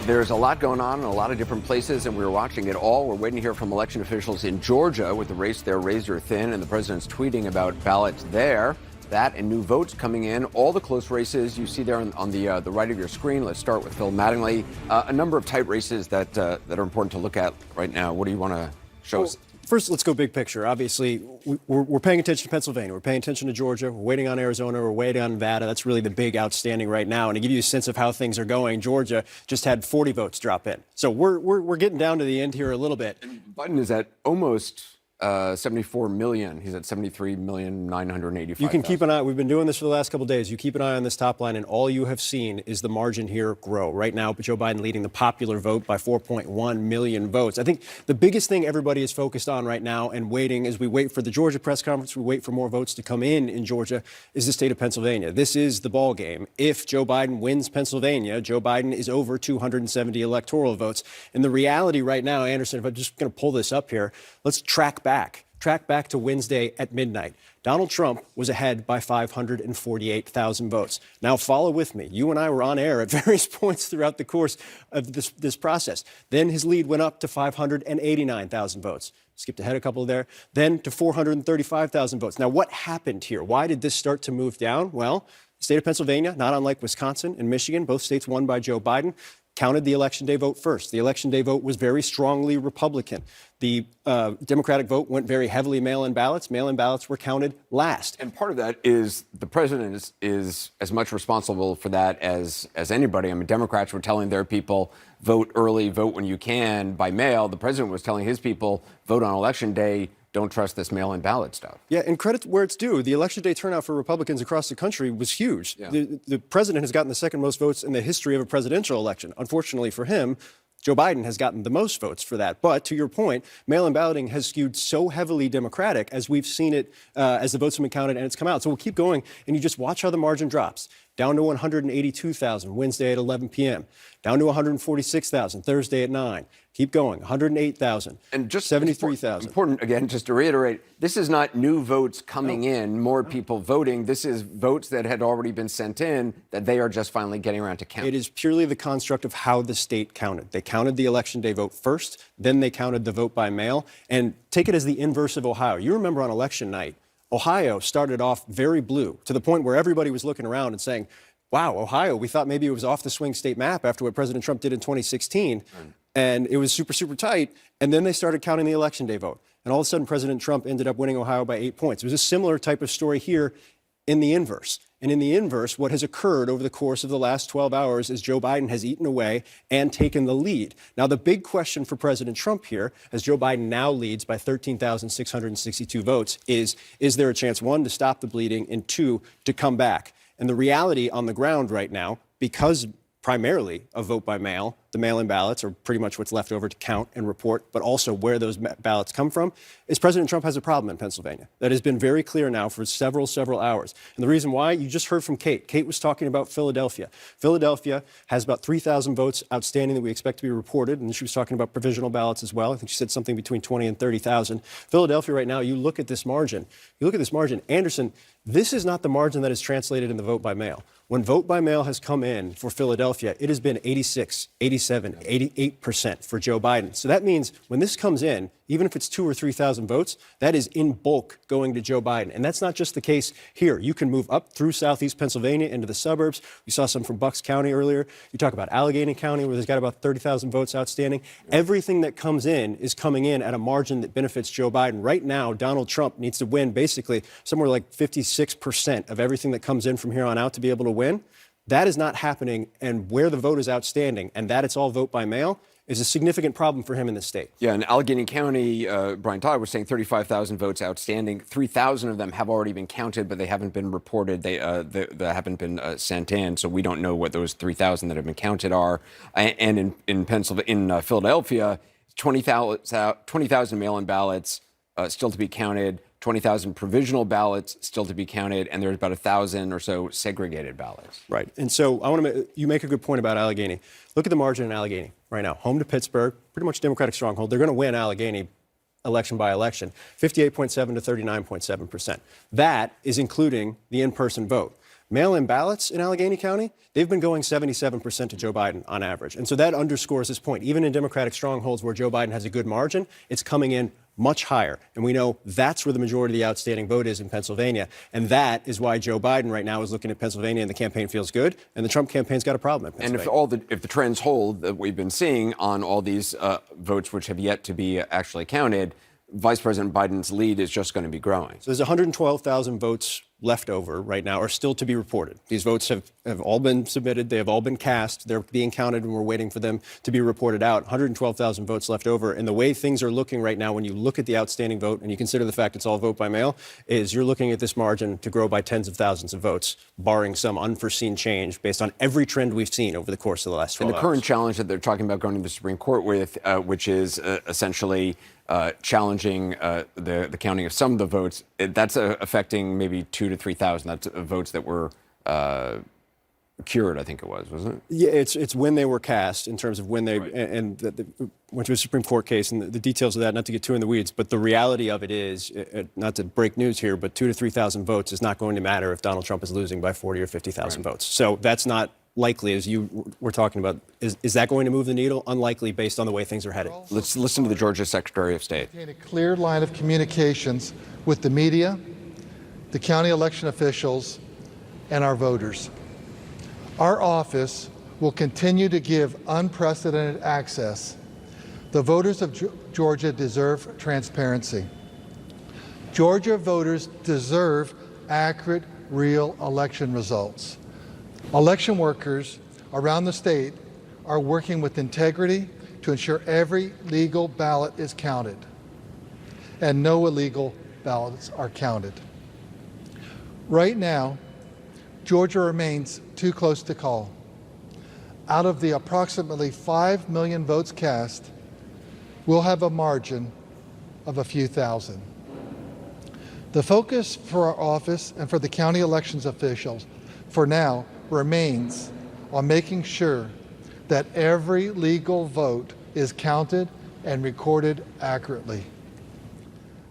S16: There's a lot going on in a lot of different places, and we're watching it all. We're waiting to hear from election officials in Georgia with the race there razor thin, and the president's tweeting about ballots there. That and new votes coming in. All the close races you see there on the right of your screen. Let's start with Phil Mattingly. A number of tight races that are important to look at right now. What do you want to show us?
S19: First, let's go big picture. Obviously, we're paying attention to Pennsylvania. We're paying attention to Georgia. We're waiting on Arizona. We're waiting on Nevada. That's really the big outstanding right now. And to give you a sense of how things are going, Georgia just had 40 votes drop in. So we're getting down to the end here a little bit.
S16: And Biden is at almost 74 million. He's at 73,985,000.
S19: You can keep an eye. We've been doing this for the last couple of days. You keep an eye on this top line, and all you have seen is the margin here grow. Right now, Joe Biden leading the popular vote by 4.1 million votes. I think the biggest thing everybody is focused on right now and waiting as we wait for the Georgia press conference, we wait for more votes to come in Georgia, is the state of Pennsylvania. This is the ball game. If Joe Biden wins Pennsylvania, Joe Biden is over 270 electoral votes. And the reality right now, Anderson, if I'm just going to pull this up here, let's track back to Wednesday at midnight. Donald Trump was ahead by 548,000 votes. Now follow with me. You and I were on air at various points throughout the course of this process. Then his lead went up to 589,000 votes. Skipped ahead a couple there. Then to 435,000 votes. Now what happened here? Why did this start to move down? Well, the state of Pennsylvania, not unlike Wisconsin and Michigan, both states won by Joe Biden, counted the Election Day vote first. The Election Day vote was very strongly Republican. The Democratic vote went very heavily mail-in ballots. Mail-in ballots were counted last.
S16: And part of that is the president is as much responsible for that as anybody. I mean, Democrats were telling their people, vote early, vote when you can by mail. The president was telling his people, vote on Election Day. Don't trust this mail-in ballot stuff.
S19: Yeah, and credit where it's due. The Election Day turnout for Republicans across the country was huge. Yeah. The president has gotten the second most votes in the history of a presidential election. Unfortunately for him, Joe Biden has gotten the most votes for that. But to your point, mail-in balloting has skewed so heavily Democratic as we've seen it as the votes have been counted and it's come out. So we'll keep going, and you just watch how the margin drops. Down to 182,000 Wednesday at 11 p.m. Down to 146,000 Thursday at 9. Keep going. 108,000.
S16: And just
S19: 73,000.
S16: Important, again, just to reiterate, this is not new votes coming in, more people voting. This is votes that had already been sent in that they are just finally getting around to count.
S19: It is purely the construct of how the state counted. They counted the Election Day vote first, then they counted the vote by mail. And take it as the inverse of Ohio. You remember on election night, Ohio started off very blue to the point where everybody was looking around and saying, wow, Ohio, we thought maybe it was off the swing state map after what President Trump did in 2016. And it was super, super tight. And then they started counting the Election Day vote. And all of a sudden, President Trump ended up winning Ohio by 8 points. It was a similar type of story here in the inverse. And in the inverse, what has occurred over the course of the last 12 hours is Joe Biden has eaten away and taken the lead. Now, the big question for President Trump here, as Joe Biden now leads by 13,662 votes, is there a chance, one, to stop the bleeding, and two, to come back? And the reality on the ground right now, because primarily a vote by mail, the mail-in ballots are pretty much what's left over to count and report, but also where those ballots come from, is President Trump has a problem in Pennsylvania. That has been very clear now for several hours. And the reason why, you just heard from Kate. Kate was talking about Philadelphia. Philadelphia has about 3,000 votes outstanding that we expect to be reported, and she was talking about provisional ballots as well. I think she said something between 20 and 30,000. Philadelphia right now, you look at this margin. Anderson, this is not the margin that is translated in the vote by mail. When vote by mail has come in for Philadelphia, it has been 86, 87, 88% for Joe Biden. So that means when this comes in, even if it's 2,000 or 3,000 votes, that is in bulk going to Joe Biden. And that's not just the case here. You can move up through southeast Pennsylvania into the suburbs. We saw some from Bucks County earlier. You talk about Allegheny County, where there's got about 30,000 votes outstanding. Everything that comes in is coming in at a margin that benefits Joe Biden. Right now, Donald Trump needs to win basically somewhere like 56% of everything that comes in from here on out to be able to win. That is not happening, and where the vote is outstanding, and that it's all vote by mail, is a significant problem for him in the state.
S16: Yeah, in Allegheny County, Brian Todd was saying 35,000 votes outstanding. 3,000 of them have already been counted, but they haven't been reported. They haven't been sent in, so we don't know what those 3,000 that have been counted are. And in Philadelphia, 20,000 mail-in ballots still to be counted. 20,000 provisional ballots still to be counted, and there's about 1,000 or so segregated ballots.
S19: Right. And so you make a good point about Allegheny. Look at the margin in Allegheny right now. Home to Pittsburgh, pretty much Democratic stronghold. They're going to win Allegheny election by election, 58.7 to 39.7%. That is including the in-person vote. Mail-in ballots in Allegheny County, they've been going 77% to Joe Biden on average. And so that underscores this point. Even in Democratic strongholds where Joe Biden has a good margin, it's coming in much higher. And we know that's where the majority of the outstanding vote is in Pennsylvania. And that is why Joe Biden right now is looking at Pennsylvania and the campaign feels good. And the Trump campaign's got a problem in Pennsylvania.
S16: And if the trends hold that we've been seeing on all these votes which have yet to be actually counted, Vice President Biden's lead is just going to be growing.
S19: So there's 112,000 votes left over right now, are still to be reported. These votes have all been submitted. They have all been cast. They're being counted, and we're waiting for them to be reported out. 112,000 votes left over. And the way things are looking right now, when you look at the outstanding vote and you consider the fact it's all vote by mail, is you're looking at this margin to grow by tens of thousands of votes, barring some unforeseen change based on every trend we've seen over the course of the last 12
S16: hours. And the current challenge that they're talking about going to the Supreme Court with, which is essentially challenging the counting of some of the votes, that's affecting maybe 2,000 to 3,000. That's votes that were cured, I think it was, wasn't it?
S19: Yeah, it's when they were cast in terms of when they went to a Supreme Court case and the details of that, not to get too in the weeds, but the reality of it is, not to break news here, but 2,000 to 3,000 votes is not going to matter if Donald Trump is losing by 40 or 50,000 votes. So that's not likely, as you were talking about. Is that going to move the needle? Unlikely based on the way things are headed.
S16: Let's listen to the Georgia Secretary of State.
S5: A clear line of communications with the media, the county election officials, and our voters. Our office will continue to give unprecedented access. The voters of Georgia deserve transparency. Georgia voters deserve accurate, real election results. Election workers around the state are working with integrity to ensure every legal ballot is counted and no illegal ballots are counted. Right now, Georgia remains too close to call. Out of the approximately 5 million votes cast, we'll have a margin of a few thousand. The focus for our office and for the county elections officials for now remains on making sure that every legal vote is counted and recorded accurately.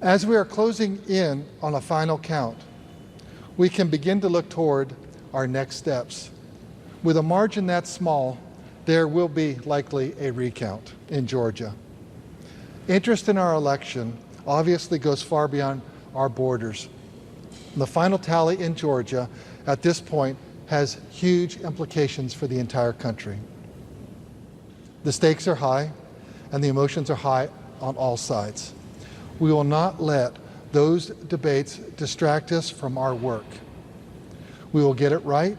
S5: As we are closing in on a final count, we can begin to look toward our next steps. With a margin that small, there will be likely a recount in Georgia. Interest in our election obviously goes far beyond our borders. The final tally in Georgia at this point has huge implications for the entire country. The stakes are high and the emotions are high on all sides. We will not let those debates distract us from our work. We will get it right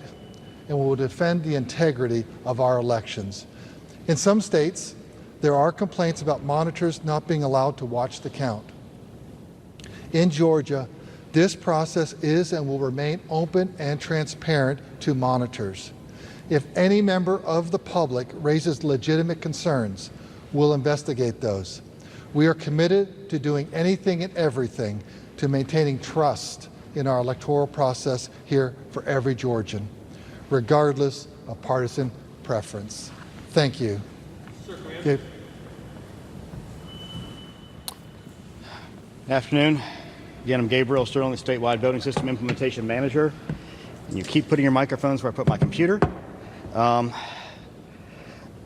S5: and we will defend the integrity of our elections. In some states, there are complaints about monitors not being allowed to watch the count. In Georgia, this process is and will remain open and transparent to monitors. If any member of the public raises legitimate concerns, we'll investigate those. We are committed to doing anything and everything to maintaining trust in our electoral process here for every Georgian, regardless of partisan preference. Thank you.
S6: Good afternoon. Again, I'm Gabriel Sterling, the Statewide Voting System Implementation Manager. And you keep putting your microphones where I put my computer.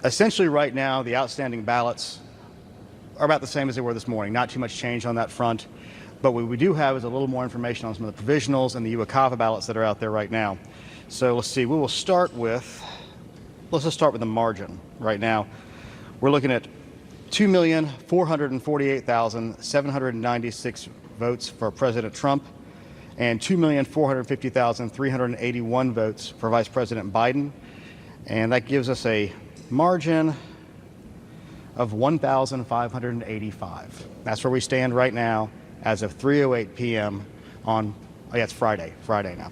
S6: Essentially right now, the outstanding ballots are about the same as they were this morning. Not too much change on that front. But what we do have is a little more information on some of the provisionals and the UACAVA ballots that are out there right now. So let's see, let's just start with the margin right now. We're looking at 2,448,796 votes for President Trump and 2,450,381 votes for Vice President Biden. And that gives us a margin of 1,585. That's where we stand right now as of 3:08 p.m. on, it's Friday now.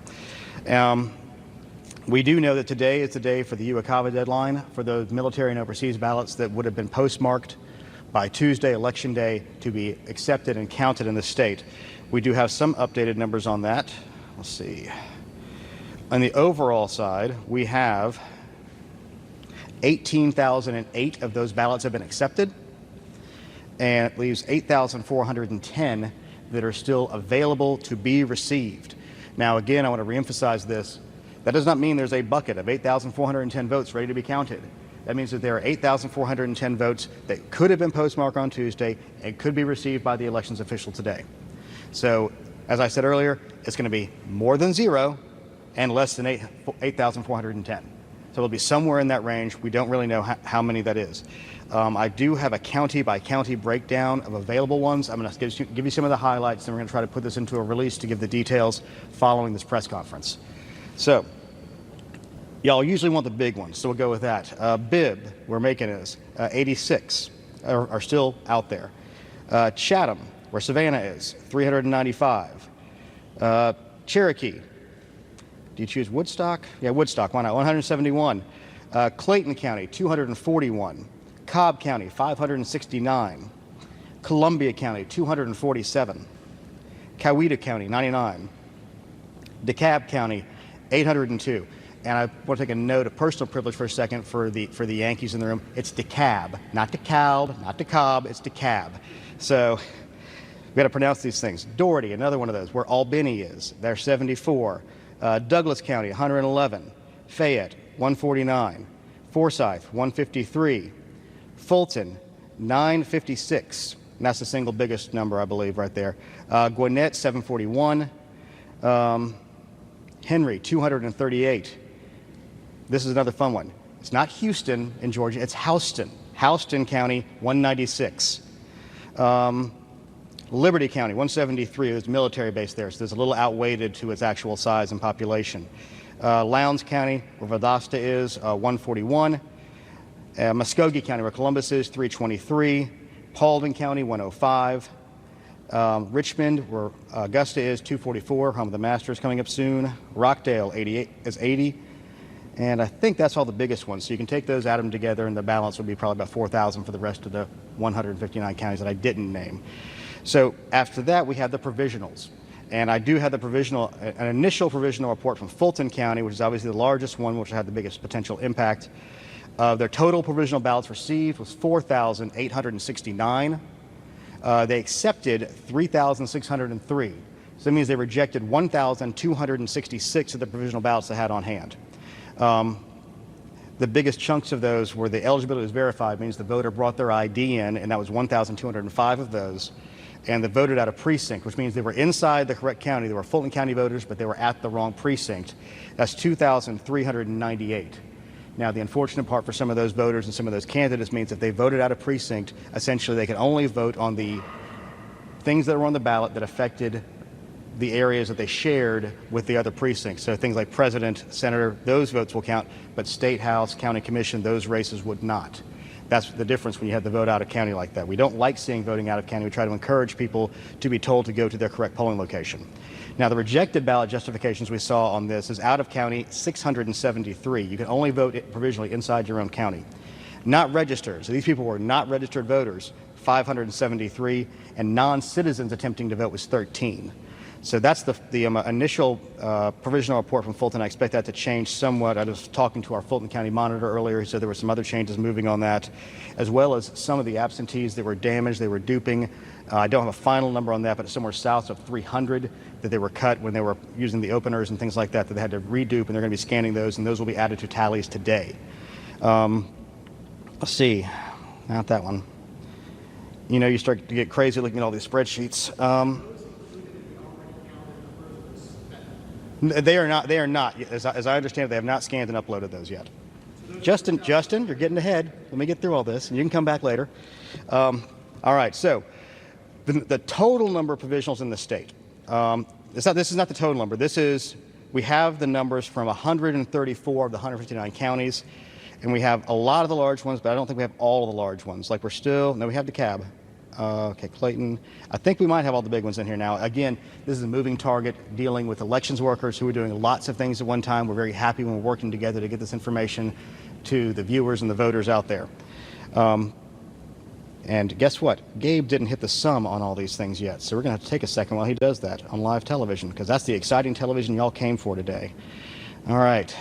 S6: We do know that today is the day for the UACAVA deadline for those military and overseas ballots that would have been postmarked by Tuesday, Election Day, to be accepted and counted in the state. We do have some updated numbers on that. Let's see. On the overall side, we have 18,008 of those ballots have been accepted, and it leaves 8,410 that are still available to be received. Now, again, I want to reemphasize this. That does not mean there's a bucket of 8,410 votes ready to be counted. That means that there are 8,410 votes that could have been postmarked on Tuesday and could be received by the elections official today. So, as I said earlier, it's going to be more than 0 and less than 8,410. So it'll be somewhere in that range. We don't really know how many that is. I do have a county-by-county breakdown of available ones. I'm going to give you some of the highlights, and we're going to try to put this into a release to give the details following this press conference. So, y'all usually want the big ones, so we'll go with that. Bibb, where Macon is, 86 are still out there. Chatham, where Savannah is, 395. Cherokee, do you choose Woodstock? Yeah, Woodstock, why not? 171. Clayton County, 241. Cobb County, 569. Columbia County, 247. Coweta County, 99. DeKalb County, 802. And I want to take a note of personal privilege for a second for the Yankees in the room. It's DeKalb, not DeKalb, not DeKalb, it's DeKalb. So we got to pronounce these things. Doherty, another one of those, where Albany is, they're 74. Douglas County, 111. Fayette, 149. Forsyth, 153. Fulton, 956. And that's the single biggest number, I believe, right there. Gwinnett, 741. Henry, 238. This is another fun one. It's not Houston in Georgia, it's Houston. Houston County, 196. Liberty County, 173. There's a military base there, so there's a little outweighted to its actual size and population. Lowndes County, where Valdosta is, 141. Muskogee County, where Columbus is, 323. Paulding County, 105. Richmond, where Augusta is, 244. Home of the Masters coming up soon. Rockdale, 88 is 80. And I think that's all the biggest ones. So you can take those, add them together, and the balance would be probably about 4,000 for the rest of the 159 counties that I didn't name. So after that, we have the provisionals. And I do have an initial provisional report from Fulton County, which is obviously the largest one, which had the biggest potential impact. Their total provisional ballots received was 4,869. They accepted 3,603. So that means they rejected 1,266 of the provisional ballots they had on hand. The biggest chunks of those were the eligibility was verified, means the voter brought their ID in, and that was 1,205 of those. And they voted out of precinct, which means they were inside the correct county. They were Fulton County voters, but they were at the wrong precinct. That's 2,398. Now, the unfortunate part for some of those voters and some of those candidates means if they voted out of precinct, essentially they could only vote on the things that were on the ballot that affected the areas that they shared with the other precincts. So things like president, senator, those votes will count, but state house, county commission, those races would not. That's the difference when you have to vote out of county like that. We don't like seeing voting out of county. We try to encourage people to be told to go to their correct polling location. Now, the rejected ballot justifications we saw on this is out of county, 673. You can only vote provisionally inside your own county. Not registered. So these people were not registered voters, 573, and non-citizens attempting to vote was 13. So that's the initial provisional report from Fulton. I expect that to change somewhat. I was talking to our Fulton County monitor earlier. He said there were some other changes moving on that, as well as some of the absentees that were damaged, they were duping. I don't have a final number on that, but it's somewhere south of 300 that they were cut when they were using the openers and things like that, that they had to redupe, and they're going to be scanning those, and those will be added to tallies today. Let's see, not that one. You know, you start to get crazy looking at all these spreadsheets. They are not. As I understand it, they have not scanned and uploaded those yet. Justin, you're getting ahead. Let me get through all this, and you can come back later. All right, so the total number of provisionals in the state. This is not the total number. We have the numbers from 134 of the 159 counties, and we have a lot of the large ones, but I don't think we have all of the large ones. Like we have DeKalb. Okay, Clayton. I think we might have all the big ones in here now. Again, this is a moving target dealing with elections workers who are doing lots of things at one time. We're very happy when we're working together to get this information to the viewers and the voters out there. And guess what? Gabe didn't hit the sum on all these things yet, so we're going to have to take a second while he does that on live television, because that's the exciting television y'all came for today. All right.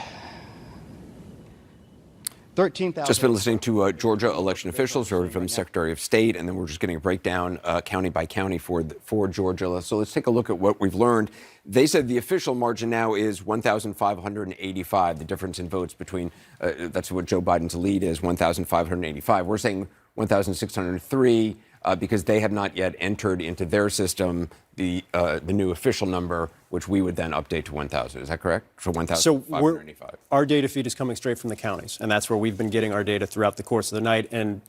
S6: 13,000.
S16: Just been listening to Georgia election officials, heard from Secretary of State, and then we're just getting a breakdown county by county for Georgia. So let's take a look at what we've learned. They said the official margin now is 1,585. The difference in votes between, that's what Joe Biden's lead is, 1,585. We're saying 1,603 because they have not yet entered into their system the new official number, which we would then update to 1,000. Is that correct? For 1,585.
S19: So our data feed is coming straight from the counties, and that's where we've been getting our data throughout the course of the night. And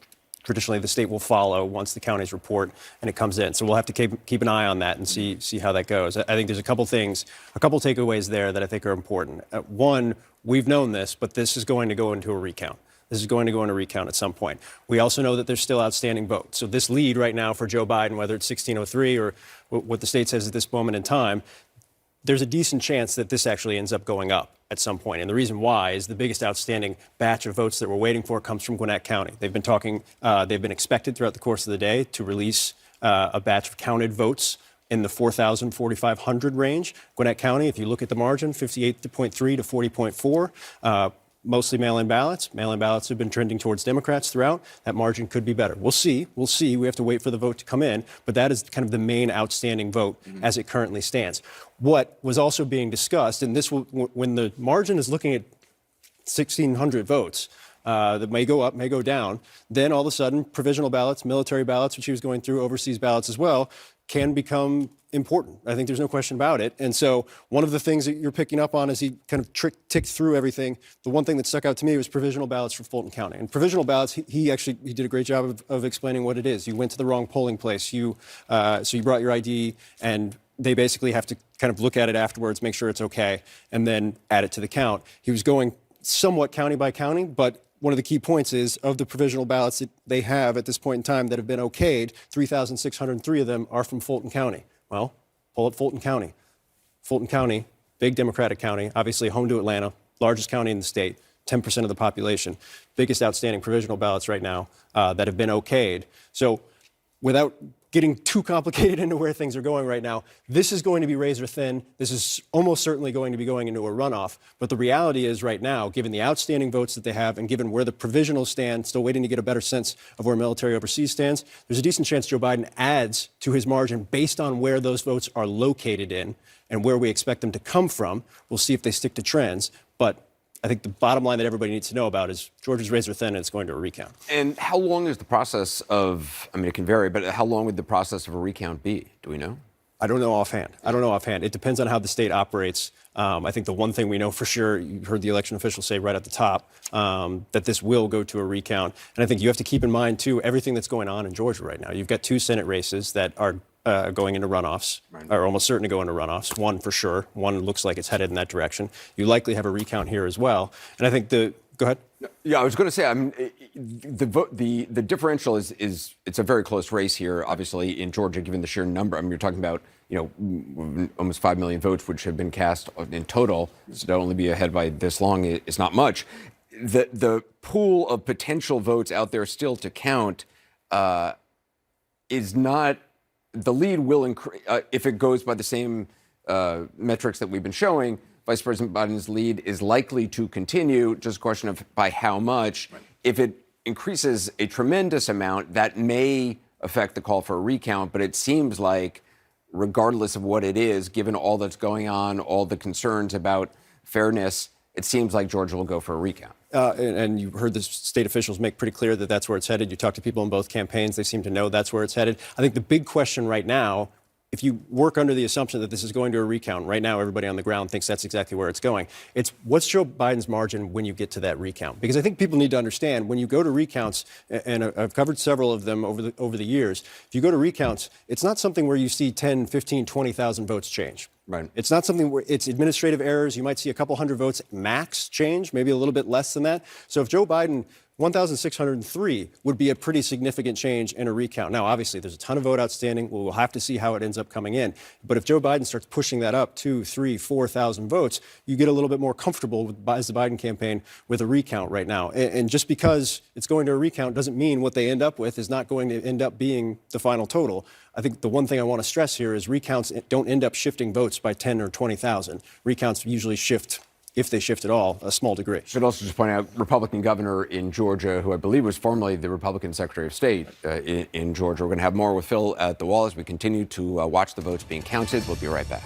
S19: traditionally, the state will follow once the counties report and it comes in. So we'll have to keep an eye on that and see how that goes. I think there's a couple takeaways there that I think are important. One, we've known this, but this is going to go into a recount. This is going to go into recount at some point. We also know that there's still outstanding votes. So this lead right now for Joe Biden, whether it's 1603 or what the state says at this moment in time, there's a decent chance that this actually ends up going up at some point. And the reason why is the biggest outstanding batch of votes that we're waiting for comes from Gwinnett County. They've been expected throughout the course of the day to release a batch of counted votes in the 4,000, 4,500 range. Gwinnett County, if you look at the margin, 58.3 to 40.4. Mostly mail-in ballots. Mail-in ballots have been trending towards Democrats throughout. That margin could be better. We'll see. We have to wait for the vote to come in, but that is kind of the main outstanding vote as it currently stands. What was also being discussed, and this will, when the margin is looking at 1,600 votes, that may go up, may go down, then all of a sudden provisional ballots, military ballots, which he was going through, overseas ballots as well, can become important. I think there's no question about it. And so one of the things that you're picking up on as he kind of ticked through everything, the one thing that stuck out to me was provisional ballots for Fulton County. And provisional ballots, he did a great job of explaining what it is. You went to the wrong polling place. So you brought your ID, and they basically have to kind of look at it afterwards, make sure it's okay, and then add it to the count. He was going somewhat county by county, but one of the key points is of the provisional ballots that they have at this point in time that have been okayed, 3,603 of them are from Fulton County. Well, pull up Fulton County. Fulton County, big Democratic county, obviously home to Atlanta, largest county in the state, 10% of the population, biggest outstanding provisional ballots right now that have been okayed. So without getting too complicated into where things are going right now, this is going to be razor thin. This is almost certainly going to be going into a runoff. But the reality is right now, given the outstanding votes that they have and given where the provisionals stand, still waiting to get a better sense of where military overseas stands, there's a decent chance Joe Biden adds to his margin based on where those votes are located in and where we expect them to come from. We'll see if they stick to trends. But I think the bottom line that everybody needs to know about is Georgia's razor thin and it's going to a recount.
S16: And how long is the process of, I mean, it can vary, but how long would the process of a recount be? Do we know?
S19: I don't know offhand. It depends on how the state operates. I think the one thing we know for sure, you heard the election officials say right at the top, that this will go to a recount. And I think you have to keep in mind, too, everything that's going on in Georgia right now. You've got 2 Senate races that are going into runoffs, or almost certain to go into runoffs. One for sure. One looks like it's headed in that direction. You likely have a recount here as well. And I think go ahead.
S16: Yeah, I was going to say, I mean, the differential is it's a very close race here, obviously, in Georgia, given the sheer number. I mean, you're talking about, almost 5 million votes, which have been cast in total. So to only be ahead by this long is not much. The pool of potential votes out there still to count is not. The lead will increase if it goes by the same metrics that we've been showing. Vice President Biden's lead is likely to continue, just a question of by how much. Right. If it increases a tremendous amount, that may affect the call for a recount, but it seems like, regardless of what it is, given all that's going on, all the concerns about fairness, it seems like Georgia will go for a recount.
S19: And you heard the state officials make pretty clear that that's where it's headed. You talk to people in both campaigns, they seem to know that's where it's headed. I think the big question right now, if you work under the assumption that this is going to a recount, right now everybody on the ground thinks that's exactly where it's going. It's what's Joe Biden's margin when you get to that recount? Because I think people need to understand when you go to recounts, and I've covered several of them over the years, if you go to recounts, it's not something where you see 10, 15, 20,000 votes change. Right. It's not something where it's administrative errors. You might see a couple hundred votes max change, maybe a little bit less than that. So if Joe Biden, 1,603 would be a pretty significant change in a recount. Now, obviously, there's a ton of vote outstanding. We'll have to see how it ends up coming in. But if Joe Biden starts pushing that up 2,000, 3,000, 4,000 votes, you get a little bit more comfortable as the Biden campaign with a recount right now. And just because it's going to a recount doesn't mean what they end up with is not going to end up being the final total. I think the one thing I want to stress here is recounts don't end up shifting votes by 10 or 20,000. Recounts usually shift if they shift at all, a small degree.
S16: Should also just point out, Republican governor in Georgia, who I believe was formerly the Republican Secretary of State in Georgia. We're going to have more with Phil at the wall as we continue to watch the votes being counted. We'll be right back.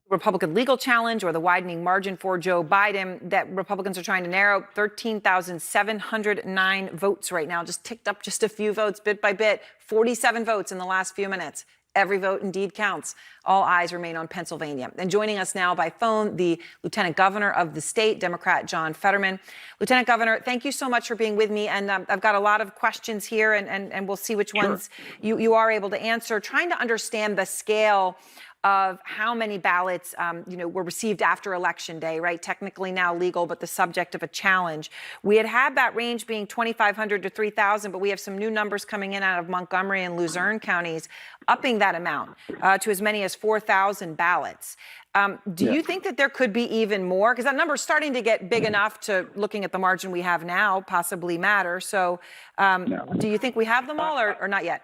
S17: Republican legal challenge or the widening margin for Joe Biden that Republicans are trying to narrow. 13,709 votes right now, just ticked up just a few votes bit by bit. 47 votes in the last few minutes. Every vote indeed counts. All eyes remain on Pennsylvania. And joining us now by phone, the Lieutenant Governor of the state, Democrat John Fetterman. Lieutenant Governor, thank you so much for being with me. And I've got a lot of questions here, and we'll see which ones you are able to answer. Trying to understand the scale of how many ballots, were received after Election Day, right? Technically now legal, but the subject of a challenge. We had that range being 2,500 to 3,000, but we have some new numbers coming in out of Montgomery and Luzerne counties, upping that amount to as many as 4,000 ballots. Do you think that there could be even more? Because that number is starting to get big enough to, looking at the margin we have now, possibly matter. So do you think we have them all or not yet?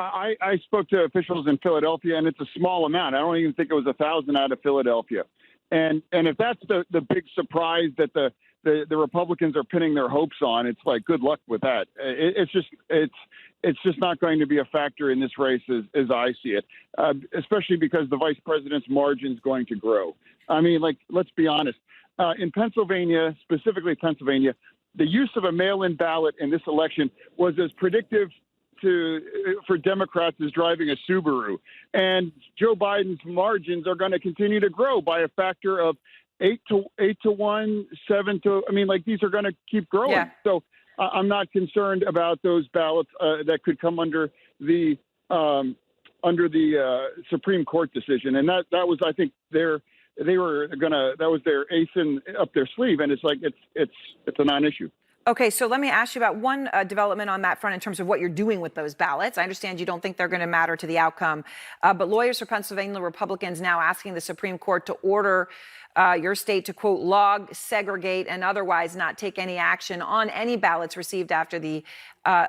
S3: I spoke to officials in Philadelphia, and it's a small amount. I don't even think it was 1,000 out of Philadelphia. And if that's the big surprise that the Republicans are pinning their hopes on, it's like, good luck with that. It's just not going to be a factor in this race as I see it, especially because the vice president's margin is going to grow. I mean, let's be honest. In Pennsylvania, specifically Pennsylvania, the use of a mail-in ballot in this election was as predictive for Democrats is driving a Subaru. And Joe Biden's margins are going to continue to grow by a factor of 8 to 1, 7 to, these are going to keep growing. Yeah. So I'm not concerned about those ballots that could come under the Supreme Court decision. And that was, I think, that was their ace up their sleeve. And it's like, it's a non-issue.
S17: Okay, so let me ask you about one development on that front in terms of what you're doing with those ballots. I understand you don't think they're going to matter to the outcome, but lawyers for Pennsylvania Republicans now asking the Supreme Court to order your state to, quote, log, segregate, and otherwise not take any action on any ballots received after the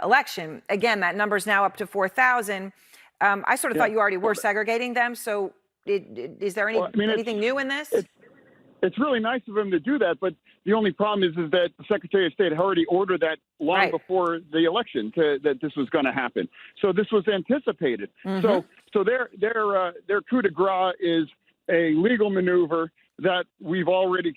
S17: election. Again, that number is now up to 4,000. I sort of thought you already were segregating them, so is there anything new in this?
S3: It's really nice of him to do that, but the only problem is that the Secretary of State had already ordered that long before the election that this was going to happen. So this was anticipated. Mm-hmm. So their coup de grace is a legal maneuver that we've already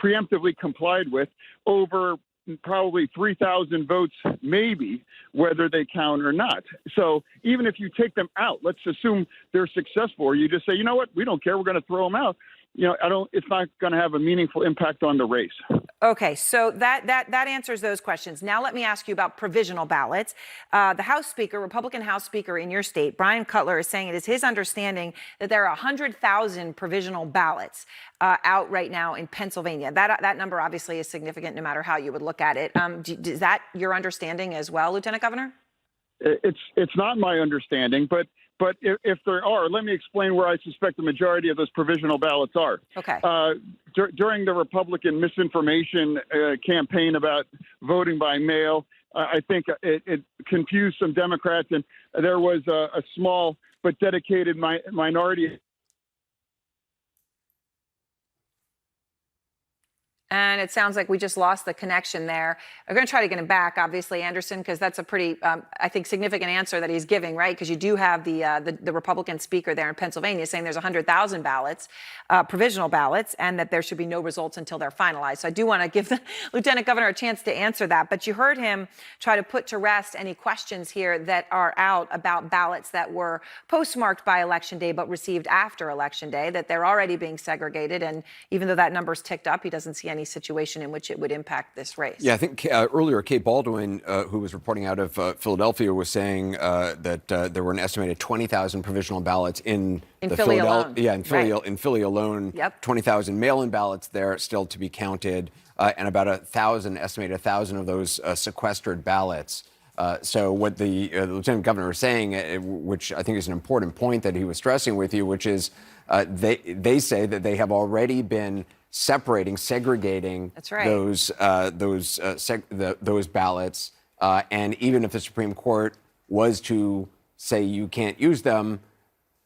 S3: preemptively complied with over probably 3,000 votes, maybe, whether they count or not. So even if you take them out, let's assume they're successful, or you just say, you know what, we don't care, we're going to throw them out. It's not going to have a meaningful impact on the race.
S17: Okay, so that answers those questions. Now let me ask you about provisional ballots. The House Speaker, Republican House Speaker in your state, Brian Cutler, is saying it is his understanding that there are 100,000 provisional ballots out right now in Pennsylvania. That number obviously is significant no matter how you would look at it. Is that your understanding as well, Lieutenant Governor?
S3: It's not my understanding, but if there are, let me explain where I suspect the majority of those provisional ballots are.
S17: Okay.
S3: During the Republican misinformation campaign about voting by mail, I think it confused some Democrats, and there was a small but dedicated minority.
S17: And it sounds like we just lost the connection there. We're going to try to get him back, obviously, Anderson, because that's a pretty, I think, significant answer that he's giving, right? Because you do have the Republican speaker there in Pennsylvania saying there's 100,000 ballots, provisional ballots, and that there should be no results until they're finalized. So I do want to give the Lieutenant Governor a chance to answer that. But you heard him try to put to rest any questions here that are out about ballots that were postmarked by Election Day but received after Election Day, that they're already being segregated. And even though that number's ticked up, he doesn't see any situation in which it would impact this race.
S16: Yeah, I think earlier Kate Baldwin, who was reporting out of Philadelphia, was saying that there were an estimated 20,000 provisional ballots in
S17: Philly alone.
S16: Yeah, in Philly alone.
S17: Yep.
S16: 20,000 mail-in ballots there still to be counted, and about estimated 1,000 of those sequestered ballots. So what the Lieutenant Governor was saying, which I think is an important point that he was stressing with you, which is they say that they have already been segregating those ballots, and even if the Supreme Court was to say you can't use them,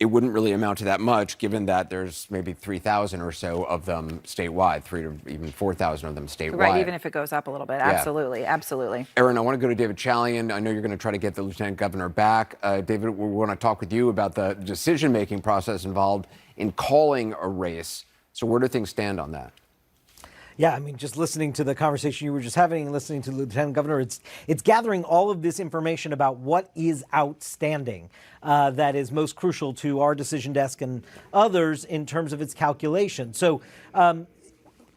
S16: it wouldn't really amount to that much, given that there's maybe 3,000 or so of them statewide, 3,000 to even 4,000 of them statewide.
S17: Right, even if it goes up a little bit. Absolutely, absolutely.
S16: Aaron, I want to go to David Chalian. I know you're going to try to get the lieutenant governor back. David, we want to talk with you about the decision-making process involved in calling a race. So where do things stand on that?
S15: Yeah, I mean, just listening to the conversation you were just having and listening to the Lieutenant Governor, it's gathering all of this information about what is outstanding that is most crucial to our decision desk and others in terms of its calculation. So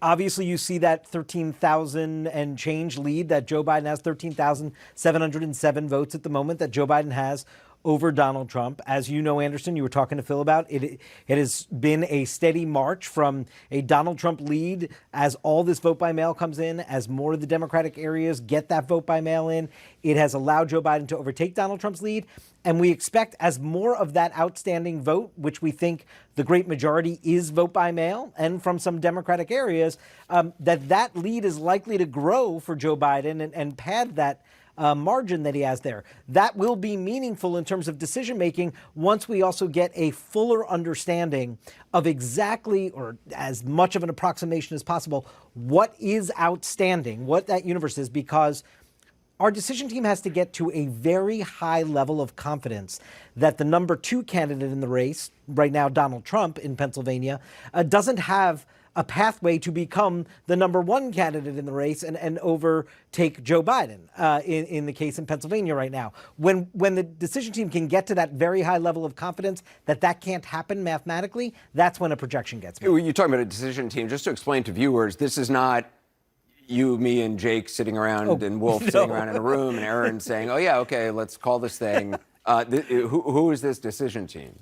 S15: obviously you see that 13,000 and change lead that Joe Biden has, 13,707 votes at the moment that Joe Biden has over Donald Trump. As you know, Anderson, you were talking to Phil about it. It has been a steady march from a Donald Trump lead as all this vote by mail comes in, as more of the Democratic areas get that vote by mail in. It has allowed Joe Biden to overtake Donald Trump's lead. And we expect as more of that outstanding vote, which we think the great majority is vote by mail and from some Democratic areas, that lead is likely to grow for Joe Biden and pad that margin that he has there. That will be meaningful in terms of decision making once we also get a fuller understanding of exactly, or as much of an approximation as possible, what is outstanding, what that universe is, because our decision team has to get to a very high level of confidence that the number 2 candidate in the race, right now Donald Trump in Pennsylvania, doesn't have a pathway to become the number 1 candidate in the race and overtake Joe Biden in the case in Pennsylvania right now. When the decision team can get to that very high level of confidence that can't happen mathematically, that's when a projection gets made.
S16: You're talking about a decision team. Just to explain to viewers, this is not you, me, and Jake sitting around and Wolf sitting around in a room and Aaron saying, oh, yeah, okay, let's call this thing. Who is this decision team?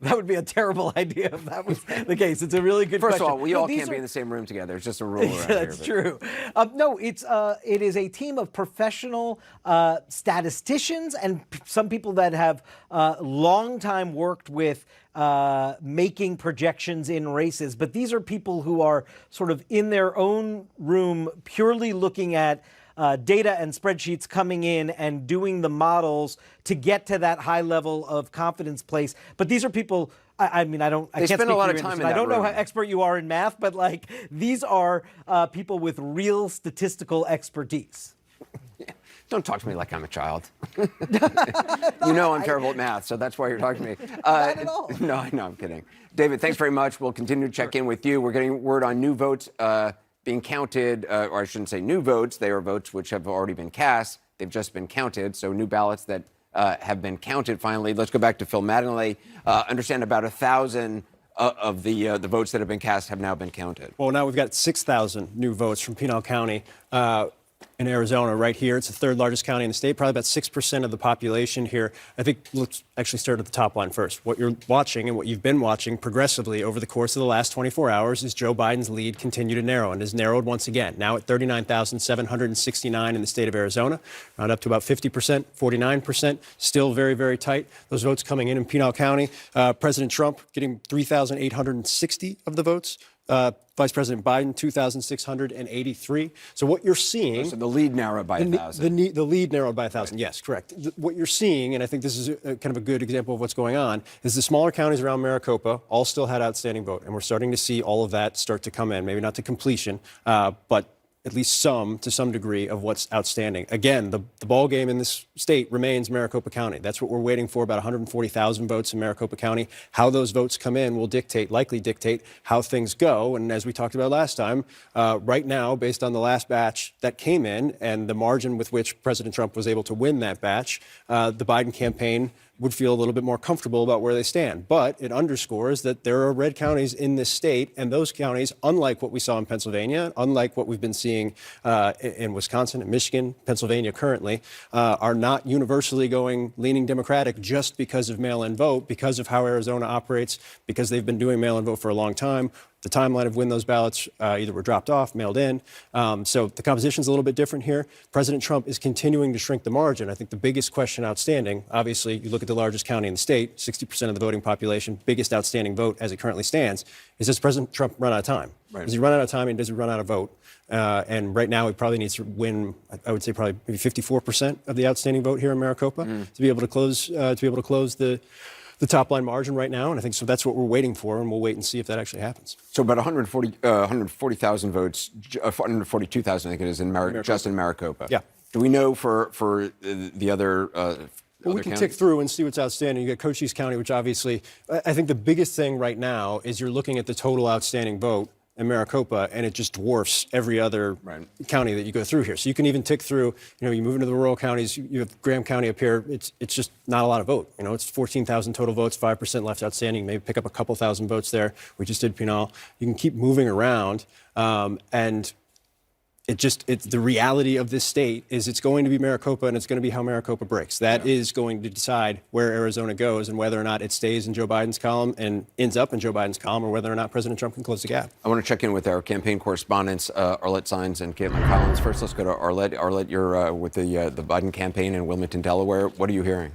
S15: That would be a terrible idea if that was the case. It's a really good question.
S16: First of all, we all can't be in the same room together. It's just a rule around here.
S15: That's true. No, it is a team of professional statisticians and some people that have long time worked with making projections in races. But these are people who are sort of in their own room purely looking at data and spreadsheets coming in and doing the models to get to that high level of confidence place. But these are people, I can't
S16: spend a lot of time in that
S15: I don't know
S16: room.
S15: how expert you are in math, but like these are people with real statistical expertise.
S16: Don't talk to me like I'm a child. You know I'm terrible at math, so that's why you're talking to me.
S15: Not at all.
S16: No, I'm kidding. David, thanks very much. We'll continue to check in with you. We're getting word on new votes being counted, or I shouldn't say new votes. They are votes which have already been cast. They've just been counted, so new ballots that have been counted finally. Let's go back to Phil Mattingly. Understand about 1,000 of the votes that have been cast have now been counted.
S19: Well, now we've got 6,000 new votes from Pinal County in Arizona right here. It's the 3rd largest county in the state, probably about 6% of the population here. I think let's actually start at the top line first. What you're watching and what you've been watching progressively over the course of the last 24 hours is Joe Biden's lead continue to narrow and has narrowed once again, now at 39,769 in the state of Arizona, round up to about 50%, 49%, still very, very tight. Those votes coming in Pinal County. President Trump getting 3,860 of the votes. Vice President Biden, 2,683. So what you're seeing...
S16: So the lead narrowed by 1,000.
S19: The lead narrowed by 1,000, yes, correct. What you're seeing, and I think this is kind of a good example of what's going on, is the smaller counties around Maricopa all still had outstanding vote. And we're starting to see all of that start to come in, maybe not to completion, but at least to some degree of what's outstanding. Again, the ball game in this state remains Maricopa County. That's what we're waiting for, about 140,000 votes in Maricopa County. How those votes come in will likely dictate how things go. And as we talked about last time, right now, based on the last batch that came in and the margin with which President Trump was able to win that batch, the Biden campaign would feel a little bit more comfortable about where they stand. But it underscores that there are red counties in this state, and those counties, unlike what we saw in Pennsylvania, unlike what we've been seeing in Wisconsin and Michigan, Pennsylvania currently, are not universally leaning Democratic just because of mail-in vote, because of how Arizona operates, because they've been doing mail-in vote for a long time. The timeline of when those ballots either were dropped off, mailed in. So the composition is a little bit different here. President Trump is continuing to shrink the margin. I think the biggest question outstanding, obviously, you look at the largest county in the state, 60% of the voting population, biggest outstanding vote as it currently stands, is does President Trump run out of time? Right. Does he run out of time and does he run out of vote? And right now, he probably needs to win, I would say probably maybe 54% of the outstanding vote here in Maricopa to be able to close the the top line margin right now. And I think so that's what we're waiting for, and we'll wait and see if that actually happens.
S16: So about 140,000 votes, 142,000 I think it is, just in Maricopa.
S19: Yeah.
S16: Do we know for the other
S19: well, we can tick through and see what's outstanding. You get Cochise County, which obviously, I think the biggest thing right now is you're looking at the total outstanding vote in Maricopa, and it just dwarfs every other county that you go through here. So you can even tick through, you move into the rural counties, you have Graham County up here, it's just not a lot of vote. It's 14,000 total votes, 5% left outstanding, maybe pick up a couple thousand votes there. We just did Pinal. You can keep moving around, and it's the reality of this state is it's going to be Maricopa, and it's going to be how Maricopa breaks. That is going to decide where Arizona goes and whether or not it stays in Joe Biden's column and ends up in Joe Biden's column, or whether or not President Trump can close the gap.
S16: I want to check in with our campaign correspondents, Arlette Saenz and Caitlin Collins. First, let's go to Arlette. Arlette, you're with the Biden campaign in Wilmington, Delaware. What are you hearing?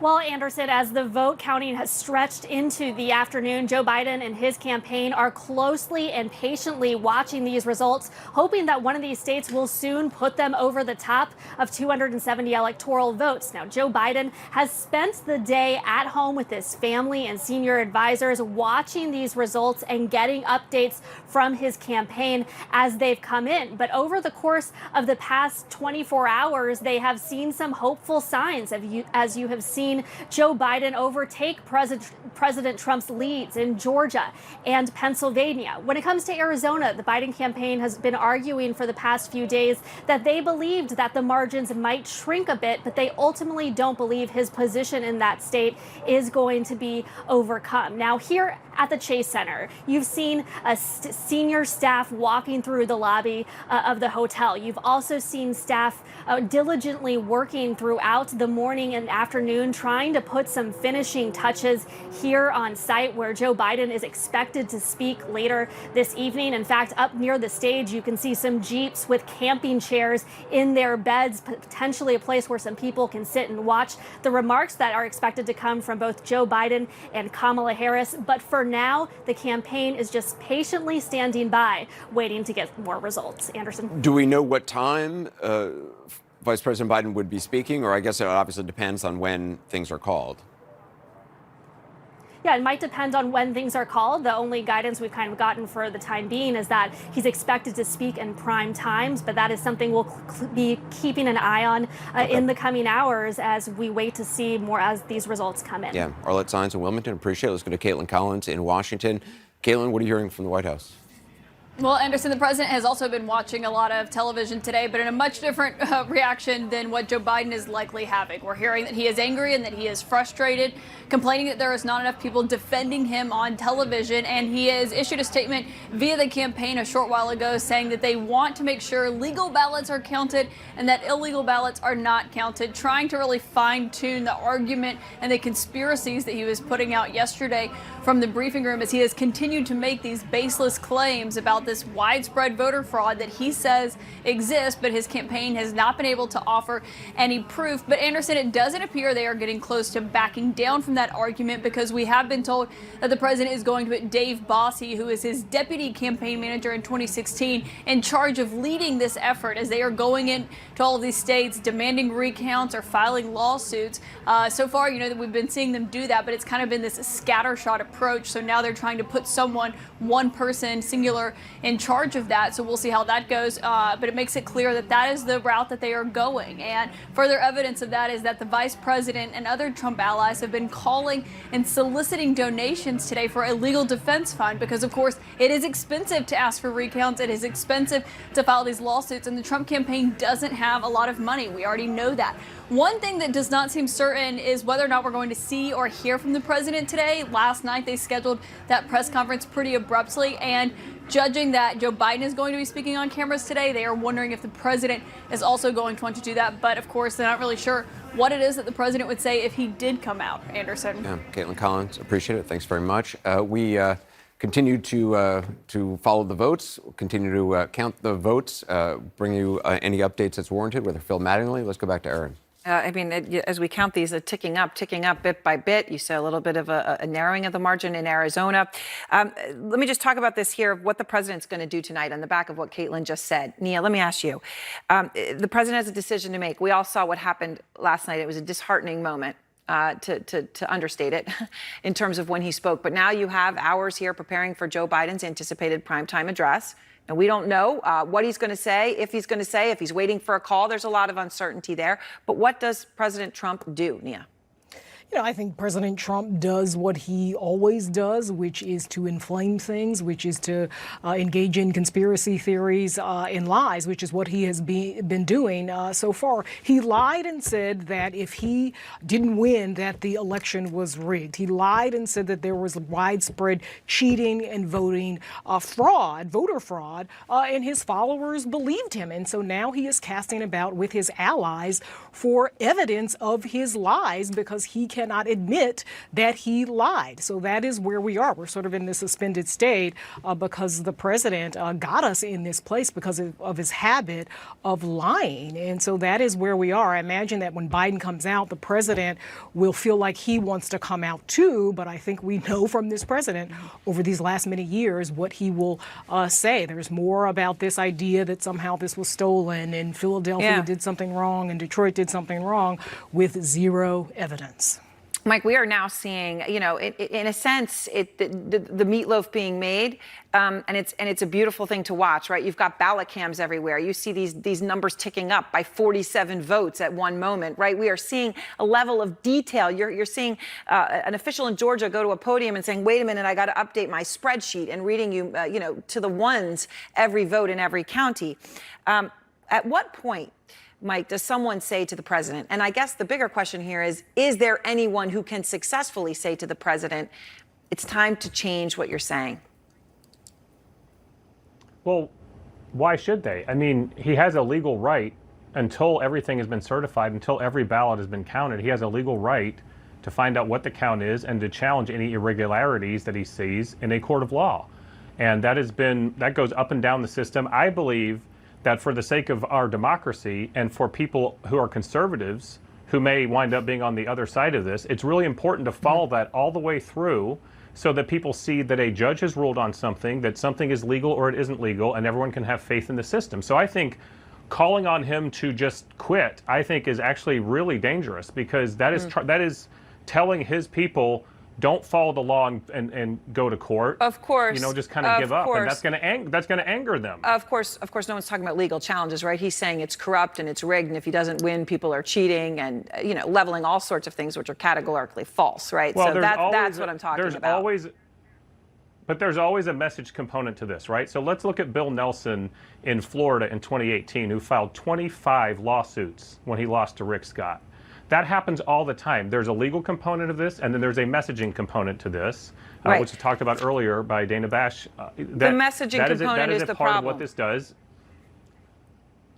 S9: Well, Anderson, as the vote counting has stretched into the afternoon, Joe Biden and his campaign are closely and patiently watching these results, hoping that one of these states will soon put them over the top of 270 electoral votes. Now, Joe Biden has spent the day at home with his family and senior advisors watching these results and getting updates from his campaign as they've come in. But over the course of the past 24 hours, they have seen some hopeful signs, as you have seen Joe Biden overtake President Trump's leads in Georgia and Pennsylvania. When it comes to Arizona, the Biden campaign has been arguing for the past few days that they believed that the margins might shrink a bit, but they ultimately don't believe his position in that state is going to be overcome. Now, here at the Chase Center, you've seen a senior staff walking through the lobby of the hotel. You've also seen staff diligently working throughout the morning and afternoon, trying to put some finishing touches here on site where Joe Biden is expected to speak later this evening. In fact, up near the stage, you can see some Jeeps with camping chairs in their beds, potentially a place where some people can sit and watch the remarks that are expected to come from both Joe Biden and Kamala Harris. But for now, the campaign is just patiently standing by, waiting to get more results. Anderson.
S16: Do we know what time Vice President Biden would be speaking? Or I guess it obviously depends on when things are called.
S9: Yeah, it might depend on when things are called. The only guidance we've kind of gotten for the time being is that he's expected to speak in prime times, but that is something we'll be keeping an eye on in the coming hours as we wait to see more as these results come in.
S16: Yeah, Arlette Saenz in Wilmington, appreciate it. Let's go to Caitlin Collins in Washington. Caitlin, what are you hearing from the White House?
S13: Well, Anderson, the president has also been watching a lot of television today, but in a much different reaction than what Joe Biden is likely having. We're hearing that he is angry and that he is frustrated, complaining that there is not enough people defending him on television. And he has issued a statement via the campaign a short while ago saying that they want to make sure legal ballots are counted and that illegal ballots are not counted, trying to really fine-tune the argument and the conspiracies that he was putting out yesterday from the briefing room as he has continued to make these baseless claims about this widespread voter fraud that he says exists, but his campaign has not been able to offer any proof. But Anderson, it doesn't appear they are getting close to backing down from that argument, because we have been told that the president is going to put Dave Bosse, who is his deputy campaign manager in 2016, in charge of leading this effort as they are going in to all of these states demanding recounts or filing lawsuits. So far, that we've been seeing them do that, but it's kind of been this scattershot approach. So now they're trying to put one person, singular, in charge of that. So we'll see how that goes. But it makes it clear that that is the route that they are going. And further evidence of that is that the vice president and other Trump allies have been calling and soliciting donations today for a legal defense fund, because, of course, it is expensive to ask for recounts. It is expensive to file these lawsuits. And the Trump campaign doesn't have a lot of money. We already know that. One thing that does not seem certain is whether or not we're going to see or hear from the president today. Last night, they scheduled that press conference pretty abruptly, and judging that Joe Biden is going to be speaking on cameras today, they are wondering if the president is also going to want to do that. But of course, they're not really sure what it is that the president would say if he did come out. Anderson.
S16: Yeah, Caitlin Collins, appreciate it. Thanks very much. We continue to follow the votes. We'll continue to count the votes, bring you any updates that's warranted, whether Phil Mattingly. Let's go back to Aaron.
S17: As we count these, ticking up bit by bit. You saw a little bit of a narrowing of the margin in Arizona. Let me just talk about this here, what the president's going to do tonight on the back of what Caitlin just said. Nia, let me ask you. The president has a decision to make. We all saw what happened last night. It was a disheartening moment. to understate it, in terms of when he spoke. But now you have hours here preparing for Joe Biden's anticipated primetime address. And we don't know what he's going to say, if he's waiting for a call. There's a lot of uncertainty there. But what does President Trump do, Nia?
S2: You know, I think President Trump does what he always does, which is to inflame things, which is to engage in conspiracy theories and lies, which is what he has been doing so far. He lied and said that if he didn't win, that the election was rigged. He lied and said that there was widespread cheating and voting fraud, voter fraud, and his followers believed him. And so now he is casting about with his allies for evidence of his lies because he cannot admit that he lied. So that is where we are. We're sort of in this suspended state because the president got us in this place because of his habit of lying. And so that is where we are. I imagine that when Biden comes out, the president will feel like he wants to come out too. But I think we know from this president over these last many years what he will say. There's more about this idea that somehow this was stolen and Philadelphia did something wrong and Detroit did something wrong with zero evidence.
S17: Mike, we are now seeing, you know, in a sense, the meatloaf being made, and it's a beautiful thing to watch, right? You've got ballot cams everywhere. You see these numbers ticking up by 47 votes at one moment, right? We are seeing a level of detail. You're seeing an official in Georgia go to a podium and saying, "Wait a minute, I got to update my spreadsheet," and reading you, you know, to the ones every vote in every county. At what point, Mike, does someone say to the president, and I guess the bigger question here is there anyone who can successfully say to the president, it's time to change what you're saying?
S14: Well, why should they? I mean, he has a legal right until everything has been certified, until every ballot has been counted. He has a legal right to find out what the count is and to challenge any irregularities that he sees in a court of law. And that goes up and down the system. I believe that for the sake of our democracy and for people who are conservatives who may wind up being on the other side of this, it's really important to follow that all the way through so that people see that a judge has ruled on something, that something is legal or it isn't legal, and everyone can have faith in the system. So I think calling on him to just quit, I think, is actually really dangerous because that is telling his people, don't follow the law and go to court.
S17: Of course.
S14: You know, just kind of give up. And that's going to anger them.
S17: Of course, no one's talking about legal challenges, right? He's saying it's corrupt and it's rigged, and if he doesn't win, people are cheating and, you know, leveling all sorts of things which are categorically false, right?
S14: Well,
S17: so that's what I'm talking about.
S14: But there's always a message component to this, right? So let's look at Bill Nelson in Florida in 2018, who filed 25 lawsuits when he lost to Rick Scott. That happens all the time. There's a legal component of this, and then there's a messaging compoment to this, which was talked about earlier by Dana Bash.
S17: The message component is the
S14: part
S17: problem.
S14: of what this does.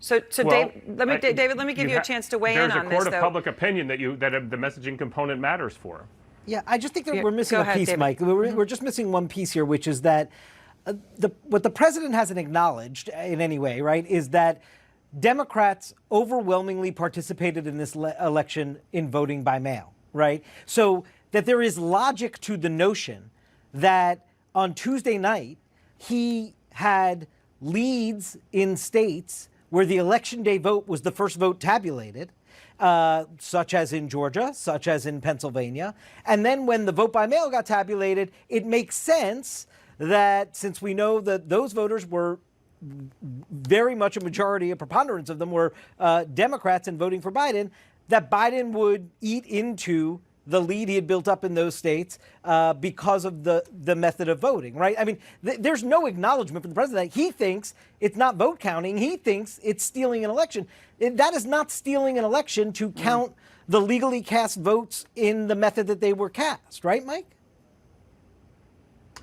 S17: So David, let me give you a chance to weigh in on this.
S14: There's a court of public opinion that the messaging component matters for.
S15: Yeah, I just think that we're missing a piece, Mike. We're just missing one piece here, which is that what the president hasn't acknowledged in any way, right, is that Democrats overwhelmingly participated in this election in voting by mail, right? So that there is logic to the notion that on Tuesday night, he had leads in states where the election day vote was the first vote tabulated, such as in Georgia, such as in Pennsylvania. And then when the vote by mail got tabulated, it makes sense that since we know that those voters were very much a majority, a preponderance of them were Democrats and voting for Biden, that Biden would eat into the lead he had built up in those states because of the method of voting, right? I mean, there's no acknowledgement from the president that he thinks it's not vote counting. He thinks it's stealing an election. That is not stealing an election to count the legally cast votes in the method that they were cast, right, Mike?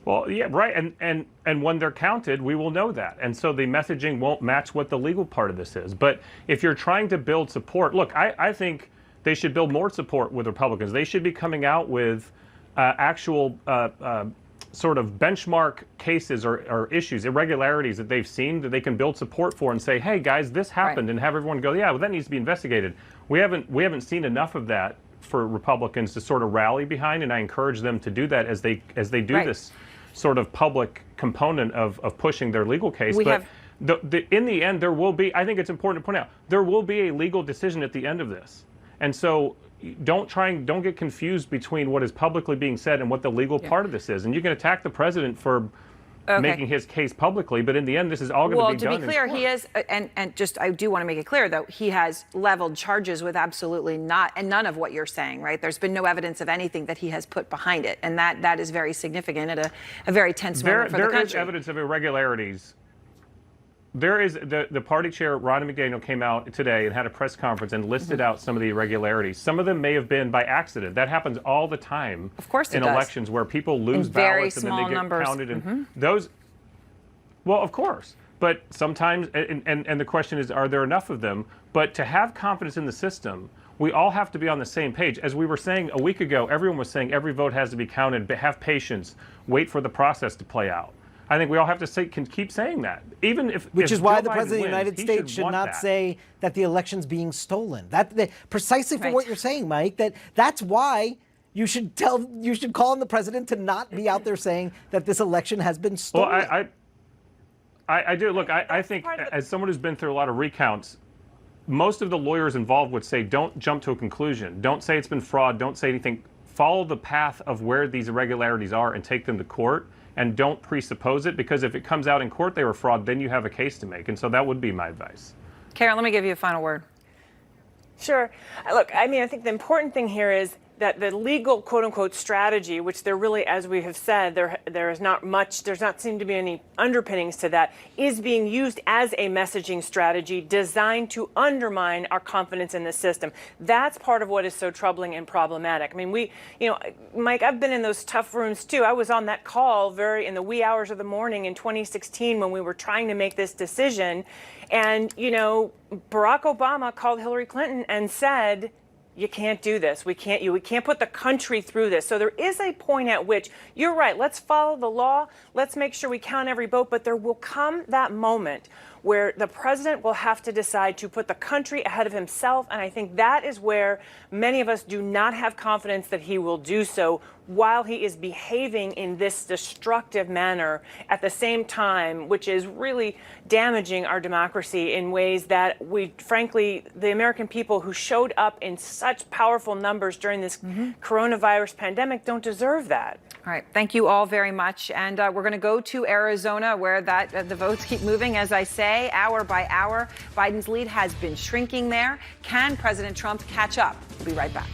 S14: Well, yeah, right. And when they're counted, we will know that. And so the messaging won't match what the legal part of this is. But if you're trying to build support, look, I think they should build more support with Republicans. They should be coming out with actual sort of benchmark cases or issues, irregularities that they've seen that they can build support for and say, hey, guys, this happened, and have everyone go, yeah, well, that needs to be investigated. We haven't seen enough of that for Republicans to sort of rally behind, and I encourage them to do that as they do this sort of public component of pushing their legal case. In the end, there will be, I think it's important to point out, there will be a legal decision at the end of this. And so don't get confused between what is publicly being said and what the legal part of this is. And you can attack the president for making his case publicly, but in the end, this is all going to be done.
S17: Well, to be clear, he is, and just I do want to make it clear, though, he has leveled charges with absolutely none of what you're saying, right? There's been no evidence of anything that he has put behind it, and that is very significant at a very tense moment for the country.
S14: There is evidence of irregularities. There is the party chair, Rodney McDaniel, came out today and had a press conference and listed out some of the irregularities. Some of them may have been by accident. That happens all the time in elections where people lose ballots and then they get counted. And those, well, of course. But sometimes, and the question is, are there enough of them? But to have confidence in the system, we all have to be on the same page. As we were saying a week ago, everyone was saying every vote has to be counted, but have patience, wait for the process to play out. I think we all have to keep saying that, even
S15: which is why the president of the United States should not say that the election's being stolen. Precisely for what you're saying, Mike. That's why you should call on the president to not be out there saying that this election has been stolen.
S14: Well, I do. Look, I think as someone who's been through a lot of recounts, most of the lawyers involved would say, don't jump to a conclusion. Don't say it's been fraud. Don't say anything. Follow the path of where these irregularities are and take them to court. And don't presuppose it, because if it comes out in court they were fraud, then you have a case to make. And so that would be my advice.
S17: Karen, let me give you a final word.
S1: Sure. Look, I mean, I think the important thing here is that the legal quote-unquote strategy, which there really, as we have said, there is not much, there's not seem to be any underpinnings to that, is being used as a messaging strategy designed to undermine our confidence in the system. That's part of what is so troubling and problematic. I mean, Mike, I've been in those tough rooms too. I was on that call in the wee hours of the morning in 2016 when we were trying to make this decision. And, Barack Obama called Hillary Clinton and said, you can't do this. We can't put the country through this. So there is a point at which, you're right, let's follow the law. Let's make sure we count every vote. But there will come that moment where the president will have to decide to put the country ahead of himself. And I think that is where many of us do not have confidence that he will do so while he is behaving in this destructive manner at the same time, which is really damaging our democracy in ways that frankly, the American people who showed up in such powerful numbers during this coronavirus pandemic don't deserve that.
S17: All right. Thank you all very much. And we're going to go to Arizona, where the votes keep moving, as I say, hour by hour. Biden's lead has been shrinking there. Can President Trump catch up? We'll be right back.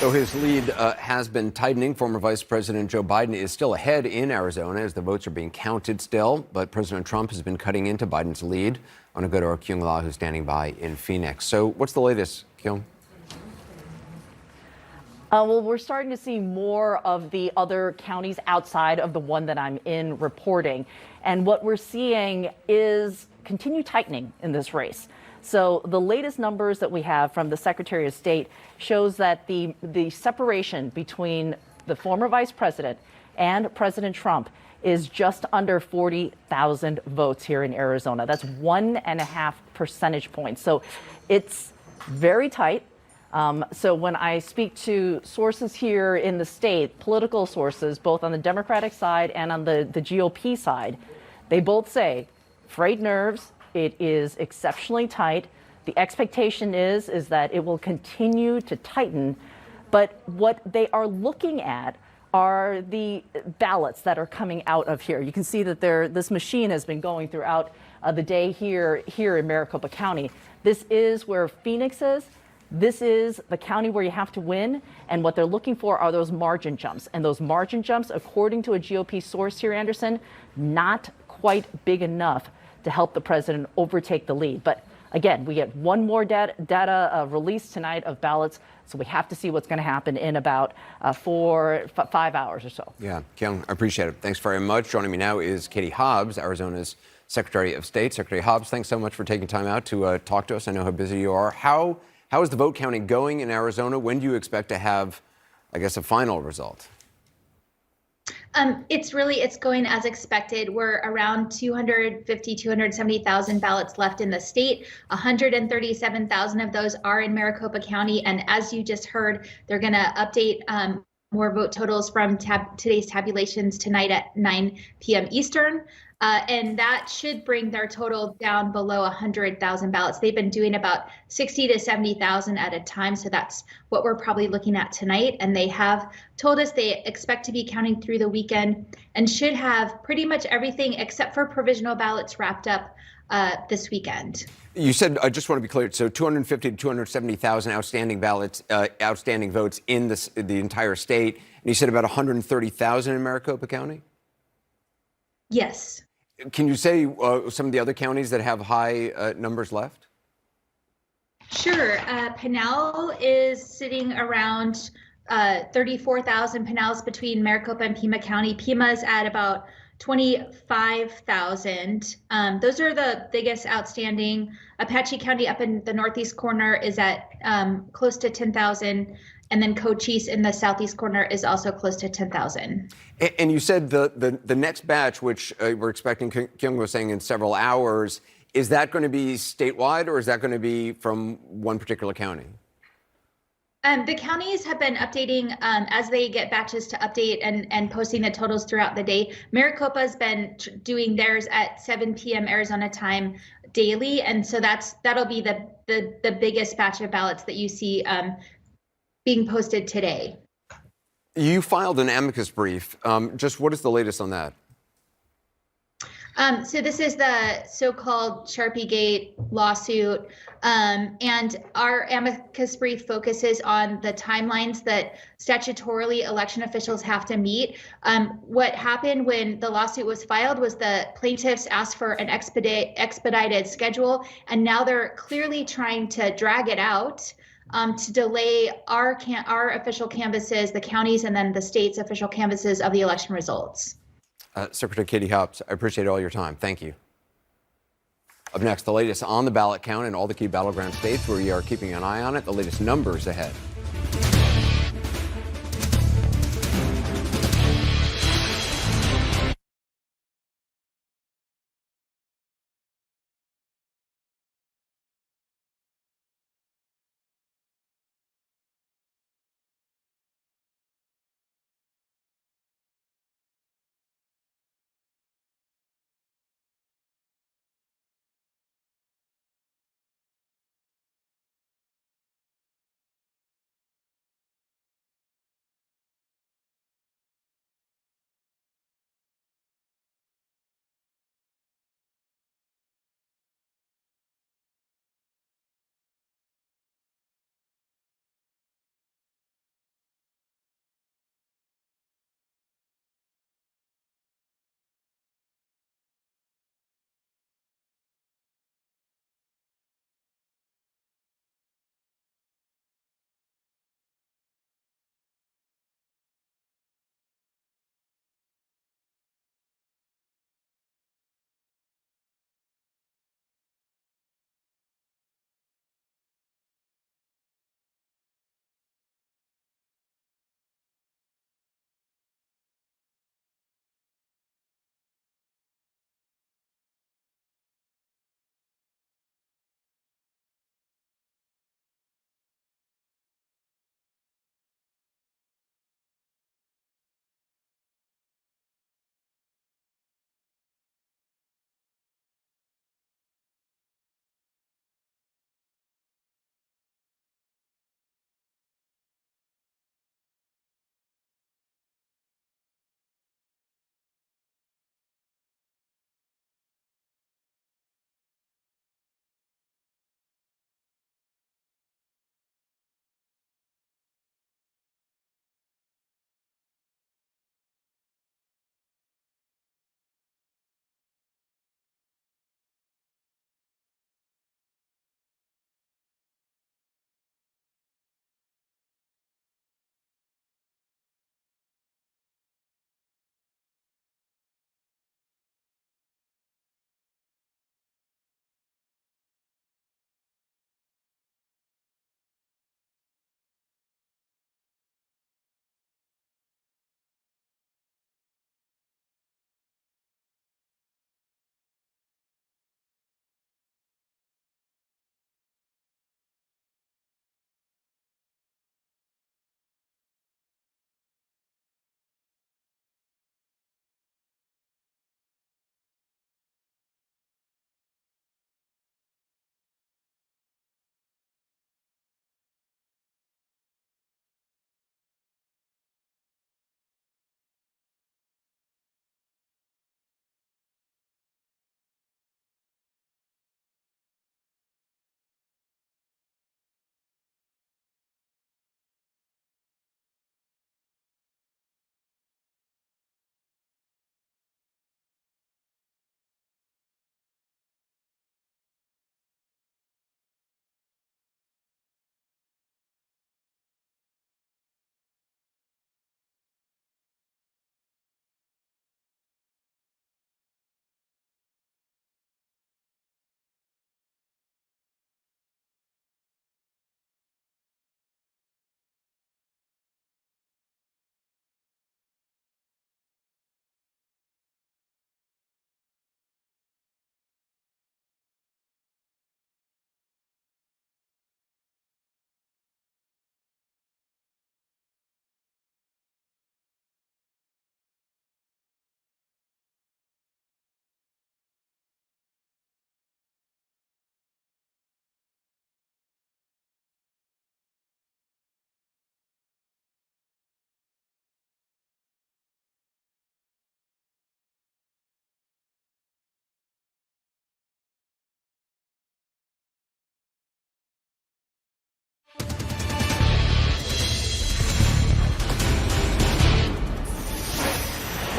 S16: Though his lead has been tightening, former Vice President Joe Biden is still ahead in Arizona as the votes are being counted still. But President Trump has been cutting into Biden's lead. I want to go to our Kyung La, who's standing by in Phoenix. So what's the latest, Kyung?
S10: Well, we're starting to see more of the other counties outside of the one that I'm in reporting. And what we're seeing is continued tightening in this race. So the latest numbers that we have from the Secretary of State shows that the separation between the former vice president and President Trump is just under 40,000 votes here in Arizona. That's 1.5 percentage points. So it's very tight. So when I speak to sources here in the state, political sources, both on the Democratic side and on the GOP side, they both say, frayed nerves, it is exceptionally tight. The expectation is that it will continue to tighten. But what they are looking at are the ballots that are coming out of here. You can see that this machine has been going throughout the day here in Maricopa County. This is where Phoenix is. This is the county where you have to win, and what they're looking for are those margin jumps. And those margin jumps, according to a GOP source here, Anderson, not quite big enough to help the president overtake the lead. But again, we get one more data released tonight of ballots, so we have to see what's going to happen in about 5 hours or so.
S16: Yeah, Kyung, I appreciate it. Thanks very much. Joining me now is Katie Hobbs, Arizona's Secretary of State. Secretary Hobbs, thanks so much for taking time out to talk to us. I know how busy you are. How is the vote counting going in Arizona? When do you expect to have, I guess, a final result?
S11: It's going as expected. We're around 270,000 ballots left in the state. 137,000 of those are in Maricopa County. And as you just heard, they're going to update more vote totals from today's tabulations tonight at 9 p.m. Eastern. And that should bring their total down below 100,000 ballots. They've been doing about 60 to 70,000 at a time. So that's what we're probably looking at tonight. And they have told us they expect to be counting through the weekend and should have pretty much everything except for provisional ballots wrapped up this weekend.
S16: You said, I just want to be clear, so 250 to 270,000 outstanding ballots, outstanding votes in the entire state. And you said about 130,000 in Maricopa County?
S11: Yes.
S16: Can you say some of the other counties that have high numbers left?
S11: Sure. Pinal is sitting around 34,000. Pinal's between Maricopa and Pima County. Pima's at about 25,000. Those are the biggest outstanding. Apache County up in the northeast corner is at close to 10,000. And then Cochise in the southeast corner is also close to 10,000.
S16: And you said the next batch, which we're expecting, Kyung was saying, in several hours, is that going to be statewide or is that going to be from one particular county?
S11: The counties have been updating as they get batches to update and posting the totals throughout the day. Maricopa's been doing theirs at 7 p.m. Arizona time daily. And so that'll be the biggest batch of ballots that you see being posted today.
S16: You filed an amicus brief. Just what is the latest on that?
S11: So this is the so-called Sharpiegate lawsuit, and our amicus brief focuses on the timelines that statutorily election officials have to meet. What happened when the lawsuit was filed was the plaintiffs asked for an expedited schedule, and now they're clearly trying to drag it out to delay our official canvasses, the counties, and then the state's official canvasses of the election results.
S16: Secretary Katie Hobbs, I appreciate all your time. Thank you. Up next, the latest on the ballot count in all the key battleground states where we are keeping an eye on it, the latest numbers ahead.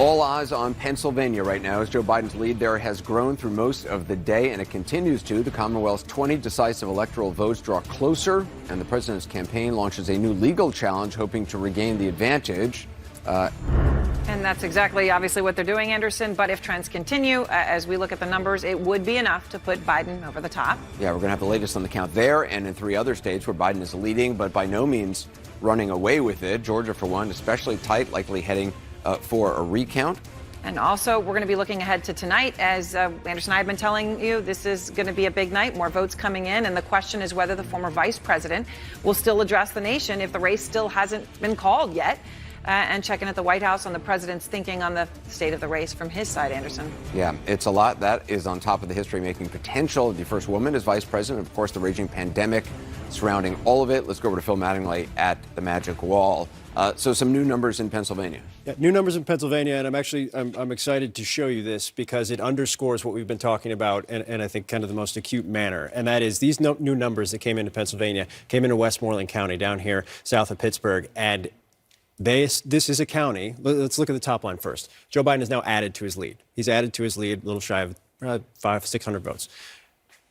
S16: All eyes on Pennsylvania right now as Joe Biden's lead there has grown through most of the day, and it continues to. The Commonwealth's 20 decisive electoral votes draw closer, and the president's campaign launches a new legal challenge hoping to regain the advantage.
S17: And that's exactly, obviously, what they're doing, Anderson. But if trends continue, as we look at the numbers, it would be enough to put Biden over the top.
S16: Yeah, we're going to have the latest on the count there and in 3 other states where Biden is leading, but by no means running away with it. Georgia, for one, especially tight, likely heading for a recount.
S17: And also, we're going to be looking ahead to tonight. As Anderson and I have been telling you, this is going to be a big night, more votes coming in. And the question is whether the former vice president will still address the nation if the race still hasn't been called yet. And checking at the White House on the president's thinking on the state of the race from his side, Anderson.
S16: Yeah, it's a lot. That is on top of the history-making potential of the first woman as vice president. Of course, the raging pandemic surrounding all of it. Let's go over to Phil Mattingly at the Magic Wall. So some new numbers in Pennsylvania.
S19: Yeah, new numbers in Pennsylvania, and I'm excited to show you this because it underscores what we've been talking about, and I think kind of the most acute manner, and that is these new numbers that came into Pennsylvania came into Westmoreland County down here south of Pittsburgh, and this is a county. Let's look at the top line first. Joe Biden has now added to his lead. He's added to his lead a little shy of 500-600 votes.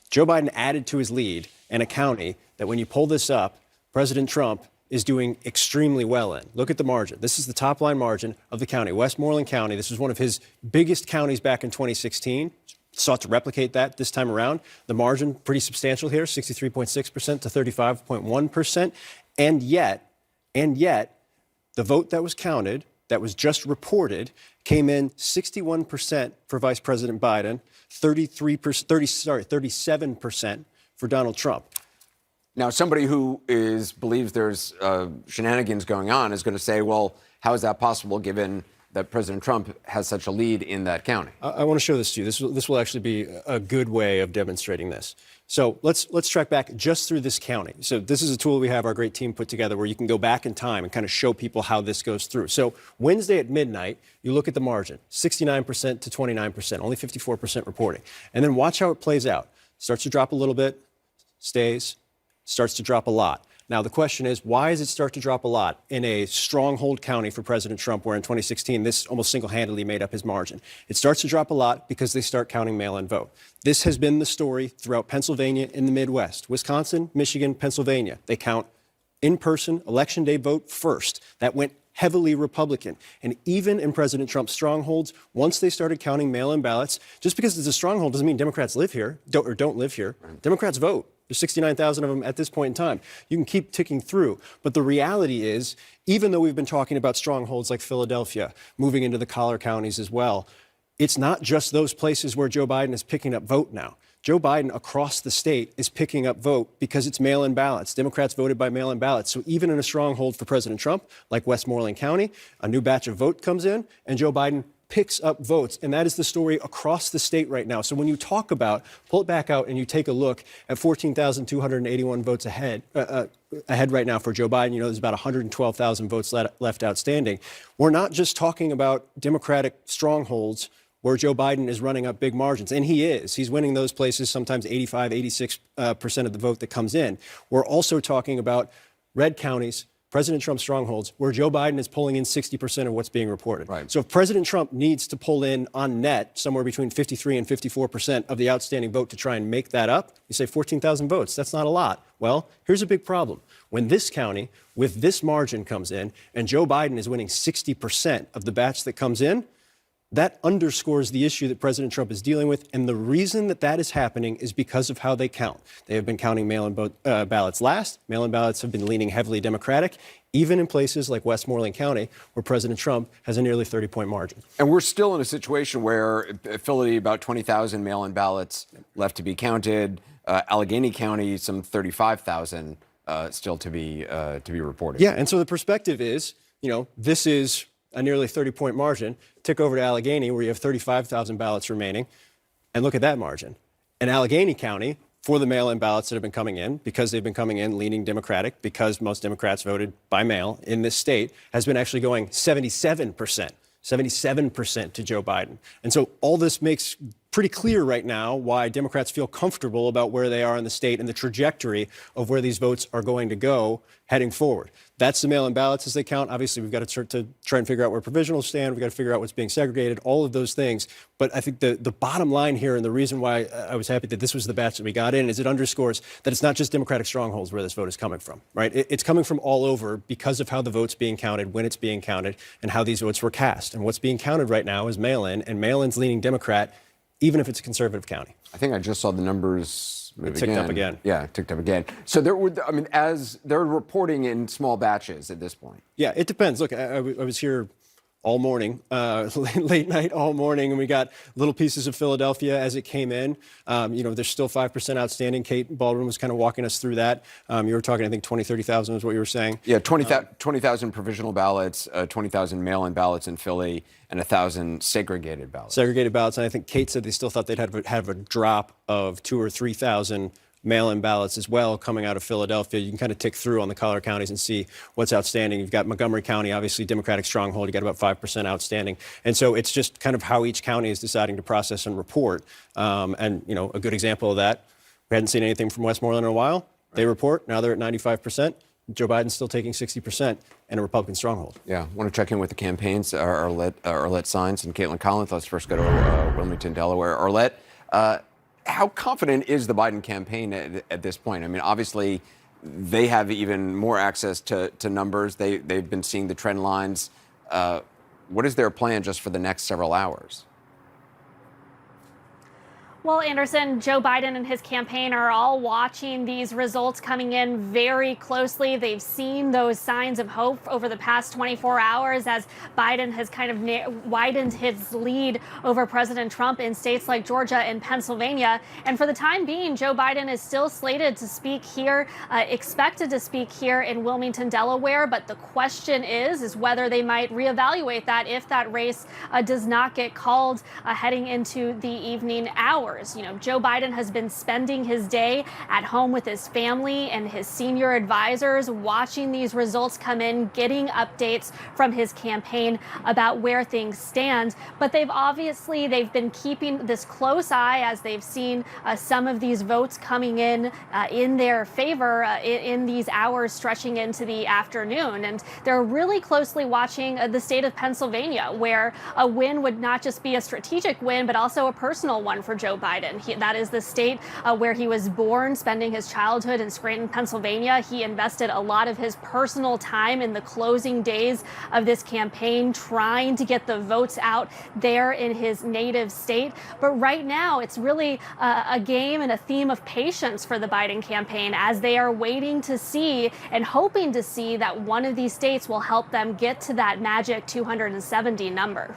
S19: Joe Biden added to his lead in a county that when you pull this up, President Trump is doing extremely well in. Look at the margin. This is the top line margin of the county. Westmoreland County, this was one of his biggest counties back in 2016. Sought to replicate that this time around. The margin pretty substantial here, 63.6% to 35.1%. And yet, the vote that was counted, that was just reported, came in 61% for Vice President Biden, 37% for Donald Trump.
S16: Now, somebody who believes there's shenanigans going on is going to say, well, how is that possible given that President Trump has such a lead in that county?
S19: I want to show this to you. This will actually be a good way of demonstrating this. So let's track back just through this county. So this is a tool we have our great team put together where you can go back in time and kind of show people how this goes through. So Wednesday at midnight, you look at the margin, 69% to 29%, only 54% reporting. And then watch how it plays out. Starts to drop a little bit, stays, starts to drop a lot. Now, the question is, why does it start to drop a lot in a stronghold county for President Trump, where in 2016, this almost single-handedly made up his margin? It starts to drop a lot because they start counting mail-in vote. This has been the story throughout Pennsylvania and the Midwest. Wisconsin, Michigan, Pennsylvania, they count in-person election day vote first. That went heavily Republican. And even in President Trump's strongholds, once they started counting mail-in ballots, just because it's a stronghold doesn't mean Democrats live here, don't live here. Democrats vote. There's 69,000 of them at this point in time. You can keep ticking through. But the reality is, even though we've been talking about strongholds like Philadelphia, moving into the collar counties as well, it's not just those places where Joe Biden is picking up vote now. Joe Biden across the state is picking up vote because it's mail-in ballots. Democrats voted by mail-in ballots. So even in a stronghold for President Trump, like Westmoreland County, a new batch of vote comes in, and Joe Biden picks up votes. And that is the story across the state right now. So when you talk about, pull it back out and you take a look at 14,281 votes ahead right now for Joe Biden, you know, there's about 112,000 votes left outstanding. We're not just talking about Democratic strongholds where Joe Biden is running up big margins. And he is. He's winning those places, sometimes 85, 86% of the vote that comes in. We're also talking about red counties, President Trump strongholds, where Joe Biden is pulling in 60% of what's being reported. Right. So if President Trump needs to pull in on net somewhere between 53 and 54% of the outstanding vote to try and make that up, you say 14,000 votes. That's not a lot. Well, here's a big problem. When this county with this margin comes in and Joe Biden is winning 60% of the batch that comes in, that underscores the issue that President Trump is dealing with. And the reason that that is happening is because of how they count. They have been counting mail-in ballots last. Mail-in ballots have been leaning heavily Democratic, even in places like Westmoreland County, where President Trump has a nearly 30-point margin.
S16: And we're still in a situation where Philly, about 20,000 mail-in ballots left to be counted. Allegheny County, some 35,000 still to be reported.
S19: Yeah, and so the perspective is, you know, this is a nearly 30-point margin. Tick over to Allegheny, where you have 35,000 ballots remaining, and look at that margin. In Allegheny County, for the mail-in ballots that have been coming in, because they've been coming in leaning Democratic, because most Democrats voted by mail in this state, has been actually going 77% to Joe Biden. And so all this makes pretty clear right now why Democrats feel comfortable about where they are in the state and the trajectory of where these votes are going to go heading forward. That's the mail-in ballots as they count. Obviously, we've got to start to try and figure out where provisionals stand. We've got to figure out what's being segregated, all of those things. But I think the bottom line here, and the reason why I was happy that this was the batch that we got in, is it underscores that it's not just Democratic strongholds where this vote is coming from, right? It's coming from all over because of how the vote's being counted, when it's being counted, and how these votes were cast. And what's being counted right now is mail-in, and mail-in's leaning Democrat, even if it's a conservative county.
S16: I think I just saw the numbers move
S19: It ticked up again.
S16: Yeah, it ticked up again. So there would, I mean, as they're reporting in small batches at this point.
S19: Yeah, it depends. Look, I was here all morning, late night all morning, and we got little pieces of Philadelphia as it came in. There's still 5% outstanding. Kate Baldwin was kind of walking us through that. You were talking, I think, 20, 30,000 was what you were saying.
S16: Yeah, 20,000 provisional ballots, 20,000 mail-in ballots in Philly, and 1,000 segregated ballots.
S19: Segregated ballots, and I think Kate said they still thought they'd have a drop of 2,000 or 3,000 mail-in ballots as well coming out of Philadelphia. You can kind of tick through on the collar counties and see what's outstanding. You've got Montgomery County, obviously Democratic stronghold. You got about 5% outstanding. And so it's just kind of how each county is deciding to process and report. A good example of that, we hadn't seen anything from Westmoreland in a while. They report. Now they're at 95%. Joe Biden's still taking 60% and a Republican stronghold.
S16: Yeah, I want to check in with the campaigns. Arlette Saenz and Caitlin Collins. Let's first go to Wilmington, Delaware. Arlette, how confident is the Biden campaign at this point? I mean, obviously, they have even more access to numbers. They've been seeing the trend lines. What is their plan just for the next several hours?
S9: Well, Anderson, Joe Biden and his campaign are all watching these results coming in very closely. They've seen those signs of hope over the past 24 hours as Biden has kind of widened his lead over President Trump in states like Georgia and Pennsylvania. And for the time being, Joe Biden is still slated to speak here, expected to speak here in Wilmington, Delaware. But the question is whether they might reevaluate that if that race does not get called heading into the evening hours. Joe Biden has been spending his day at home with his family and his senior advisors, watching these results come in, getting updates from his campaign about where things stand. But they've been keeping this close eye as they've seen some of these votes coming in their favor in these hours stretching into the afternoon. And they're really closely watching the state of Pennsylvania, where a win would not just be a strategic win, but also a personal one for Joe Biden. That is the state where he was born, spending his childhood in Scranton, Pennsylvania. He invested a lot of his personal time in the closing days of this campaign, trying to get the votes out there in his native state. But right now, it's really a game and a theme of patience for the Biden campaign as they are waiting to see and hoping to see that one of these states will help them get to that magic 270 number.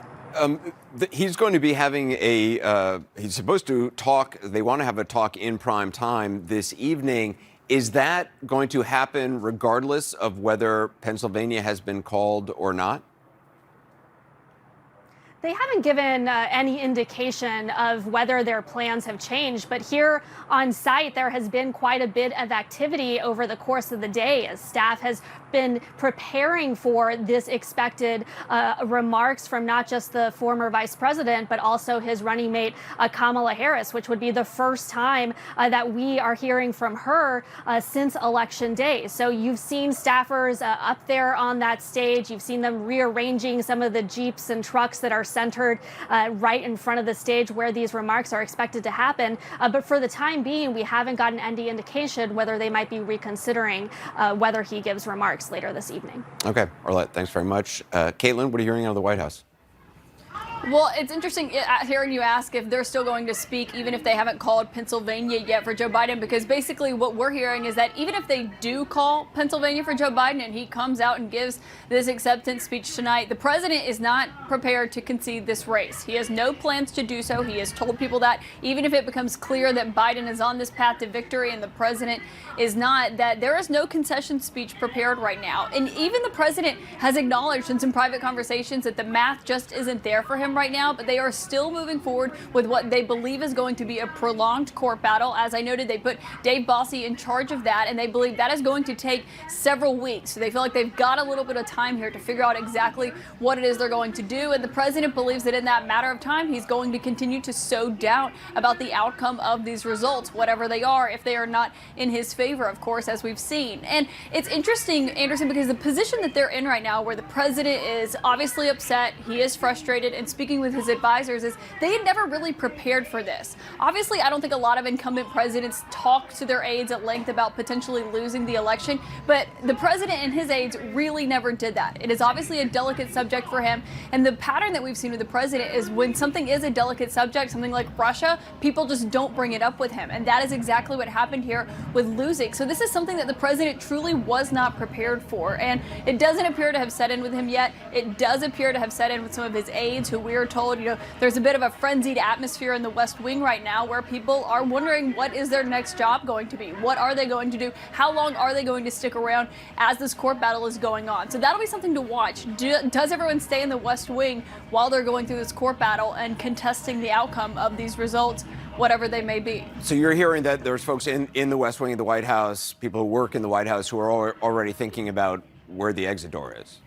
S16: He's going to be having he's supposed to talk, they want to have a talk in prime time this evening. Is that going to happen regardless of whether Pennsylvania has been called or not?
S9: They haven't given any indication of whether their plans have changed, but here on site, there has been quite a bit of activity over the course of the day as staff has been preparing for this expected remarks from not just the former vice president, but also his running mate, Kamala Harris, which would be the first time that we are hearing from her since Election Day. So you've seen staffers up there on that stage. You've seen them rearranging some of the Jeeps and trucks that are centered right in front of the stage where these remarks are expected to happen. But for the time being, we haven't gotten any indication whether they might be reconsidering whether he gives remarks later this evening.
S16: Okay, Arlette, thanks very much. Caitlin, what are you hearing out of the White House?
S13: Well, it's interesting hearing you ask if they're still going to speak, even if they haven't called Pennsylvania yet for Joe Biden, because basically what we're hearing is that even if they do call Pennsylvania for Joe Biden and he comes out and gives this acceptance speech tonight, the president is not prepared to concede this race. He has no plans to do so. He has told people that even if it becomes clear that Biden is on this path to victory and the president is not, that there is no concession speech prepared right now. And even the president has acknowledged in some private conversations that the math just isn't there for him outcome right now, but they are still moving forward with what they believe is going to be a prolonged court battle. As I noted, they put Dave Bossie in charge of that, and they believe that is going to take several weeks. So they feel like they've got a little bit of time here to figure out exactly what it is they're going to do. And the president believes that in that matter of time, he's going to continue to sow doubt about the outcome of these results, whatever they are, if they are not in his favor, of course, as we've seen. And it's interesting, Anderson, because the position that they're in right now, where the president is obviously upset, he is frustrated, and speaking with his advisors, is they had never really prepared for this. Obviously, I don't think a lot of incumbent presidents talk to their aides at length about potentially losing the election, but the president and his aides really never did that. It is obviously a delicate subject for him, and the pattern that we've seen with the president is when something is a delicate subject, something like Russia, people just don't bring it up with him, and that is exactly what happened here with losing. So this is something that the president truly was not prepared for, and it doesn't appear to have set in with him yet. It does appear to have set in with some of his aides, who we are told, there's a bit of a frenzied atmosphere in the West Wing right now where people are wondering what is their next job going to be? What are they going to do? How long are they going to stick around as this court battle is going on? So that'll be something to watch. Does everyone stay in the West Wing while they're going through this court battle and contesting the outcome of these results, whatever they may be?
S16: So you're hearing that there's folks in the West Wing of the White House, people who work in the White House, who are already thinking about where the exit door is.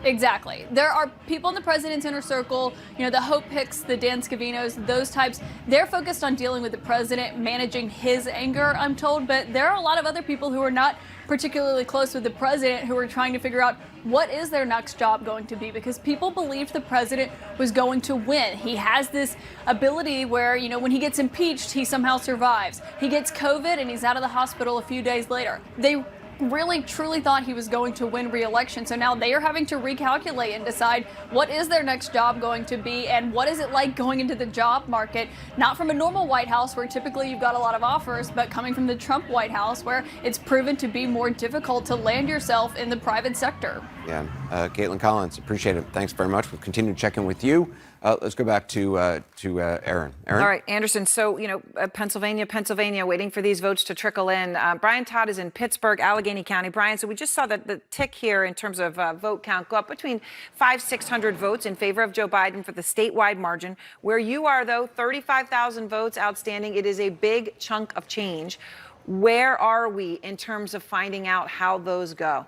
S13: Exactly. There are people in the president's inner circle, the Hope Hicks, the Dan Scavinos, those types. They're focused on dealing with the president, managing his anger, I'm told. But there are a lot of other people who are not particularly close with the president who are trying to figure out what is their next job going to be, because people believed the president was going to win. He has this ability where, when he gets impeached, he somehow survives. He gets COVID and he's out of the hospital a few days later. They really truly thought he was going to win re-election. So now they are having to recalculate and decide what is their next job going to be, and what is it like going into the job market, not from a normal White House where typically you've got a lot of offers, but coming from the Trump White House where it's proven to be more difficult to land yourself in the private sector.
S16: Yeah. Caitlin Collins, appreciate it. Thanks very much. We'll continue to check in with you. Let's go back to Aaron.
S17: All right, Anderson. So, Pennsylvania, waiting for these votes to trickle in. Brian Todd is in Pittsburgh, Allegheny County. Brian, so we just saw that the tick here in terms of vote count go up between 500-600 votes in favor of Joe Biden for the statewide margin. Where you are, though, 35,000 votes outstanding. It is a big chunk of change. Where are we in terms of finding out how those go?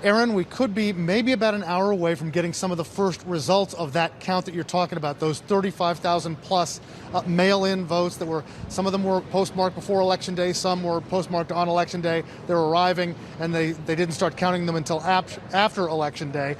S12: Aaron, we could be maybe about an hour away from getting some of the first results of that count that you're talking about, those 35,000 plus mail-in votes that were, some of them were postmarked before Election Day, some were postmarked on Election Day. They're arriving, and they didn't start counting them until after Election Day.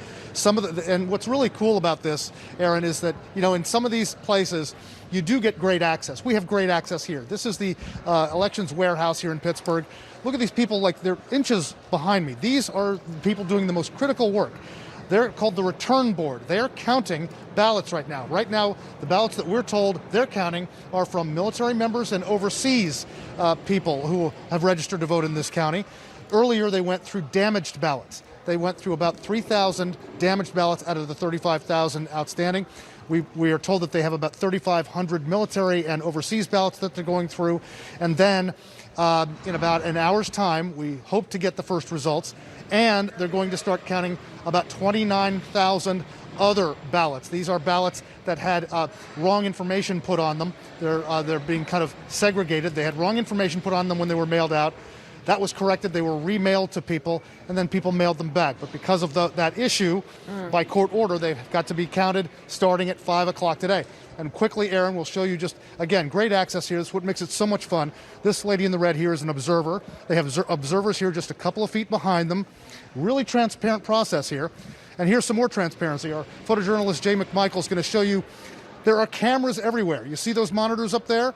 S12: And what's really cool about this, Aaron, is that, in some of these places, you do get great access. We have great access here. This is the elections warehouse here in Pittsburgh. Look at these people, like they're inches behind me. These are people doing the most critical work. They're called the return board. They're counting ballots right now. Right now, the ballots that we're told they're counting are from military members and overseas people who have registered to vote in this county. Earlier, they went through damaged ballots. They went through about 3,000 damaged ballots out of the 35,000 outstanding. We are told that they have about 3,500 military and overseas ballots that they're going through. And then in about an hour's time, we hope to get the first results. And they're going to start counting about 29,000 other ballots. These are ballots that had wrong information put on them. They're being kind of segregated. They had wrong information put on them when they were mailed out. That was corrected. They were remailed to people, and then people mailed them back. But because of that issue, by court order, they've got to be counted starting at 5 o'clock today. And quickly, Aaron, we'll show you just, again, great access here. This is what makes it so much fun. This lady in the red here is an observer. They have observers here just a couple of feet behind them. Really transparent process here. And here's some more transparency. Our photojournalist, Jay McMichael, is going to show you there are cameras everywhere. You see those monitors up there?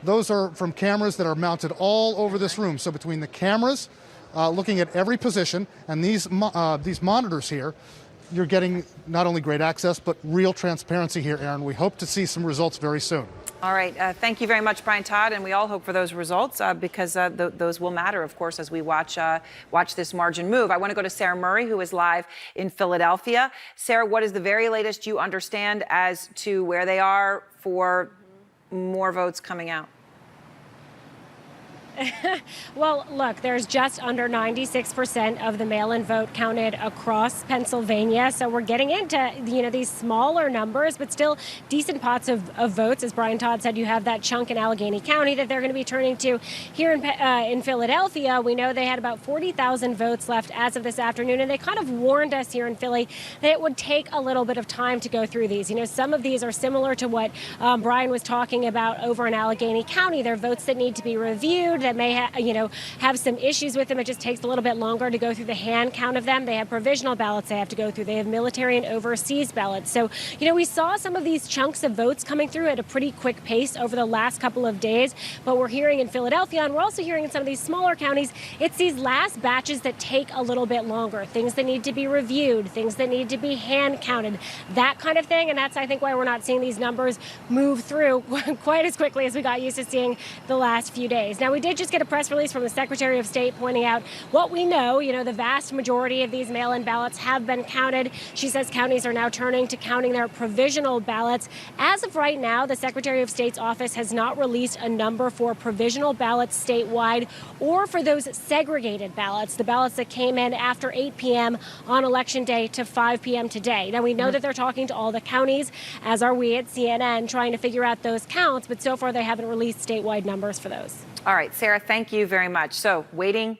S12: Those are from cameras that are mounted all over this room. So between the cameras, looking at every position, and these monitors here, you're getting not only great access, but real transparency here, Aaron. We hope to see some results very soon.
S17: All right. Thank you very much, Brian Todd. And we all hope for those results because those will matter, of course, as we watch this margin move. I want to go to Sarah Murray, who is live in Philadelphia. Sarah, what is the very latest you understand as to where they are for more votes coming out?
S7: Well, look, there's just under 96% of the mail-in vote counted across Pennsylvania. So we're getting into, these smaller numbers, but still decent pots of votes. As Brian Todd said, you have that chunk in Allegheny County that they're going to be turning to. Here in Philadelphia, we know they had about 40,000 votes left as of this afternoon, and they kind of warned us here in Philly that it would take a little bit of time to go through these. Some of these are similar to what Brian was talking about over in Allegheny County. They're votes that need to be reviewed, that may have some issues with them. It just takes a little bit longer to go through the hand count of them. They have provisional ballots they have to go through. They have military and overseas ballots. So, we saw some of these chunks of votes coming through at a pretty quick pace over the last couple of days. But we're hearing in Philadelphia, and we're also hearing in some of these smaller counties, it's these last batches that take a little bit longer. Things that need to be reviewed, things that need to be hand counted, that kind of thing. And that's, I think, why we're not seeing these numbers move through quite as quickly as we got used to seeing the last few days. Now, we did just get a press release from the Secretary of State pointing out what we know. The vast majority of these mail-in ballots have been counted. She says counties are now turning to counting their provisional ballots. As of right now, the Secretary of State's office has not released a number for provisional ballots statewide or for those segregated ballots, the ballots that came in after 8 p.m. on Election Day to 5 p.m. today. Now, we know that they're talking to all the counties, as are we at CNN, trying to figure out those counts, but so far they haven't released statewide numbers for those.
S17: All right, Sarah, thank you very much. So waiting.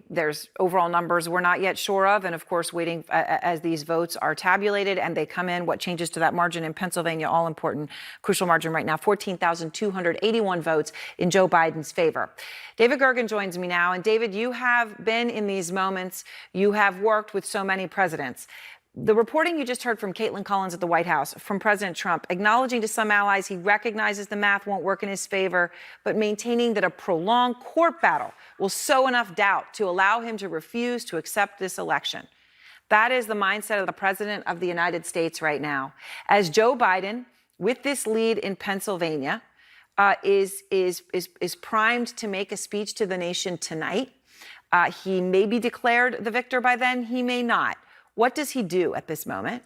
S17: There's overall numbers we're not yet sure of. And of course, waiting as these votes are tabulated and they come in, what changes to that margin in Pennsylvania, all important, crucial margin right now, 14,281 votes in Joe Biden's favor. David Gergen joins me now. And David, you have been in these moments. You have worked with so many presidents. The reporting you just heard from Caitlin Collins at the White House, from President Trump, acknowledging to some allies he recognizes the math won't work in his favor, but maintaining that a prolonged court battle will sow enough doubt to allow him to refuse to accept this election. That is the mindset of the President of the United States right now. As Joe Biden, with this lead in Pennsylvania, is primed to make a speech to the nation tonight. He may be declared the victor by then, he may not. What does he do at this moment?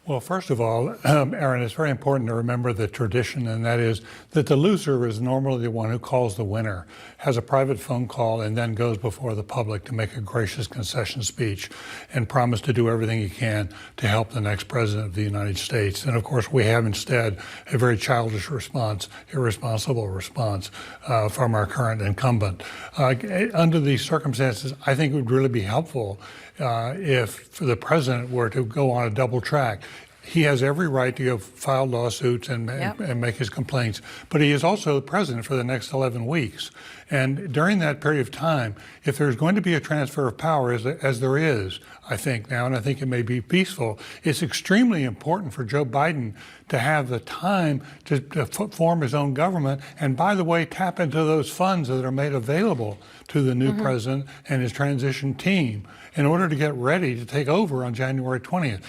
S18: Well, first of all, Aaron, it's very important to remember the tradition, and that is that the loser is normally the one who calls the winner, has a private phone call, and then goes before the public to make a gracious concession speech and promise to do everything he can to help the next president of the United States. And of course, we have instead a very childish response, irresponsible response from our current incumbent. Under these circumstances, I think it would really be helpful if the president were to go on a double track. He has every right to go file lawsuits and make his complaints, but he is also the president for the next 11 weeks. And during that period of time, if there's going to be a transfer of power, as there is, I think now, and I think it may be peaceful, it's extremely important for Joe Biden to have the time to form his own government, and by the way, tap into those funds that are made available to the new president and his transition team in order to get ready to take over on January 20th.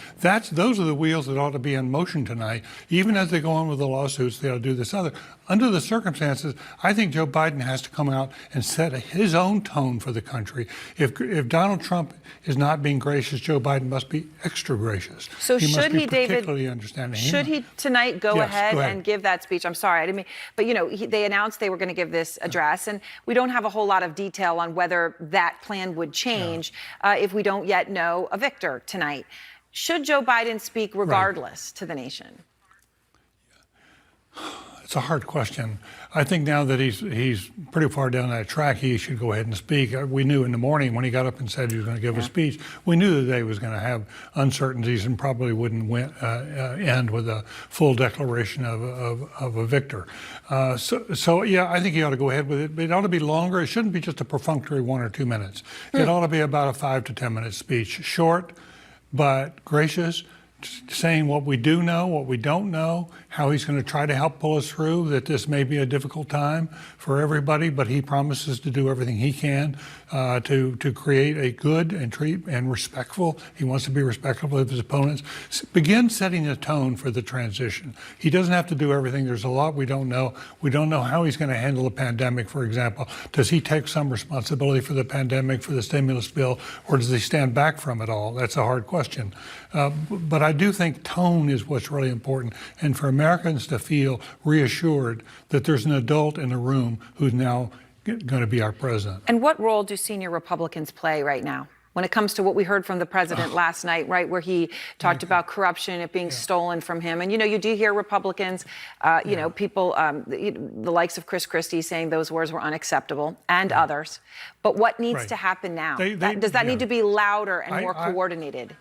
S18: Those are the wheels that ought to be in motion tonight. Even as they go on with the lawsuits, they ought to do this other. Under the circumstances, I think Joe Biden has to come out and set his own tone for the country. If Donald Trump is not being gracious, Joe Biden must be extra gracious.
S17: So
S18: he
S17: should
S18: must be
S17: he, David,
S18: particularly understanding.
S17: Should he tonight go ahead
S18: go ahead
S17: and give that speech? I'm sorry, I didn't mean, but they announced they were going to give this address, and we don't have a whole lot of detail on whether that plan would change if we don't yet know a victor tonight. Should Joe Biden speak regardless to the nation?
S18: It's a hard question. I think now that he's pretty far down that track, he should go ahead and speak. We knew in the morning when he got up and said he was going to give a speech, we knew the day was going to have uncertainties and probably wouldn't end with a full declaration of a victor. So yeah, I think he ought to go ahead with it, but it ought to be longer. It shouldn't be just a perfunctory 1 or 2 minutes. It ought to be about a 5 to 10 minute speech, short but gracious, saying what we do know, what we don't know, how he's going to try to help pull us through, that this may be a difficult time for everybody, but he promises to do everything he can to create a good and respectful. He wants to be respectful of his opponents. Begin setting a tone for the transition. He doesn't have to do everything. There's a lot we don't know. We don't know how he's going to handle the pandemic, for example. Does he take some responsibility for the pandemic, for the stimulus bill, or does he stand back from it all? That's a hard question. But I do think tone is what's really important, and for Americans to feel reassured that there's an adult in the room who's now going to be our president.
S17: And what role do senior Republicans play right now when it comes to what we heard from the president last night, right, where he talked about corruption and it being stolen from him? And, you do hear Republicans, people, the likes of Chris Christie saying those words were unacceptable, and others. But what needs to happen now? Does that need to be louder and more coordinated?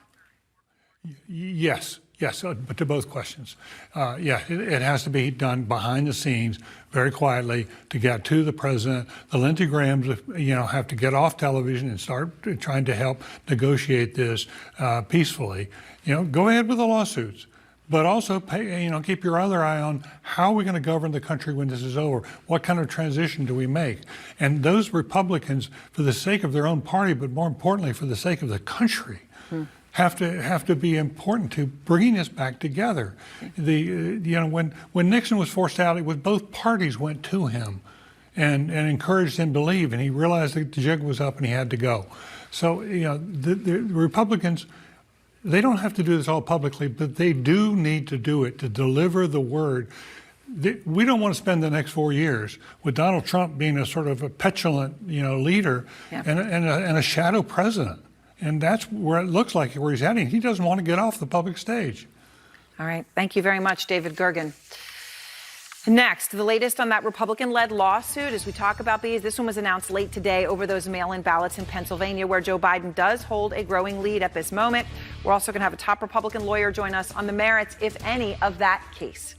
S18: Yes, but to both questions. It has to be done behind the scenes, very quietly, to get to the president. The Lindsey Grahams, have to get off television and start trying to help negotiate this peacefully. Go ahead with the lawsuits, but also keep your other eye on how are we going to govern the country when this is over? What kind of transition do we make? And those Republicans, for the sake of their own party, but more importantly, for the sake of the country, have to be important to bringing us back together. When Nixon was forced out, it was both parties went to him and encouraged him to leave, and he realized that the jig was up and he had to go. So the Republicans, they don't have to do this all publicly, but they do need to do it to deliver the word. We don't want to spend the next 4 years with Donald Trump being a sort of a petulant, leader and a shadow president. And that's where it looks like where he's heading. He doesn't want to get off the public stage.
S17: All right. Thank you very much, David Gergen. Next, the latest on that Republican-led lawsuit. As we talk about these, this one was announced late today over those mail-in ballots in Pennsylvania, where Joe Biden does hold a growing lead at this moment. We're also going to have a top Republican lawyer join us on the merits, if any, of that case.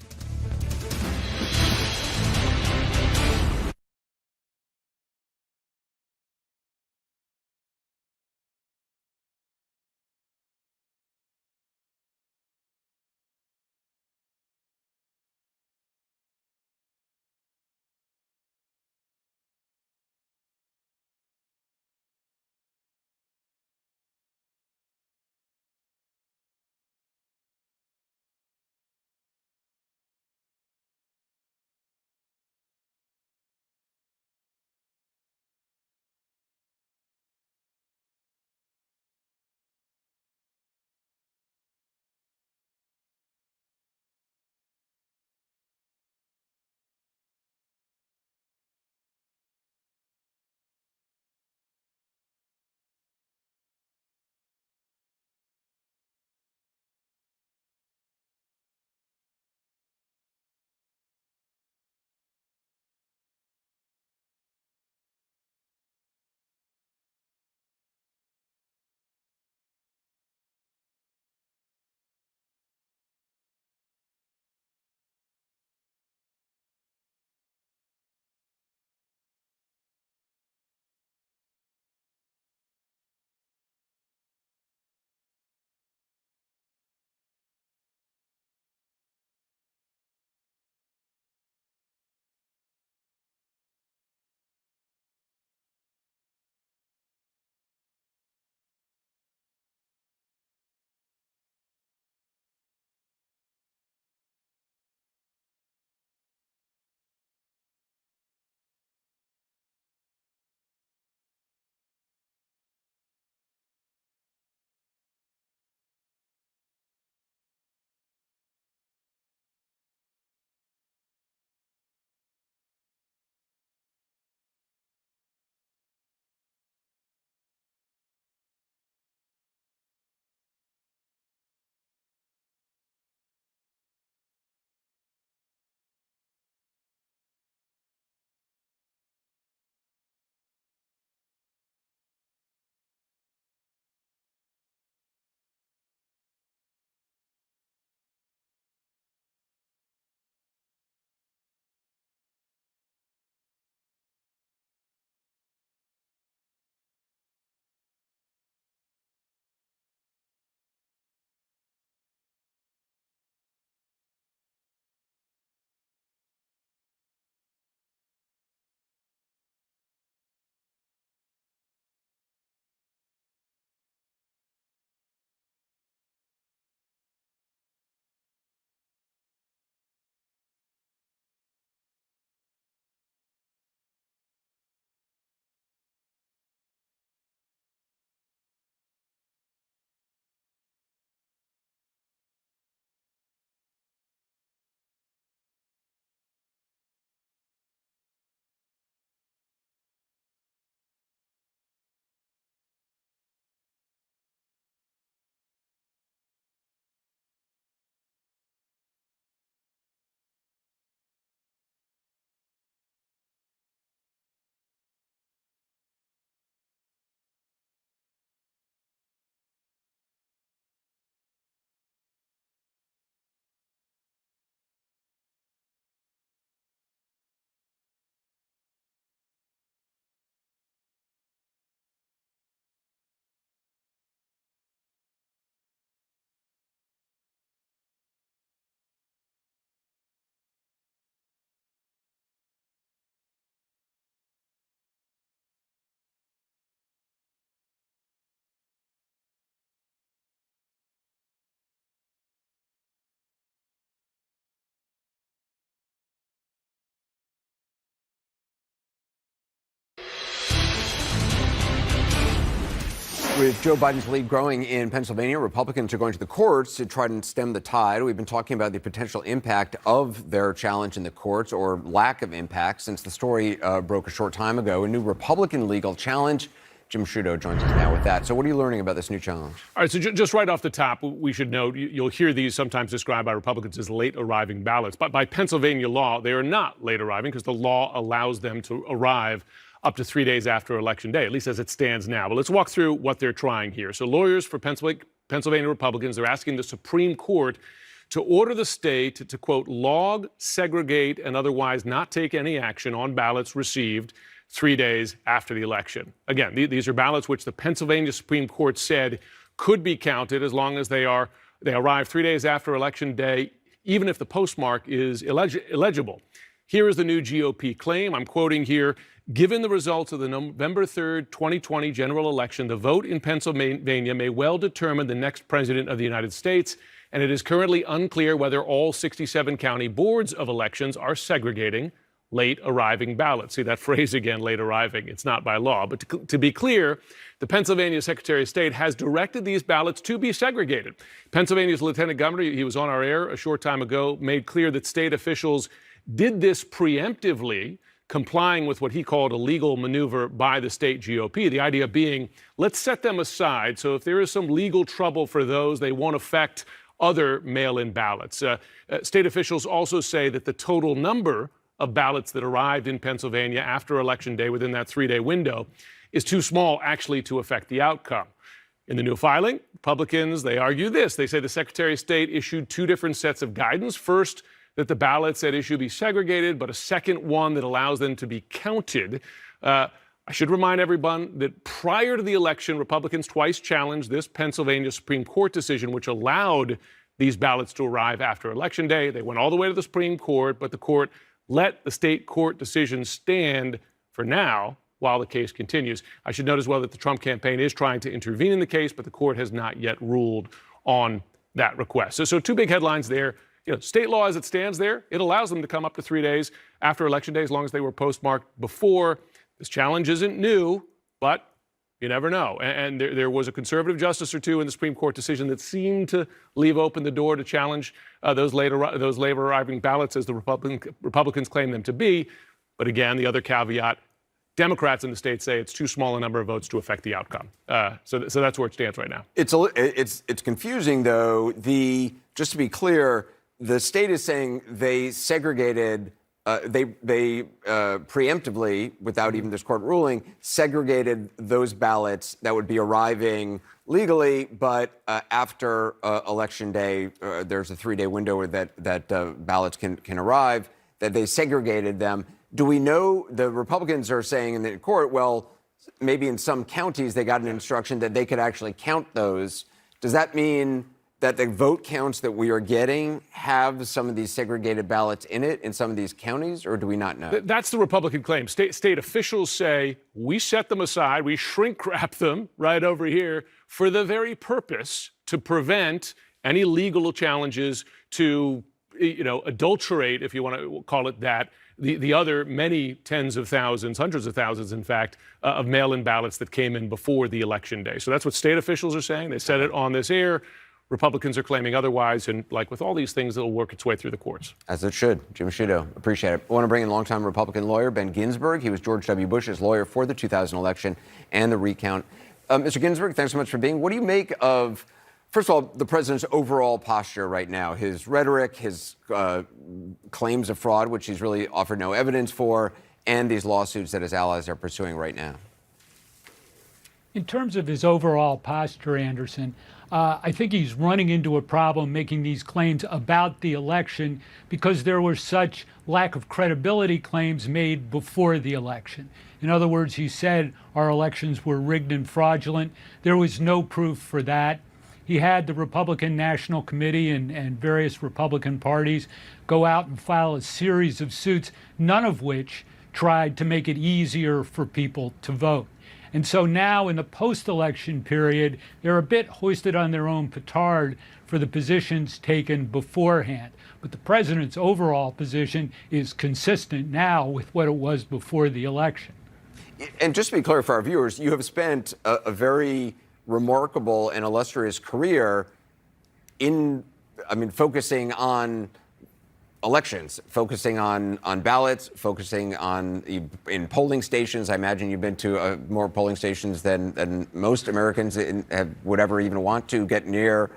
S16: With Joe Biden's lead growing in Pennsylvania, Republicans are going to the courts to try and stem the tide. We've been talking about the potential impact of their challenge in the courts, or lack of impact, since the story broke a short time ago. A new Republican legal challenge. Jim Sciutto joins us now with that. So what are you learning about this new challenge?
S20: All right, so just right off the top, we should note, you'll hear these sometimes described by Republicans as late arriving ballots. But by Pennsylvania law, they are not late arriving because the law allows them to arrive up to 3 days after Election Day, at least as it stands now. But let's walk through what they're trying here. So lawyers for Pennsylvania Republicans, they're asking the Supreme Court to order the state to quote, log, segregate, and otherwise not take any action on ballots received 3 days after the election. Again, these are ballots which the Pennsylvania Supreme Court said could be counted as long as they arrive 3 days after Election Day, even if the postmark is illegible. Here is the new GOP claim. I'm quoting here. Given the results of the November 3rd, 2020 general election, the vote in Pennsylvania may well determine the next president of the United States, and it is currently unclear whether all 67 county boards of elections are segregating late arriving ballots. See that phrase again, late arriving. It's not by law. But to be clear, the Pennsylvania Secretary of State has directed these ballots to be segregated. Pennsylvania's Lieutenant Governor, he was on our air a short time ago, made clear that state officials did this preemptively, complying with what he called a legal maneuver by the state GOP. The idea being, let's set them aside, so if there is some legal trouble for those, they won't affect other mail-in ballots. State officials also say that the total number of ballots that arrived in Pennsylvania after Election Day within that 3-day window is too small actually to affect the outcome. In the new filing, Republicans, they argue this. They say the Secretary of State issued two different sets of guidance. First, that the ballots at issue be segregated, but a second one that allows them to be counted. I should remind everyone that prior to the election, Republicans twice challenged this Pennsylvania Supreme Court decision, which allowed these ballots to arrive after Election Day. They went all the way to the Supreme Court, but the court let the state court decision stand for now while the case continues. I should note as well that the Trump campaign is trying to intervene in the case, but the court has not yet ruled on that request. So two big headlines there. State law as it stands there, it allows them to come up to 3 days after Election Day as long as they were postmarked before. This challenge isn't new, but you never know. And there was a conservative justice or two in the Supreme Court decision that seemed to leave open the door to challenge those late arriving ballots as the Republicans claim them to be. But again, the other caveat, Democrats in the state say it's too small a number of votes to affect the outcome. So that's where it stands right now.
S16: It's confusing, though. Just to be clear, the state is saying they segregated, they preemptively, without even this court ruling, segregated those ballots that would be arriving legally, but after Election Day, there's a 3-day window that ballots can arrive, that they segregated them. Do we know, the Republicans are saying in the court, well, maybe in some counties they got an instruction that they could actually count those. Does that mean that the vote counts that we are getting have some of these segregated ballots in it in some of these counties, or do we not know?
S20: That's the Republican claim. State officials say we set them aside, we shrink wrap them right over here for the very purpose to prevent any legal challenges to, adulterate, if you want to call it that, the other many tens of thousands, hundreds of thousands, in fact, of mail-in ballots that came in before the Election Day. So that's what state officials are saying. They said it on this air. Republicans are claiming otherwise, and like with all these things, it'll work its way through the courts.
S16: As it should. Jim Sciutto, appreciate it. I want to bring in longtime Republican lawyer Ben Ginsberg. He was George W. Bush's lawyer for the 2000 election and the recount. Mr. Ginsberg, thanks so much for being. What do you make of, first of all, the president's overall posture right now? His rhetoric, his claims of fraud, which he's really offered no evidence for, and these lawsuits that his allies are pursuing right now?
S21: In terms of his overall posture, Anderson, I think he's running into a problem making these claims about the election because there were such lack of credibility claims made before the election. In other words, he said our elections were rigged and fraudulent. There was no proof for that. He had the Republican National Committee and various Republican parties go out and file a series of suits, none of which tried to make it easier for people to vote. And so now in the post-election period, they're a bit hoisted on their own petard for the positions taken beforehand. But the president's overall position is consistent now with what it was before the election.
S16: And just to be clear for our viewers, you have spent a very remarkable and illustrious career focusing on elections, focusing on ballots, focusing on in polling stations. I imagine you've been to more polling stations than most Americans would ever even want to get near.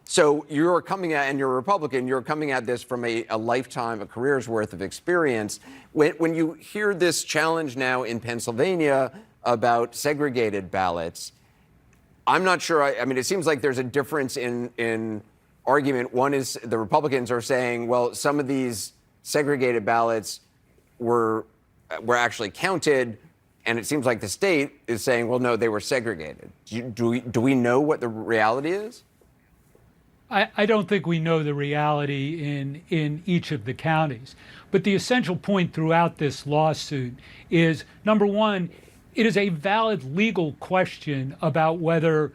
S16: So you're coming at, and you're a Republican, you're coming at this from a lifetime, a career's worth of experience. When you hear this challenge now in Pennsylvania about segregated ballots, I'm not sure. It seems like there's a difference in argument. One is the Republicans are saying, well, some of these segregated ballots were actually counted, and it seems like the state is saying, well, no, they were segregated. Do we know what the reality is?
S21: I don't think we know the reality in each of the counties. But the essential point throughout this lawsuit is, number one, it is a valid legal question about whether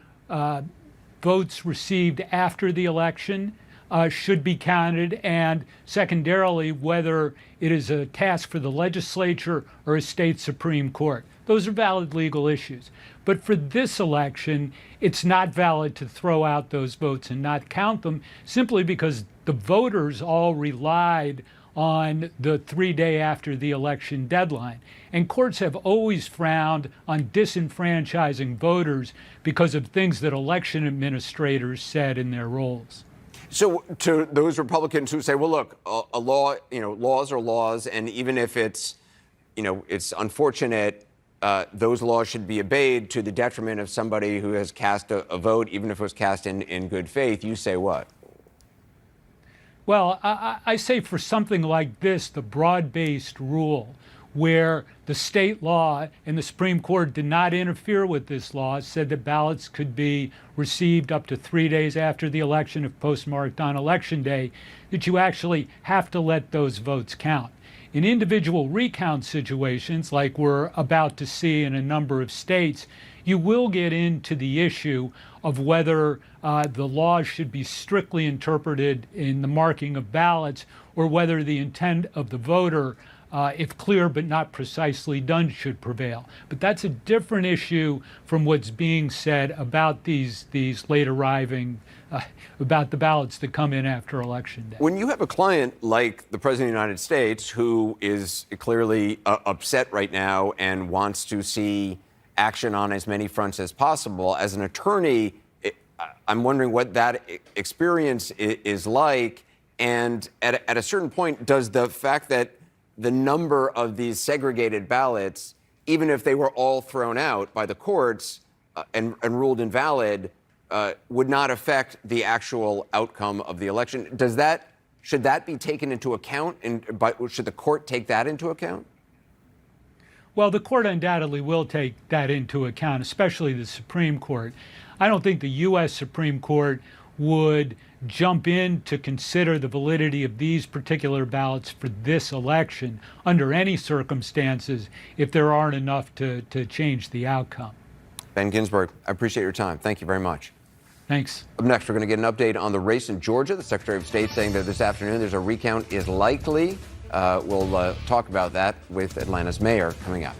S21: votes received after the election should be counted, and secondarily, whether it is a task for the legislature or a state Supreme Court. Those are valid legal issues. But for this election, it's not valid to throw out those votes and not count them, simply because the voters all relied on the 3-day after the election deadline. And courts have always frowned on disenfranchising voters because of things that election administrators said in their roles.
S16: So to those Republicans who say, well, look, a law, laws are laws, and even if it's unfortunate, those laws should be obeyed to the detriment of somebody who has cast a vote, even if it was cast in good faith, you say what?
S21: Well, I say for something like this, the broad-based rule, where the state law and the Supreme Court did not interfere with this law, said that ballots could be received up to 3 days after the election if postmarked on Election Day, that you actually have to let those votes count. In individual recount situations, like we're about to see in a number of states, you will get into the issue of whether the laws should be strictly interpreted in the marking of ballots, or whether the intent of the voter, if clear but not precisely done, should prevail. But that's a different issue from what's being said about these late arriving, about the ballots that come in after Election Day.
S16: When you have a client like the President of the United States, who is clearly upset right now and wants to see action on as many fronts as possible, as an attorney, I'm wondering what that experience is like. And at a certain point, does the fact that the number of these segregated ballots, even if they were all thrown out by the courts and ruled invalid, would not affect the actual outcome of the election? Should that be taken into account? Should the court take that into account?
S21: Well, the court undoubtedly will take that into account, especially the Supreme Court. I don't think the U.S. Supreme Court would jump in to consider the validity of these particular ballots for this election under any circumstances if there aren't enough to change the outcome.
S16: Ben Ginsberg, I appreciate your time. Thank you very much.
S21: Thanks.
S16: Up next, we're going to get an update on the race in Georgia. The Secretary of State saying that this afternoon there's a recount is likely. We'll talk about that with Atlanta's mayor coming up.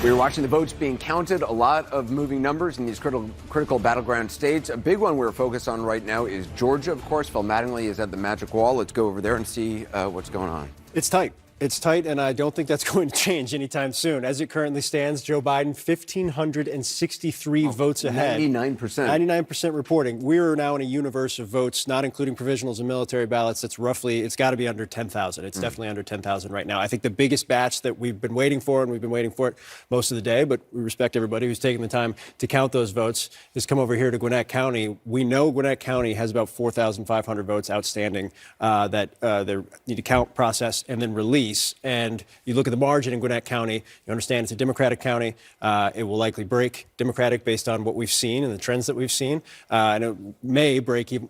S16: We were watching the votes being counted, a lot of moving numbers in these critical battleground states. A big one we're focused on right now is Georgia, of course. Phil Mattingly is at the magic wall. Let's go over there and see what's going on.
S19: It's tight. It's tight, and I don't think that's going to change anytime soon. As it currently stands, Joe Biden, 1,563 votes ahead.
S16: 99%.
S19: 99% reporting. We're now in a universe of votes, not including provisionals and military ballots, that's roughly, it's got to be under 10,000. It's definitely under 10,000 right now. I think the biggest batch that we've been waiting for, and we've been waiting for it most of the day, but we respect everybody who's taking the time to count those votes, is come over here to Gwinnett County. We know Gwinnett County has about 4,500 votes outstanding that they need to count, process, and then release. And you look at the margin in Gwinnett County, you understand it's a Democratic county. It will likely break Democratic based on what we've seen and the trends that we've seen. And it may break even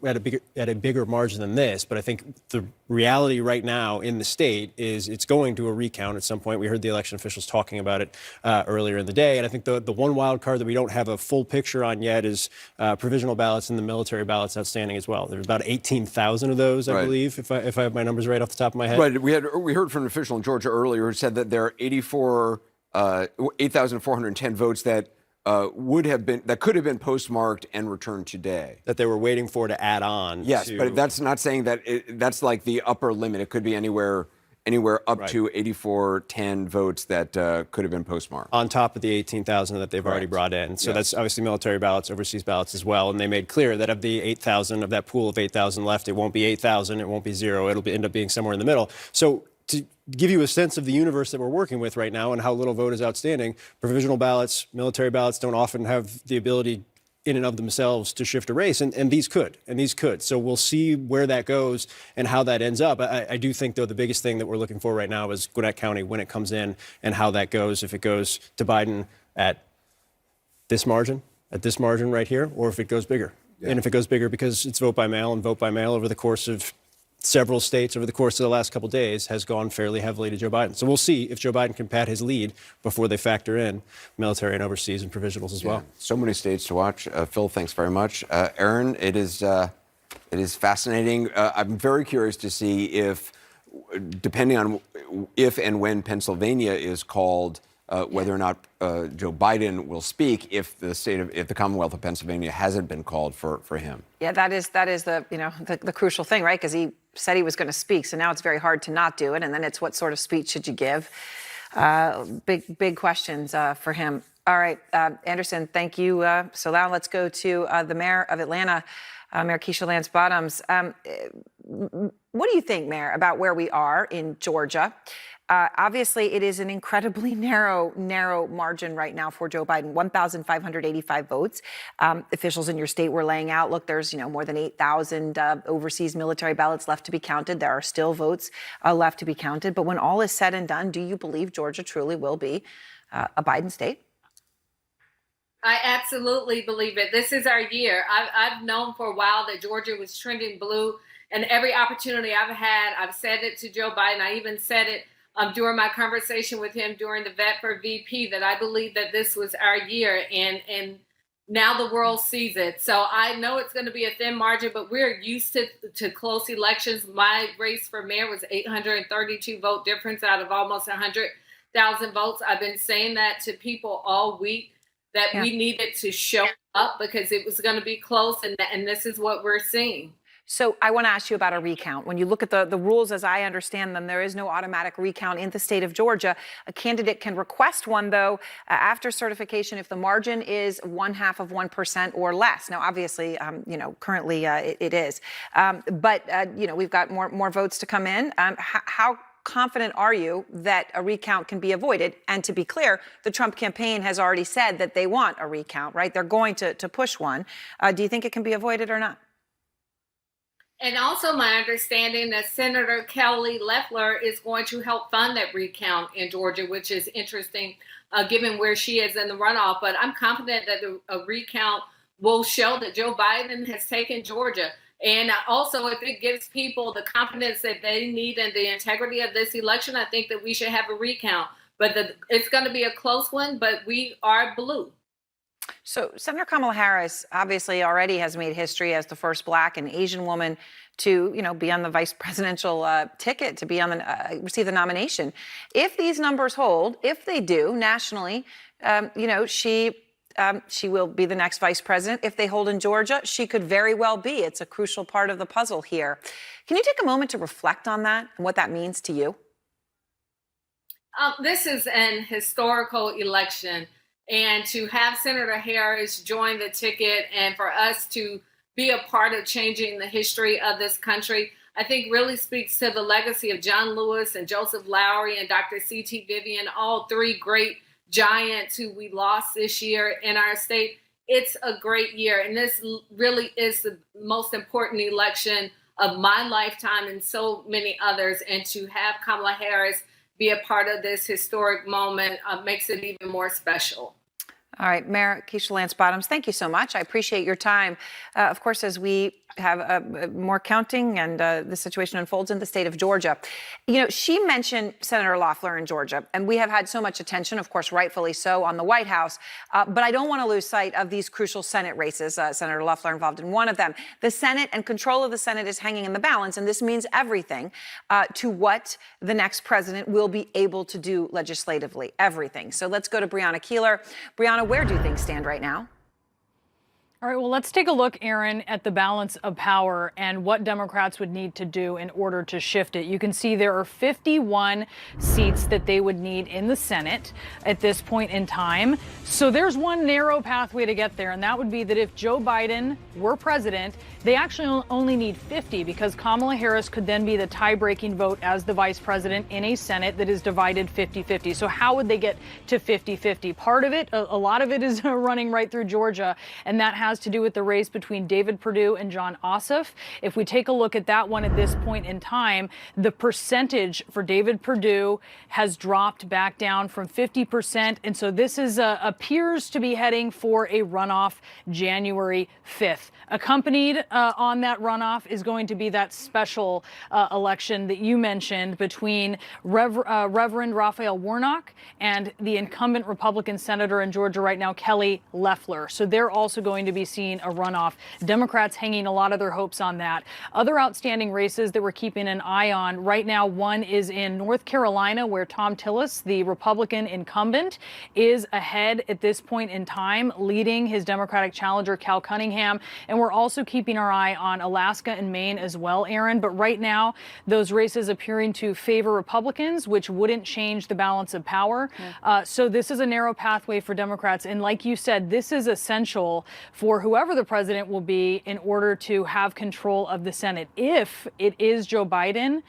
S19: at a bigger margin than this. But I think the reality right now in the state is it's going to a recount at some point. We heard the election officials talking about it earlier in the day. And I think the one wild card that we don't have a full picture on yet is provisional ballots and the military ballots outstanding as well. There's about 18,000 of those, I believe, if I have my numbers right off the top of my head.
S16: Right. We heard from an official in Georgia earlier who said that there are 8,410 votes that could have been postmarked and returned today.
S19: That they were waiting for to add on.
S16: Yes, but that's not saying that that's like the upper limit. It could be anywhere up to 8,410 votes that could have been postmarked.
S19: On top of the 18,000 that they've already brought in. So that's obviously military ballots, overseas ballots as well. And they made clear that of the 8,000, of that pool of 8,000 left, it won't be 8,000, it won't be zero. It'll end up being somewhere in the middle. So to give you a sense of the universe that we're working with right now and how little vote is outstanding, provisional ballots, military ballots don't often have the ability in and of themselves to shift a race, and these could. So we'll see where that goes and how that ends up. I do think, though, the biggest thing that we're looking for right now is Gwinnett County, when it comes in, and how that goes, if it goes to Biden at this margin right here, or if it goes bigger. Yeah. And if it goes bigger because it's vote by mail, and vote by mail over the course of several states over the course of the last couple of days has gone fairly heavily to Joe Biden. So we'll see if Joe Biden can pad his lead before they factor in military and overseas and provisionals as well.
S16: So many states to watch. Phil, thanks very much. Aaron, it is fascinating. I'm very curious to see if, depending on if and when Pennsylvania is called, whether or not Joe Biden will speak if the Commonwealth of Pennsylvania hasn't been called for him.
S17: Yeah, that is the crucial thing, right? Because he said he was going to speak, so now it's very hard to not do it. And then it's what sort of speech should you give? Big questions for him. All right, Anderson, thank you. So now let's go to the mayor of Atlanta, Mayor Keisha Lance Bottoms. What do you think, Mayor, about where we are in Georgia? Obviously, it is an incredibly narrow margin right now for Joe Biden, 1,585 votes. Officials in your state were laying out, look, there's more than 8,000 overseas military ballots left to be counted. There are still votes left to be counted. But when all is said and done, do you believe Georgia truly will be a Biden state?
S4: I absolutely believe it. This is our year. I've known for a while that Georgia was trending blue, and every opportunity I've had, I've said it to Joe Biden. I even said it during my conversation with him during the Vet for VP, that I believe that this was our year, and now the world sees it. So I know it's going to be a thin margin, but we're used to close elections. My race for mayor was 832 vote difference out of almost 100,000 votes. I've been saying that to people all week, that we needed to show up because it was going to be close, and this is what we're seeing.
S17: So I want to ask you about a recount. When you look at the rules as I understand them, there is no automatic recount in the state of Georgia. A candidate can request one, though, after certification if the margin is 0.5% or less. Now, obviously, currently it is. But we've got more votes to come in. How confident are you that a recount can be avoided? And to be clear, the Trump campaign has already said that they want a recount, right? They're going to push one. Do you think it can be avoided or not?
S4: And also my understanding that Senator Kelly Loeffler is going to help fund that recount in Georgia, which is interesting given where she is in the runoff. But I'm confident that a recount will show that Joe Biden has taken Georgia. And also, if it gives people the confidence that they need in the integrity of this election, I think that we should have a recount. But it's going to be a close one, but we are blue.
S17: So Senator Kamala Harris obviously already has made history as the first Black and Asian woman to, be on the vice presidential ticket, to be on the receive the nomination. If these numbers hold, if they do nationally, she will be the next vice president. If they hold in Georgia, she could very well be. It's a crucial part of the puzzle here. Can you take a moment to reflect on that and what that means to you?
S4: This is an historical election, and to have Senator Harris join the ticket and for us to be a part of changing the history of this country, I think really speaks to the legacy of John Lewis and Joseph Lowery and Dr. C.T. Vivian, all three great giants who we lost this year in our state. It's a great year, and this really is the most important election of my lifetime and so many others. And to have Kamala Harris be a part of this historic moment makes it even more special.
S17: All right, Mayor Keisha Lance Bottoms, thank you so much. I appreciate your time. Of course, as we have more counting and the situation unfolds in the state of Georgia. She mentioned Senator Loeffler in Georgia, and we have had so much attention, of course, rightfully so, on the White House. But I don't want to lose sight of these crucial Senate races. Senator Loeffler involved in one of them. The Senate and control of the Senate is hanging in the balance, and this means everything to what the next president will be able to do legislatively. Everything. So let's go to Breonna Keeler. Breonna, where do things stand right now?
S8: All right, well, let's take a look, Aaron, at the balance of power and what Democrats would need to do in order to shift it. You can see there are 51 seats that they would need in the Senate at this point in time. So there's one narrow pathway to get there, and that would be that if Joe Biden were president, they actually only need 50, because Kamala Harris could then be the tie-breaking vote as the vice president in a Senate that is divided 50-50. So how would they get to 50-50? Part of it, a lot of it is running right through Georgia, and that has to do with the race between David Perdue and Jon Ossoff. If we take a look at that one at this point in time, the percentage for David Perdue has dropped back down from 50%. And so this is appears to be heading for a runoff January 5th. Accompanied on that runoff is going to be that special election that you mentioned between Reverend Raphael Warnock and the incumbent Republican senator in Georgia right now, Kelly Loeffler. So they're also going to be seeing a runoff. Democrats hanging a lot of their hopes on that. Other outstanding races that we're keeping an eye on right now, one is in North Carolina, where Tom Tillis, the Republican incumbent, is ahead at this point in time, leading his Democratic challenger, Cal Cunningham. And we're also keeping our eye on Alaska and Maine as well, Aaron. But right now, those races appearing to favor Republicans, which wouldn't change the balance of power. So this is a narrow pathway for Democrats. And like you said, this is essential for whoever the president will be in order to have control of the Senate. If it is Joe Biden,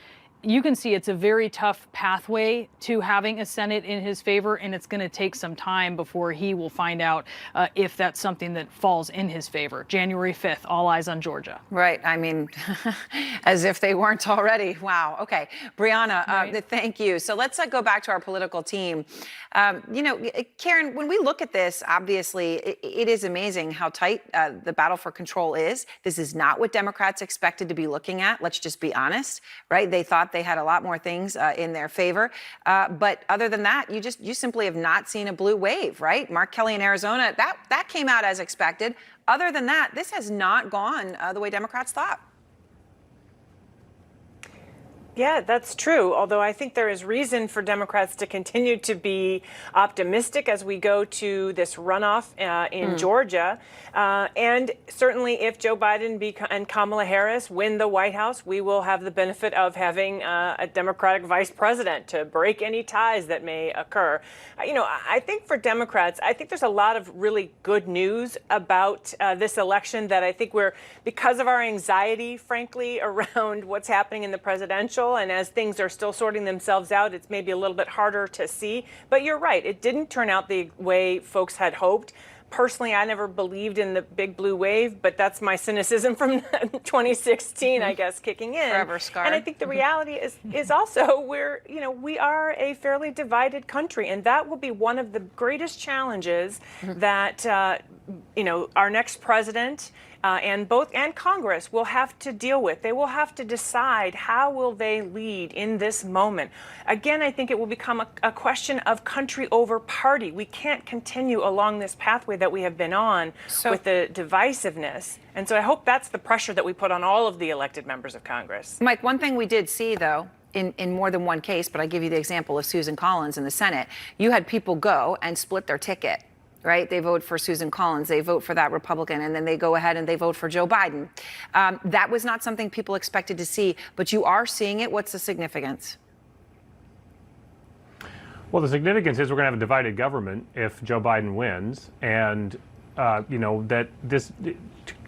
S8: you can see it's a very tough pathway to having a Senate in his favor, and it's going to take some time before he will find out if that's something that falls in his favor. January 5th, all eyes on Georgia.
S17: Right. I mean, as if they weren't already. Wow. Okay. Breonna, thank you. So let's go back to our political team. Karen, when we look at this, obviously, it is amazing how tight the battle for control is. This is not what Democrats expected to be looking at. Let's just be honest, right? They thought they had a lot more things in their favor. But other than that, you simply have not seen a blue wave, right? Mark Kelly in Arizona, that came out as expected. Other than that, this has not gone the way Democrats thought.
S1: Yeah, that's true. Although I think there is reason for Democrats to continue to be optimistic as we go to this runoff in Georgia. And certainly if Joe Biden and Kamala Harris win the White House, we will have the benefit of having a Democratic vice president to break any ties that may occur. I think for Democrats, I think there's a lot of really good news about this election that I think because of our anxiety, frankly, around what's happening in the presidential, and as things are still sorting themselves out, it's maybe a little bit harder to see. But you're right, it didn't turn out the way folks had hoped. Personally, I never believed in the big blue wave, but that's my cynicism from 2016, I guess, kicking in.
S17: Forever scarred.
S1: And I think the reality is also we are a fairly divided country, and that will be one of the greatest challenges that our next president and Congress will have to deal with. They will have to decide how will they lead in this moment. Again, I think it will become a question of country over party. We can't continue along this pathway that we have been on with the divisiveness. And so I hope that's the pressure that we put on all of the elected members of Congress.
S17: Mike, one thing we did see, though, in more than one case, but I give you the example of Susan Collins in the Senate, you had people go and split their ticket, right? They vote for Susan Collins, they vote for that Republican, and then they go ahead and they vote for Joe Biden. That was not something people expected to see, but you are seeing it. What's the significance?
S14: Well, the significance is we're going to have a divided government if Joe Biden wins. And, that this,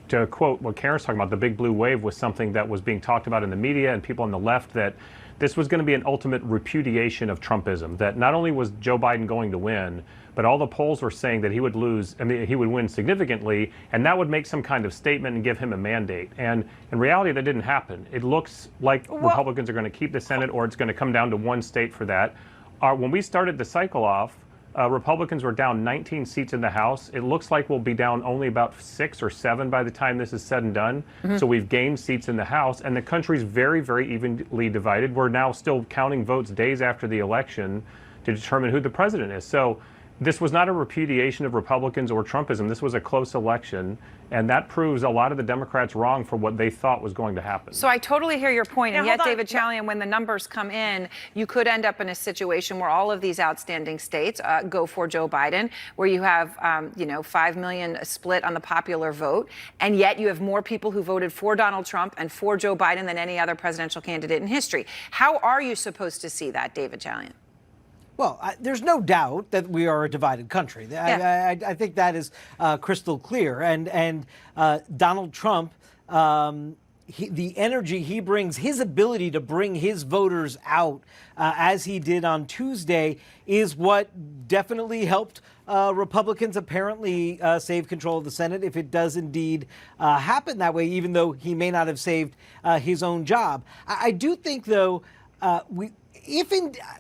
S14: to quote what Karen's talking about, the big blue wave was something that was being talked about in the media and people on the left, that this was going to be an ultimate repudiation of Trumpism, that not only was Joe Biden going to win, but all the polls were saying that he would lose, he would win significantly, and that would make some kind of statement and give him a mandate. And in reality, that didn't happen. It looks like Republicans are going to keep the Senate, or it's going to come down to one state for that. When we started the cycle off, Republicans were down 19 seats in the House. It looks like we'll be down only about 6 or 7 by the time this is said and done. So we've gained seats in the House, and the country's very, very evenly divided. We're now still counting votes days after the election to determine who the president is. So this was not a repudiation of Republicans or Trumpism. This was a close election, and that proves a lot of the Democrats wrong for what they thought was going to happen.
S17: So I totally hear your point, and
S1: Now,
S17: yet,
S1: hold on.
S17: David Chalian, when the numbers come in, you could end up in a situation where all of these outstanding states go for Joe Biden, where you have, 5 million split on the popular vote, and yet you have more people who voted for Donald Trump and for Joe Biden than any other presidential candidate in history. How are you supposed to see that, David Chalian?
S15: Well, there's no doubt that we are a divided country.
S17: Yeah.
S15: I think that is crystal clear. And Donald Trump, the energy he brings, his ability to bring his voters out, as he did on Tuesday, is what definitely helped Republicans apparently save control of the Senate, if it does indeed happen that way, even though he may not have saved his own job. I do think, though,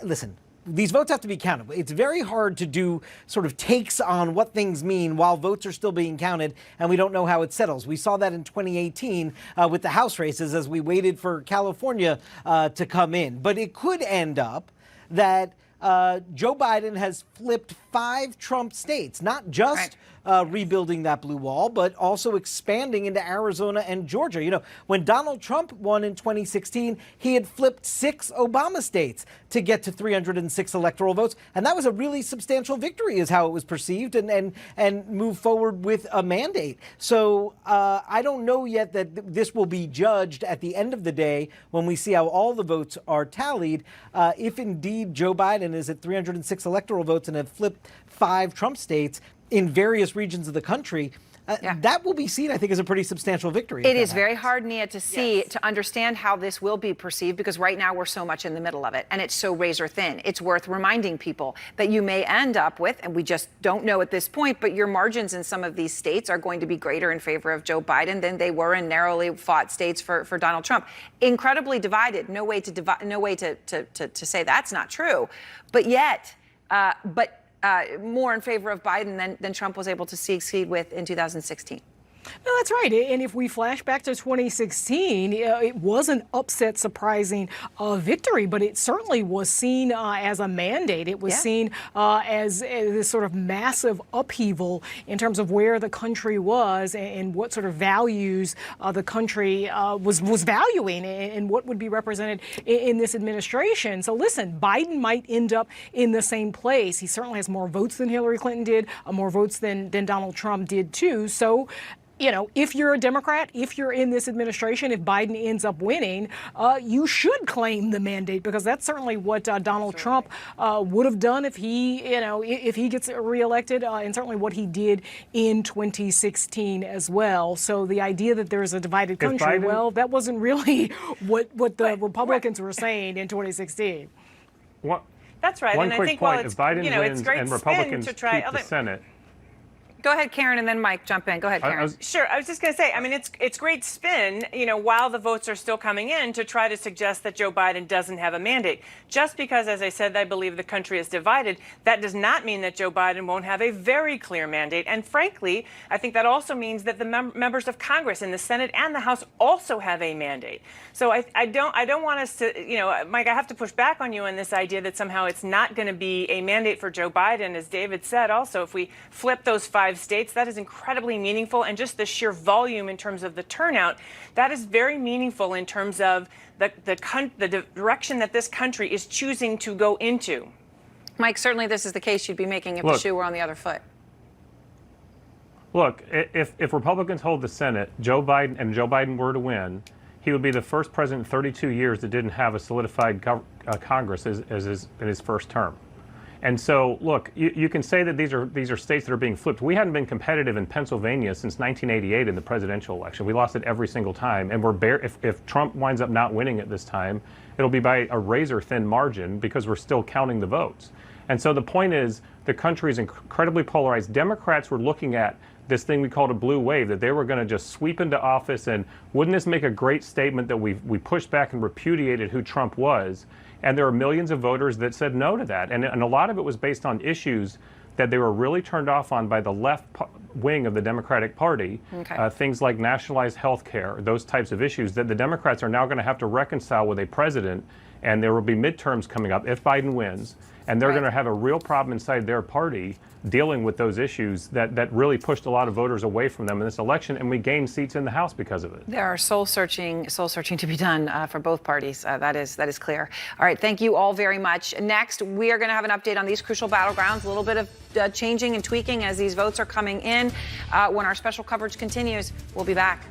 S15: listen, these votes have to be counted. It's very hard to do sort of takes on what things mean while votes are still being counted and we don't know how it settles. We saw that in 2018 with the House races as we waited for California to come in. But it could end up that Joe Biden has flipped 5 Trump states, not just rebuilding that blue wall, but also expanding into Arizona and Georgia. You know, when Donald Trump won in 2016, he had flipped 6 Obama states to get to 306 electoral votes. And that was a really substantial victory, is how it was perceived, and move forward with a mandate. So I don't know yet that this will be judged at the end of the day when we see how all the votes are tallied. If indeed Joe Biden is at 306 electoral votes and have flipped 5 Trump states in various regions of the country, that will be seen, I think, as a pretty substantial victory.
S17: It is very hard, Nia, to see, to understand how this will be perceived, because right now we're so much in the middle of it, and it's so razor thin. It's worth reminding people that you may end up with, and we just don't know at this point, but your margins in some of these states are going to be greater in favor of Joe Biden than they were in narrowly fought states for Donald Trump. Incredibly divided. No way to say that's not true, but yet, more in favor of Biden than Trump was able to succeed with in 2016.
S2: No, that's right. And if we flash back to 2016, it was an upset, surprising victory, but it certainly was seen as a mandate. It was seen as this sort of massive upheaval in terms of where the country was and what sort of values the country was valuing and what would be represented in this administration. So listen, Biden might end up in the same place. He certainly has more votes than Hillary Clinton did, more votes than Donald Trump did too. So, you know, if you're a Democrat, if you're in this administration, if Biden ends up winning, you should claim the mandate, because that's certainly what Donald Trump would have done if he gets reelected, and certainly what he did in 2016 as well. So the idea that there's a divided country, well, that wasn't really what the Republicans were saying in 2016.
S14: What?
S1: That's right.
S14: One
S1: and
S14: quick
S1: I think
S14: point: if Biden wins
S1: it's great
S14: and Republicans
S1: to try
S14: keep the Senate.
S17: Go ahead, Karen, and then Mike, jump in. Go ahead, Karen.
S1: Sure. I was just going to say, I mean, it's great spin, while the votes are still coming in to try to suggest that Joe Biden doesn't have a mandate. Just because, as I said, I believe the country is divided, that does not mean that Joe Biden won't have a very clear mandate. And frankly, I think that also means that the members of Congress in the Senate and the House also have a mandate. So I don't want us to, Mike, I have to push back on you on this idea that somehow it's not going to be a mandate for Joe Biden. As David said, also, if we flip those 5 states, that is incredibly meaningful, and just the sheer volume in terms of the turnout, that is very meaningful in terms of the direction that this country is choosing to go into.
S17: Mike, certainly this is the case you'd be making if the shoe were on the other foot.
S14: Look, if Republicans hold the Senate, Joe Biden were to win, he would be the first president in 32 years that didn't have a solidified Congress in his first term. And so, look, you can say that these are states that are being flipped. We hadn't been competitive in Pennsylvania since 1988 in the presidential election. We lost it every single time. And if Trump winds up not winning it this time, it'll be by a razor-thin margin because we're still counting the votes. And so the point is, the country is incredibly polarized. Democrats were looking at this thing we called a blue wave, that they were going to just sweep into office, and wouldn't this make a great statement that we pushed back and repudiated who Trump was? And there are millions of voters that said no to that. And a lot of it was based on issues that they were really turned off on by the left wing of the Democratic Party. Okay. Things like nationalized health care, those types of issues that the Democrats are now going to have to reconcile with a president. And there will be midterms coming up if Biden wins. And they're going to have a real problem inside their party dealing with those issues that really pushed a lot of voters away from them in this election, and we gained seats in the House because of it.
S17: There are soul searching to be done for both parties. That is clear. All right, thank you all very much. Next, we are going to have an update on these crucial battlegrounds, a little bit of changing and tweaking as these votes are coming in. When our special coverage continues, we'll be back.